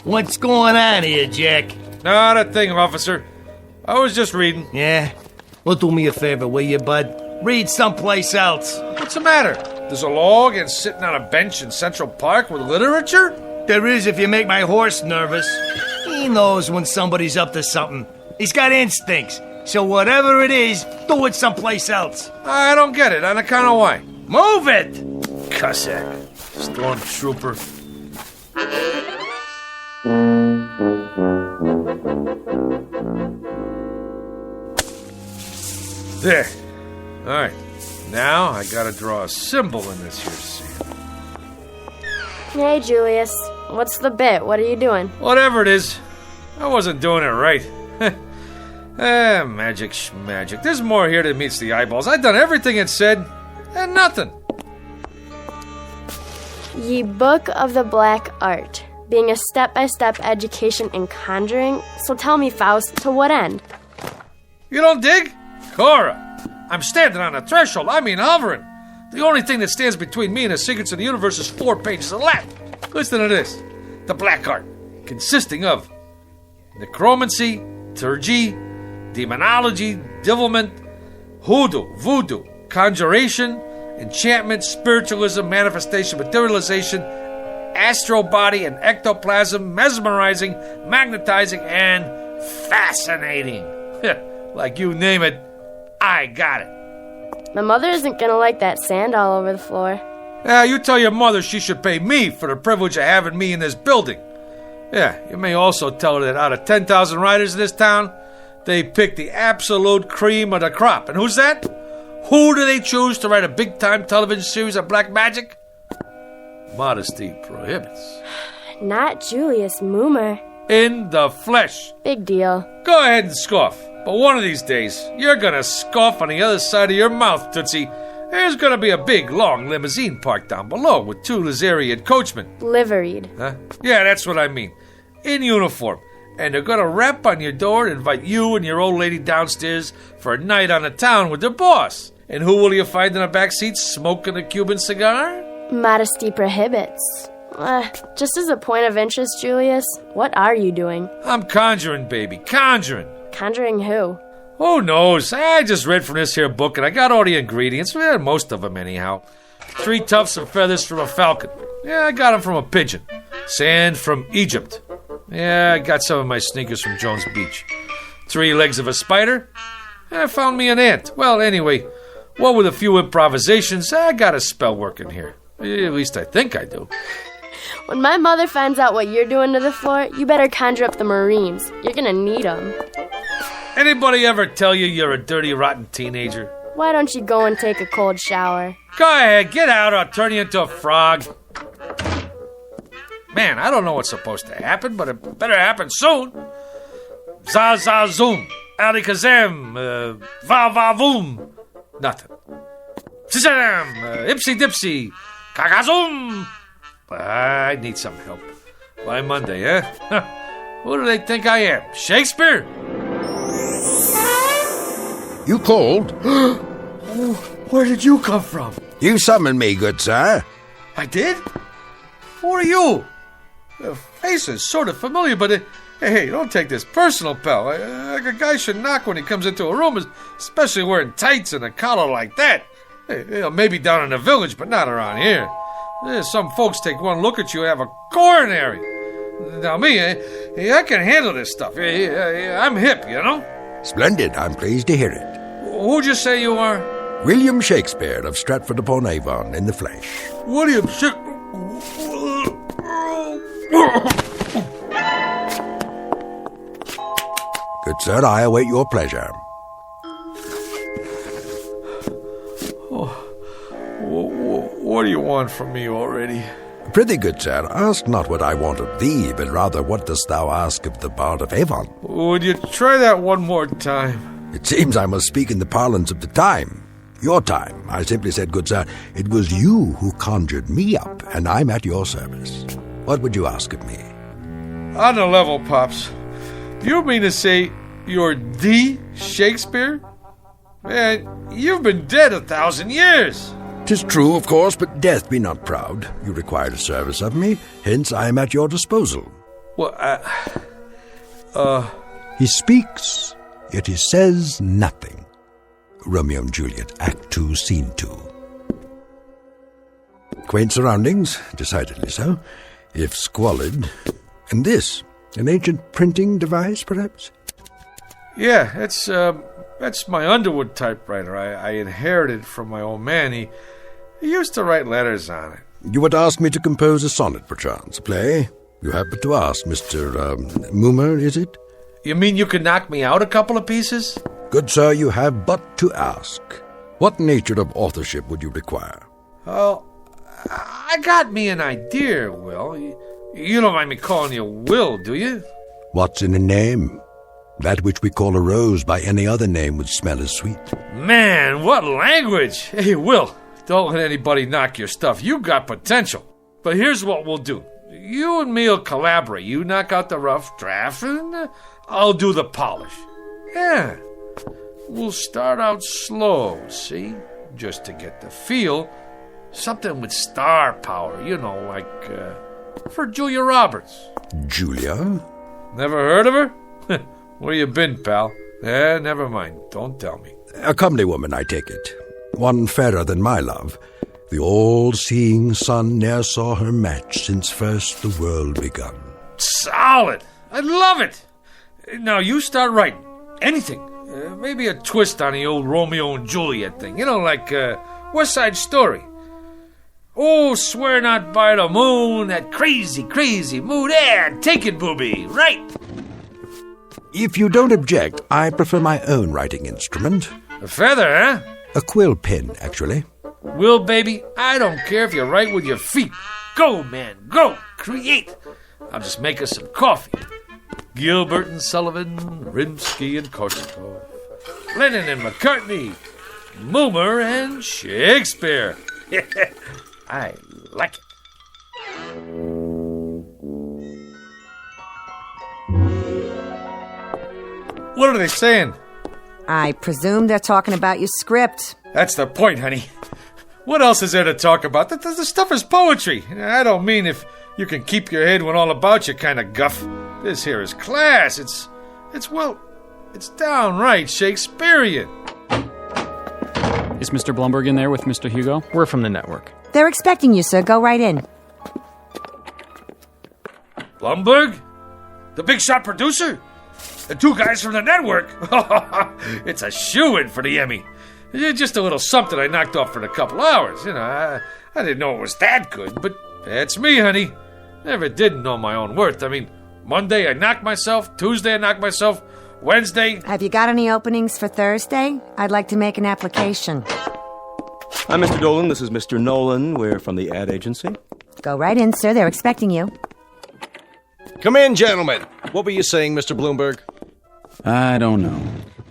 What's going on here, Jack? Not a thing, officer. I was just reading. Yeah? Well, do me a favor, will you, bud? Read someplace else. What's the matter? There's a law against sitting on a bench in Central Park with literature? There is if you make my horse nervous. He knows when somebody's up to something. He's got instincts. So whatever it is, do it someplace else. I don't get it. On account of why? Move it! Cossack. Stormtrooper. There. All right. Now I gotta draw a symbol in this here sand. Hey, Julius. What's the bit? What are you doing? Whatever it is, I wasn't doing it right. Magic schmagic. There's more here than meets the eyeballs. I've done everything it said, and nothing. Ye Book of the Black Art, being a step-by-step education in conjuring. So tell me, Faust, to what end? You don't dig? Cora, I'm standing on the threshold. I mean hovering. The only thing that stands between me and the secrets of the universe is 4 pages of Latin. Listen to this. The Black Art, consisting of necromancy, turgy, demonology, devilment, hoodoo, voodoo, conjuration, enchantment, spiritualism, manifestation, materialization, astral body and ectoplasm, mesmerizing, magnetizing, and fascinating. Like you name it, I got it. My mother isn't gonna like that sand all over the floor. Yeah, you tell your mother she should pay me for the privilege of having me in this building. Yeah, you may also tell her that out of 10,000 writers in this town, they pick the absolute cream of the crop. And who's that? Who do they choose to write a big-time television series of black magic? Modesty prohibits. Not Julius Moomer. In the flesh. Big deal. Go ahead and scoff. But one of these days, you're gonna scoff on the other side of your mouth, Tootsie. There's gonna be a big, long limousine parked down below with 2 Lazarian coachmen. Liveried. Huh? Yeah, that's what I mean. In uniform. And they're gonna rap on your door and invite you and your old lady downstairs for a night on the town with their boss. And who will you find in the back seat smoking a Cuban cigar? Modesty prohibits. Just as a point of interest, Julius, what are you doing? I'm conjuring, baby. Conjuring. Conjuring who? Who knows? I just read from this here book and I got all the ingredients. Well, most of them anyhow. 3 tufts of feathers from a falcon. Yeah, I got them from a pigeon. Sand from Egypt. Yeah, I got some of my sneakers from Jones Beach. 3 legs of a spider. I found me an ant. Well, anyway, what with a few improvisations, I got a spell working here. At least I think I do. When my mother finds out what you're doing to the floor, you better conjure up the Marines. You're gonna need them. Anybody ever tell you you're a dirty, rotten teenager? Why don't you go and take a cold shower? Go ahead, get out or I'll turn you into a frog. Man, I don't know what's supposed to happen, but it better happen soon. Za-za-zoom. Alikazam, va-va-voom. Nothing. Shazam, ipsy-dipsy, kagazum. I need some help. By Monday, eh? Who do they think I am? Shakespeare? You called? Where did you come from? You summoned me, good sir. I did? Who are you? The face is sort of familiar, but hey, don't take this personal, pal. A guy should knock when he comes into a room, especially wearing tights and a collar like that. Hey, maybe down in the village, but not around here. Some folks take one look at you and have a coronary. Now me, I can handle this stuff. I'm hip, you know? Splendid. I'm pleased to hear it. Who'd you say you are? William Shakespeare of Stratford-upon-Avon in the flesh. William Shakespeare. Good sir, I await your pleasure. What do you want from me already? Prithee, good sir, ask not what I want of thee, but rather what dost thou ask of the Bard of Avon? Would you try that one more time? It seems I must speak in the parlance of the time. Your time. I simply said, good sir, it was you who conjured me up, and I'm at your service. What would you ask of me? On the level, Pops. You mean to say you're the Shakespeare? Man, you've been dead 1,000 years. 'Tis true, of course, but death be not proud. You required a service of me, hence I am at your disposal. Well, He speaks, yet he says nothing. Romeo and Juliet, Act 2, Scene 2. Quaint surroundings, decidedly so, if squalid. And this, an ancient printing device, perhaps? Yeah, that's my Underwood typewriter. I inherited from my old man. He used to write letters on it. You would ask me to compose a sonnet, perchance, a play? You have but to ask, Mr. Moomer, is it? You mean you could knock me out a couple of pieces? Good sir, you have but to ask. What nature of authorship would you require? Oh, I got me an idea, Will. You don't mind me calling you Will, do you? What's in a name? That which we call a rose by any other name would smell as sweet. Man, what language! Hey, Will, don't let anybody knock your stuff. You got potential. But here's what we'll do. You and me'll collaborate. You knock out the rough draft, and I'll do the polish. Yeah. We'll start out slow, see? Just to get the feel. Something with star power, you know, like, for Julia Roberts. Julia? Never heard of her? Where you been, pal? Never mind. Don't tell me. A comely woman, I take it. One fairer than my love. The all-seeing sun ne'er saw her match since first the world begun. Solid! I love it! Now you start writing. Anything. Maybe a twist on the old Romeo and Juliet thing. You know, like West Side Story. Oh, swear not by the moon, that crazy, crazy moon. Yeah, take it, booby. Right. If you don't object, I prefer my own writing instrument. A feather, huh? A quill pen, actually. Will, baby, I don't care if you write with your feet. Go, man, go. Create. I'll just make us some coffee. Gilbert and Sullivan, Rimsky and Korsakov, Lennon and McCartney, Moomer and Shakespeare. I like it. What are they saying? I presume they're talking about your script. That's the point, honey. What else is there to talk about? The stuff is poetry. I don't mean if you can keep your head when all about you kind of guff. This here is class. It's downright Shakespearean. Is Mr. Blumberg in there with Mr. Hugo? We're from the network. They're expecting you, sir. Go right in. Blumberg? The big shot producer? The two guys from the network? It's a shoo-in for the Emmy. Just a little something I knocked off for a couple hours. You know, I didn't know it was that good, but that's me, honey. Never did know my own worth. I mean, Monday I knocked myself, Tuesday I knocked myself, Wednesday... Have you got any openings for Thursday? I'd like to make an application. Hi, Mr. Dolan. This is Mr. Nolan. We're from the ad agency. Go right in, sir. They're expecting you. Come in, gentlemen. What were you saying, Mr. Bloomberg? I don't know.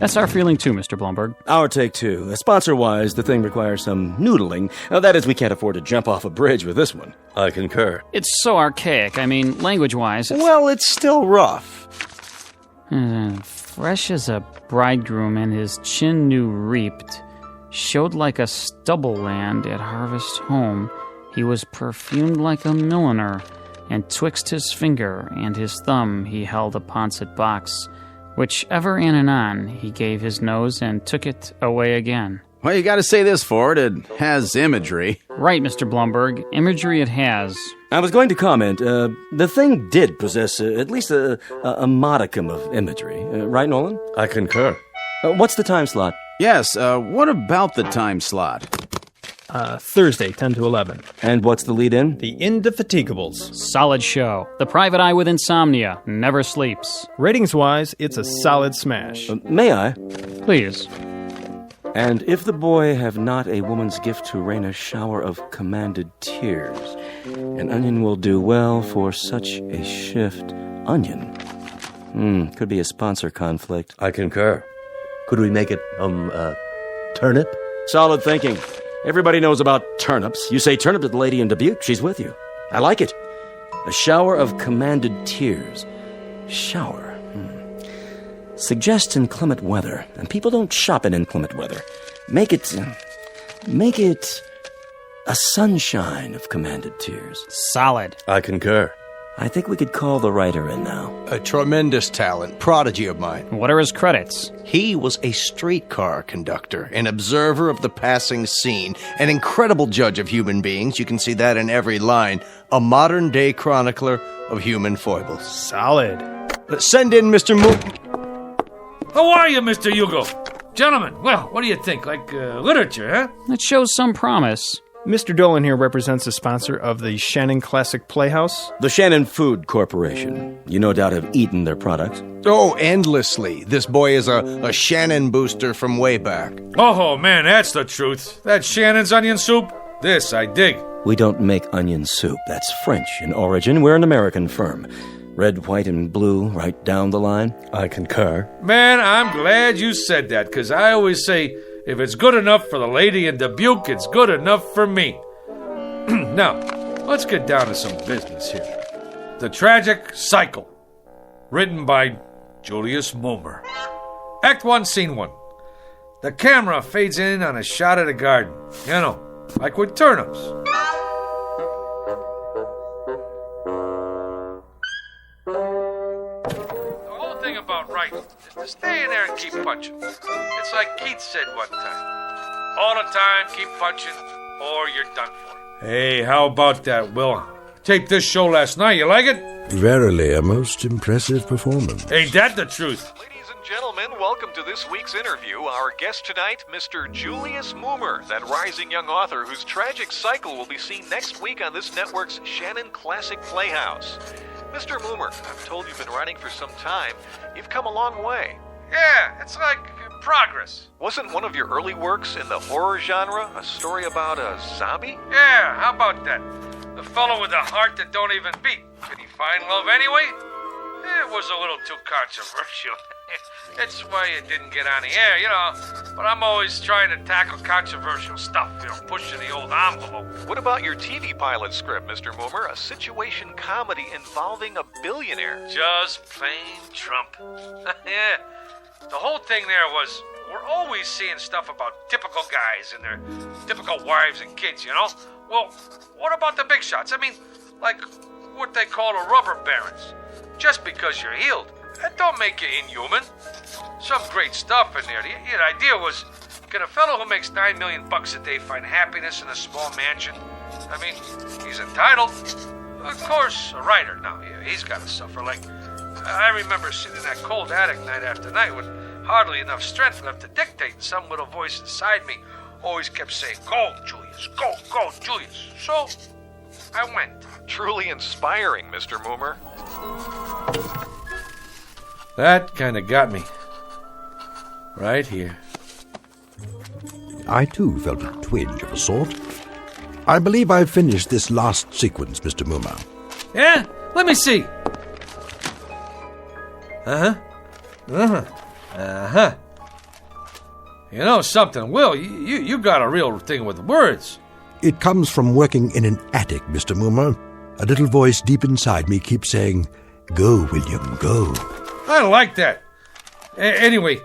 That's our feeling too, Mr. Blumberg. Our take, too. Sponsor-wise, the thing requires some noodling. That is, we can't afford to jump off a bridge with this one. I concur. It's so archaic. I mean, language-wise. Well, it's still rough. Fresh as a bridegroom and his chin new reaped, showed like a stubble land at harvest home. He was perfumed like a milliner, and twixt his finger and his thumb he held a poncet box, which ever and anon he gave his nose and took it away again. Well, you gotta say this for it. It has imagery. Right, Mr. Blumberg. Imagery it has. I was going to comment, the thing did possess at least a modicum of imagery. Right, Nolan? I concur. What's the time slot? Yes, what about the time slot? Thursday, 10 to 11. And what's the lead-in? The Indefatigables. Solid show. The private eye with insomnia never sleeps. Ratings-wise, it's a solid smash. May I? Please. And if the boy have not a woman's gift to rain a shower of commanded tears, an onion will do well for such a shift. Onion. Could be a sponsor conflict. I concur. Could we make it, turnip? Solid thinking. Everybody knows about turnips. You say turnip to the lady in Dubuque, she's with you. I like it. A shower of commanded tears. Shower. Suggest inclement weather, and people don't shop in inclement weather. Make it a sunshine of commanded tears. Solid. I concur. I think we could call the writer in now. A tremendous talent, prodigy of mine. What are his credits? He was a streetcar conductor, an observer of the passing scene, an incredible judge of human beings. You can see that in every line. A modern-day chronicler of human foibles. Solid. Send in Mr. How are you, Mr. Hugo? Gentlemen, well, what do you think? Like literature, huh? It shows some promise. Mr. Dolan here represents the sponsor of the Shannon Classic Playhouse. The Shannon Food Corporation. You no doubt have eaten their products. Oh, endlessly. This boy is a Shannon booster from way back. Oh, man, that's the truth. That Shannon's onion soup, this I dig. We don't make onion soup. That's French in origin. We're an American firm. Red, white, and blue, right down the line. I concur. Man, I'm glad you said that, because I always say, if it's good enough for the lady in Dubuque, it's good enough for me. Now, let's get down to some business here. The Tragic Cycle, written by Julius Mulmer. Act 1, Scene 1. The camera fades in on a shot of the garden. You know, like with turnips. About writing is to stay in there and keep punching. It's like Keats said one time. All the time, keep punching, or you're done for. Hey, how about that, Will? Taped this show last night. You like it? Verily, a most impressive performance. Ain't that the truth? Ladies and gentlemen, welcome to this week's interview. Our guest tonight, Mr. Julius Mulmer, that rising young author whose tragic cycle will be seen next week on this network's Shannon Classic Playhouse. Mr. Mulmer, I'm told you've been writing for some time. You've come a long way. Yeah, it's like progress. Wasn't one of your early works in the horror genre a story about a zombie? Yeah, how about that? The fellow with a heart that don't even beat. Did he find love anyway? It was a little too controversial. That's why it didn't get on the air, you know. But I'm always trying to tackle controversial stuff, you know, pushing the old envelope. What about your TV pilot script, Mr. Mulmer? A situation comedy involving a billionaire. Just plain Trump. Yeah. The whole thing there was, we're always seeing stuff about typical guys and their typical wives and kids, you know? Well, what about the big shots? I mean, like what they call the rubber barons. Just because you're healed, that don't make you inhuman. Some great stuff in there. The idea was, can a fellow who makes $9 million a day find happiness in a small mansion? I mean, he's entitled. Of course, a writer now, yeah, he's got to suffer. Like, I remember sitting in that cold attic night after night with hardly enough strength left to dictate, and some little voice inside me always kept saying, "Go, Julius, go, Julius." So, I went. Truly inspiring, Mr. Mulmer. That kind of got me. Right here. I, too, felt a twinge of a sort. I believe I've finished this last sequence, Mr. Mulmer. Yeah? Let me see. Uh-huh. You know something, Will? You got a real thing with words. It comes from working in an attic, Mr. Moomer. A little voice deep inside me keeps saying, "Go, William, go." I like that. Anyway,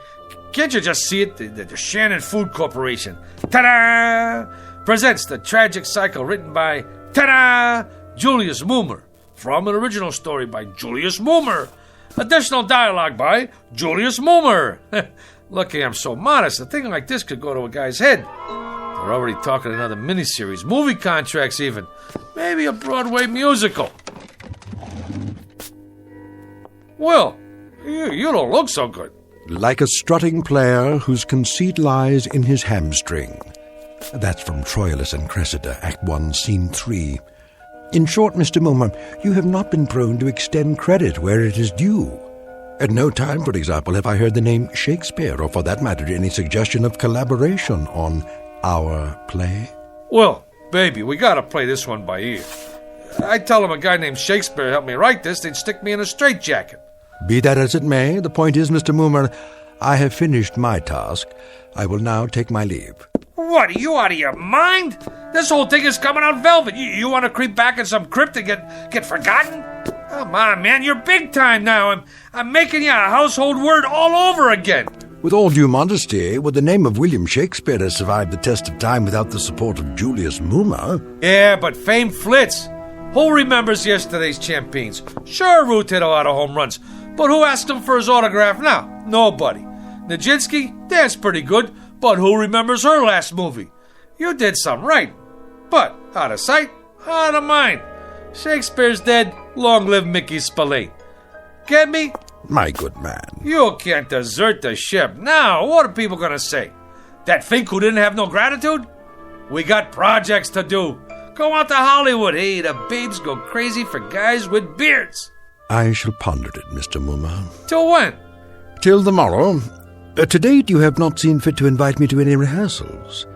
can't you just see it? The Shannon Food Corporation, ta-da, presents The Tragic Cycle, written by, ta-da, Julius Moomer, from an original story by Julius Moomer. Additional dialogue by Julius Moomer. Lucky I'm so modest. A thing like this could go to a guy's head. They're already talking another miniseries, movie contracts even. Maybe a Broadway musical. Will, you don't look so good. Like a strutting player whose conceit lies in his hamstring. That's from Troilus and Cressida, Act 1, Scene 3. In short, Mr. Moomer, you have not been prone to extend credit where it is due. At no time, for example, have I heard the name Shakespeare, or for that matter, any suggestion of collaboration on our play. Well, baby, we gotta play this one by ear. I tell him a guy named Shakespeare helped me write this, they'd stick me in a straitjacket. Be that as it may, the point is, Mr. Moomer, I have finished my task. I will now take my leave. What, are you out of your mind? This whole thing is coming out velvet. You want to creep back in some crypt and get forgotten? Come on, man, you're big time now. I'm making you a household word all over again. With all due modesty, would the name of William Shakespeare have survived the test of time without the support of Julius Moomer? Yeah, but famed Flitz. Who remembers yesterday's champions? Sure, Root hit a lot of home runs, but who asked him for his autograph now? Nobody. Nijinsky, that's pretty good, but who remembers her last movie? You did some right, but out of sight, out of mind. Shakespeare's dead, long live Mickey Spillane. Get me? My good man. You can't desert the ship. Now, what are people gonna say? That Fink who didn't have no gratitude? We got projects to do. Go out to Hollywood. Hey, the babes go crazy for guys with beards. I shall ponder it, Mr. Moomer. Till when? Till tomorrow. To date, you have not seen fit to invite me to any rehearsals.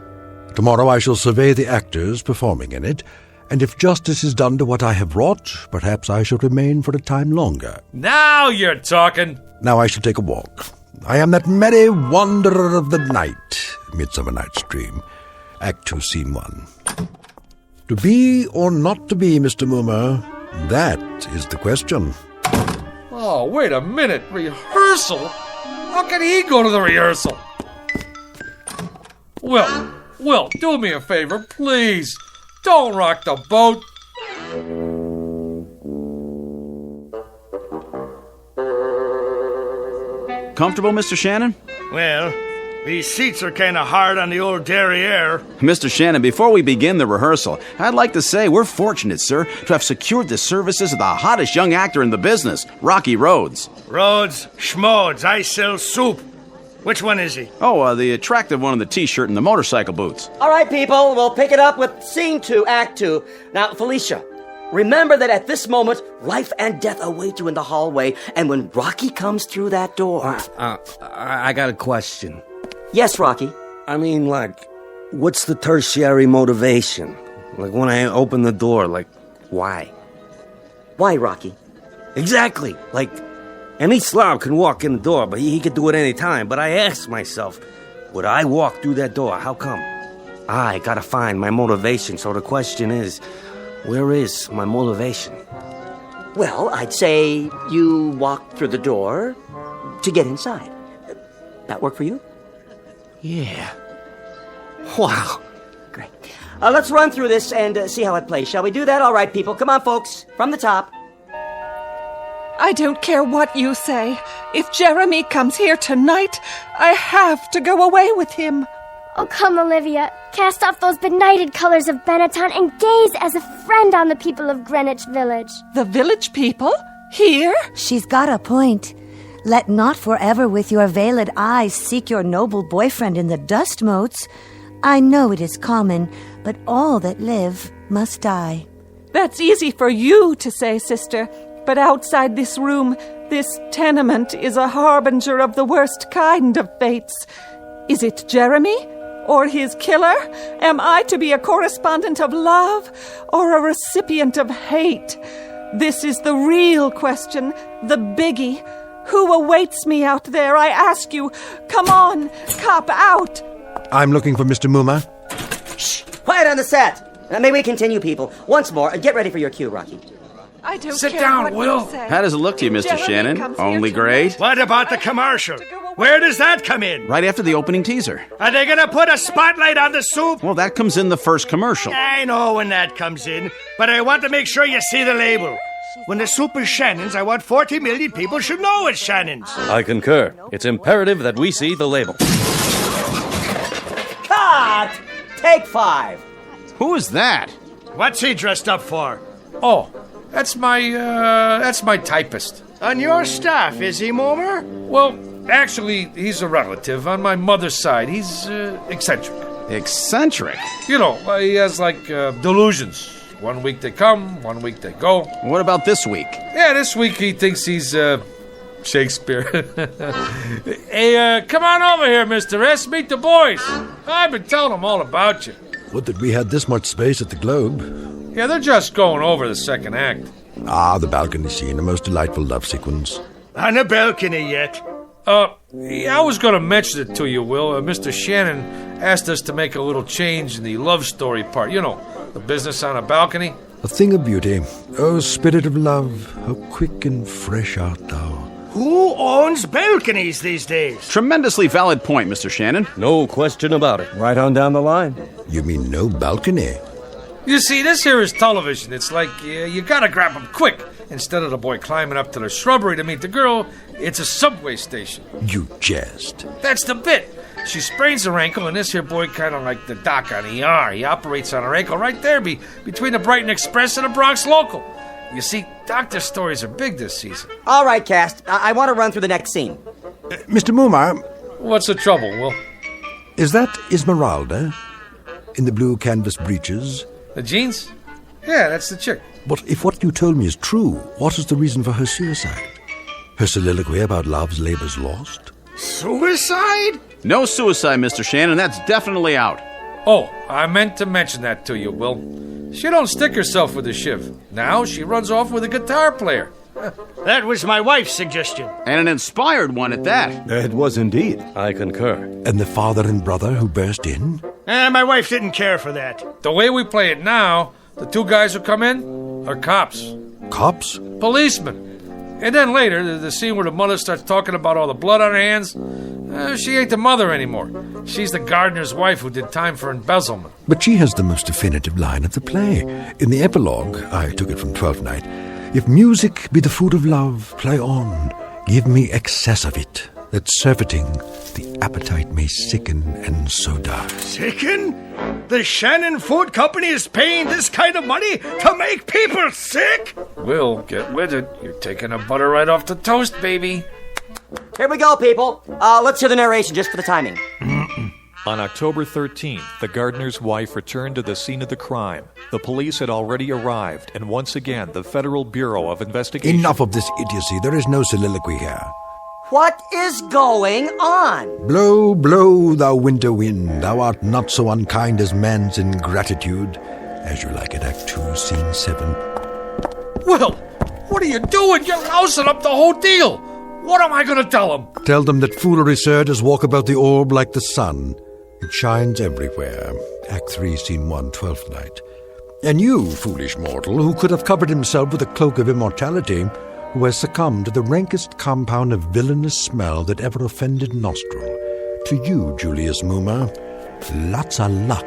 Tomorrow I shall survey the actors performing in it, and if justice is done to what I have wrought, perhaps I shall remain for a time longer. Now you're talking. Now I shall take a walk. I am that merry wanderer of the night, Midsummer Night's Dream. Act 2, Scene 1. To be or not to be, Mr. Moomer, that is the question. Oh, wait a minute. Rehearsal? How can he go to the rehearsal? Will, do me a favor, please. Don't rock the boat. Comfortable, Mr. Shannon? Well, these seats are kind of hard on the old derriere. Mr. Shannon, before we begin the rehearsal, I'd like to say we're fortunate, sir, to have secured the services of the hottest young actor in the business, Rocky Rhodes. Rhodes, schmodes, I sell soup. Which one is he? Oh, the attractive one in the T-shirt and the motorcycle boots. All right, people, we'll pick it up with Scene 2, Act 2. Now, Felicia, remember that at this moment, life and death await you in the hallway, and when Rocky comes through that door... I got a question. Yes, Rocky? I mean, like, what's the tertiary motivation? Like, when I open the door, like, why? Why, Rocky? Exactly. Like, any slob can walk in the door, but he could do it any time. But I ask myself, would I walk through that door? How come? I gotta find my motivation, so the question is, where is my motivation? Well, I'd say you walk through the door to get inside. That work for you? Yeah. Wow. Great. Let's run through this and see how it plays. Shall we do that? All right, people. Come on, folks. From the top. I don't care what you say. If Jeremy comes here tonight, I have to go away with him. Oh, come, Olivia. Cast off those benighted colors of Benetton and gaze as a friend on the people of Greenwich Village. The village people? Here? She's got a point. Let not forever with your veiled eyes seek your noble boyfriend in the dust motes. I know it is common, but all that live must die. That's easy for you to say, sister. But outside this room, this tenement is a harbinger of the worst kind of fates. Is it Jeremy? Or his killer? Am I to be a correspondent of love or a recipient of hate? This is the real question, the biggie. Who awaits me out there, I ask you? Come on, cop out! I'm looking for Mr. Muma. Shh! Quiet on the set! May we continue, people? Once more, get ready for your cue, Rocky. I don't Sit care down, what Will. you say. How does it look to you, Mr. Jeremy Shannon? comes here Only great? What about the commercial? Where does that come in? Right after the opening teaser. Are they gonna put a spotlight on the soup? Well, that comes in the first commercial. I know when that comes in, but I want to make sure you see the label. When the soup is Shannon's, I want 40 million people should know it's Shannon's. I concur. It's imperative that we see the label. Cut! Take 5. Who is that? What's he dressed up for? Oh, that's my typist. On your staff, is he, Momer? Well, actually, he's a relative on my mother's side. He's eccentric. Eccentric? You know, he has delusions. 1 week they come, 1 week they go. What about this week? Yeah, this week he thinks he's Shakespeare. Hey, come on over here, Mr. S. Meet the boys. I've been telling them all about you. Would that we had this much space at the Globe. Yeah, they're just going over the second act. Ah, the balcony scene, a most delightful love sequence. On the balcony yet? Yeah, I was going to mention it to you, Will. Mr. Shannon asked us to make a little change in the love story part. You know, the business on a balcony. A thing of beauty. Oh, spirit of love, how quick and fresh art thou. Who owns balconies these days? Tremendously valid point, Mr. Shannon. No question about it. Right on down the line. You mean no balcony? You see, this here is television. It's like you gotta grab them quick. Instead of the boy climbing up to the shrubbery to meet the girl, it's a subway station. You jest. That's the bit. She sprains her ankle, and this here boy kind of like the doc on ER. He operates on her ankle right there between the Brighton Express and the Bronx Local. You see, doctor stories are big this season. All right, cast. I want to run through the next scene. Mr. Mumar. What's the trouble, Will? Is that Esmeralda? In the blue canvas breeches? The jeans? Yeah, that's the chick. But if what you told me is true, what is the reason for her suicide? Her soliloquy about love's labor's lost? Suicide? No suicide, Mr. Shannon. That's definitely out. Oh, I meant to mention that to you, Will. She don't stick herself with the shiv. Now she runs off with a guitar player. That was my wife's suggestion. And an inspired one at that. It was indeed. I concur. And the father and brother who burst in? My wife didn't care for that. The way we play it now, the two guys who come in are cops. Cops? Policemen. And then later, the scene where the mother starts talking about all the blood on her hands, she ain't the mother anymore. She's the gardener's wife who did time for embezzlement. But she has the most definitive line of the play. In the epilogue, I took it from Twelfth Night, if music be the food of love, play on, give me excess of it, that surfeiting the appetite may sicken and so die. Sicken? The Shannon Food Company is paying this kind of money to make people sick? Will, get with it. You're taking the butter right off the toast, baby. Here we go, people. Let's hear the narration just for the timing. On October 13th, the gardener's wife returned to the scene of the crime. The police had already arrived, and once again, the Federal Bureau of Investigation... Enough of this idiocy. There is no soliloquy here. What is going on? Blow, blow, thou winter wind. Thou art not so unkind as man's ingratitude. As you like it, Act 2, Scene 7. Will, what are you doing? You're lousing up the whole deal. What am I going to tell them? Tell them that foolery, sir, does walk about the orb like the sun. It shines everywhere. Act 3, Scene 1, 12th Night. And you, foolish mortal, who could have covered himself with a cloak of immortality, who has succumbed to the rankest compound of villainous smell that ever offended nostril. To you, Julius Moomer, lots of luck.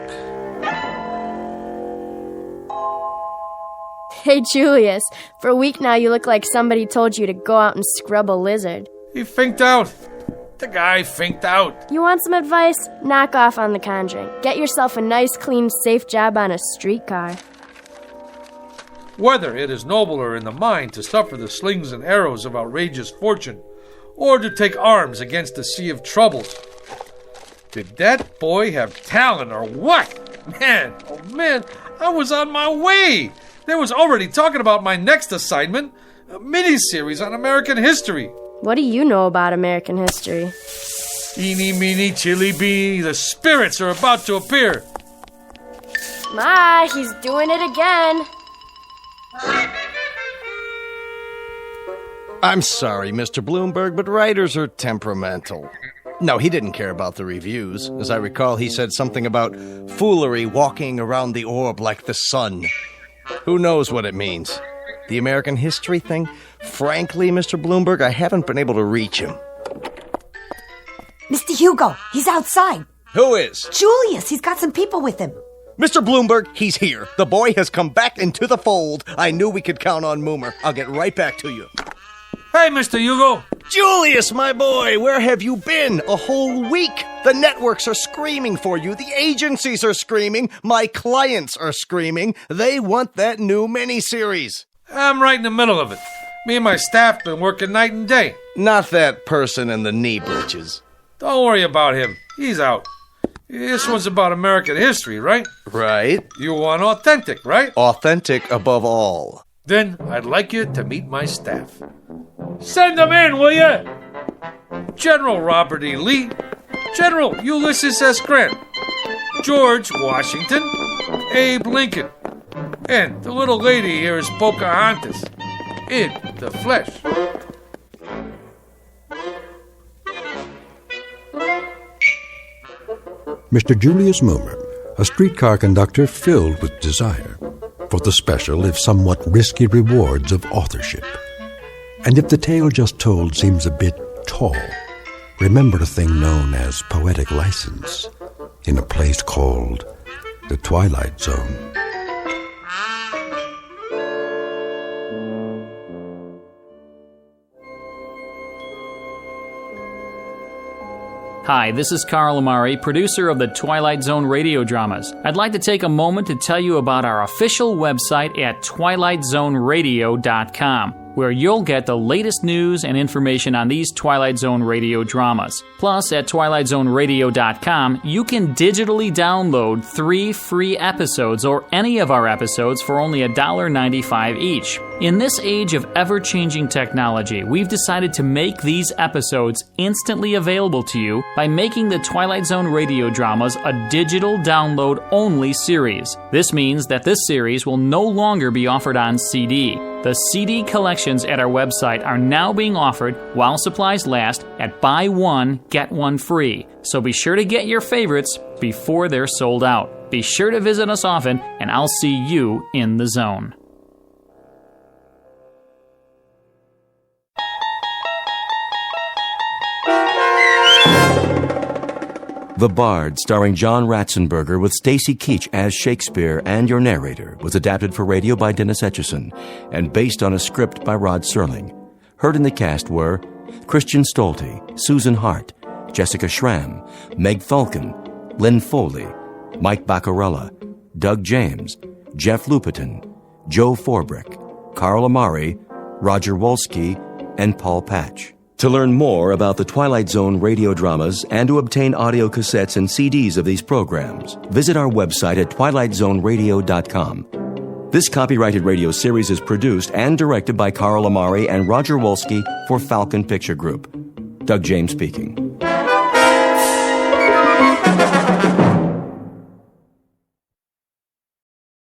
Hey, Julius, for a week now you look like somebody told you to go out and scrub a lizard. He finked out. The guy finked out. You want some advice? Knock off on The Conjuring. Get yourself a nice, clean, safe job on a streetcar. Whether it is nobler in the mind to suffer the slings and arrows of outrageous fortune, or to take arms against a sea of troubles. Did that boy have talent or what? Man, oh man, I was on my way. They was already talking about my next assignment, a mini-series on American history. What do you know about American history? Eeny, meeny, chili beanie, the spirits are about to appear. Ma, he's doing it again. I'm sorry, Mr. Bloomberg, but writers are temperamental. No, he didn't care about the reviews. As I recall, he said something about foolery walking around the orb like the sun. Who knows what it means? The American history thing? Frankly, Mr. Bloomberg, I haven't been able to reach him. Mr. Hugo, he's outside. Who is? Julius, he's got some people with him. Mr. Bloomberg, he's here. The boy has come back into the fold. I knew we could count on Moomer. I'll get right back to you. Hey, Mr. Hugo. Julius, my boy, where have you been? A whole week. The networks are screaming for you. The agencies are screaming. My clients are screaming. They want that new miniseries. I'm right in the middle of it. Me and my staff been working night and day. Not that person in the knee breeches. Don't worry about him. He's out. This one's about American history, right? Right. You want authentic, right? Authentic above all. Then I'd like you to meet my staff. Send them in, will you? General Robert E. Lee, General Ulysses S. Grant, George Washington, Abe Lincoln, and the little lady here is Pocahontas, in the flesh. Mr. Julius Moomer, a streetcar conductor filled with desire for the special, if somewhat risky, rewards of authorship. And if the tale just told seems a bit tall, remember a thing known as poetic license in a place called the Twilight Zone. Hi, this is Carl Amari, producer of the Twilight Zone radio dramas. I'd like to take a moment to tell you about our official website at twilightzoneradio.com, where you'll get the latest news and information on these Twilight Zone radio dramas. Plus, at twilightzoneradio.com, you can digitally download 3 free episodes or any of our episodes for only $1.95 each. In this age of ever-changing technology, we've decided to make these episodes instantly available to you by making the Twilight Zone radio dramas a digital download-only series. This means that this series will no longer be offered on CD. The CD collections at our website are now being offered while supplies last at buy one, get one free. So be sure to get your favorites before they're sold out. Be sure to visit us often, and I'll see you in the zone. The Bard, starring John Ratzenberger with Stacy Keach as Shakespeare and your narrator, was adapted for radio by Dennis Etchison and based on a script by Rod Serling. Heard in the cast were Christian Stolte, Susan Hart, Jessica Schramm, Meg Falcon, Lynn Foley, Mike Baccarella, Doug James, Jeff Lupiton, Joe Forbrick, Carl Amari, Roger Wolski, and Paul Patch. To learn more about the Twilight Zone radio dramas and to obtain audio cassettes and CDs of these programs, visit our website at twilightzoneradio.com. This copyrighted radio series is produced and directed by Carl Amari and Roger Wolski for Falcon Picture Group. Doug James speaking.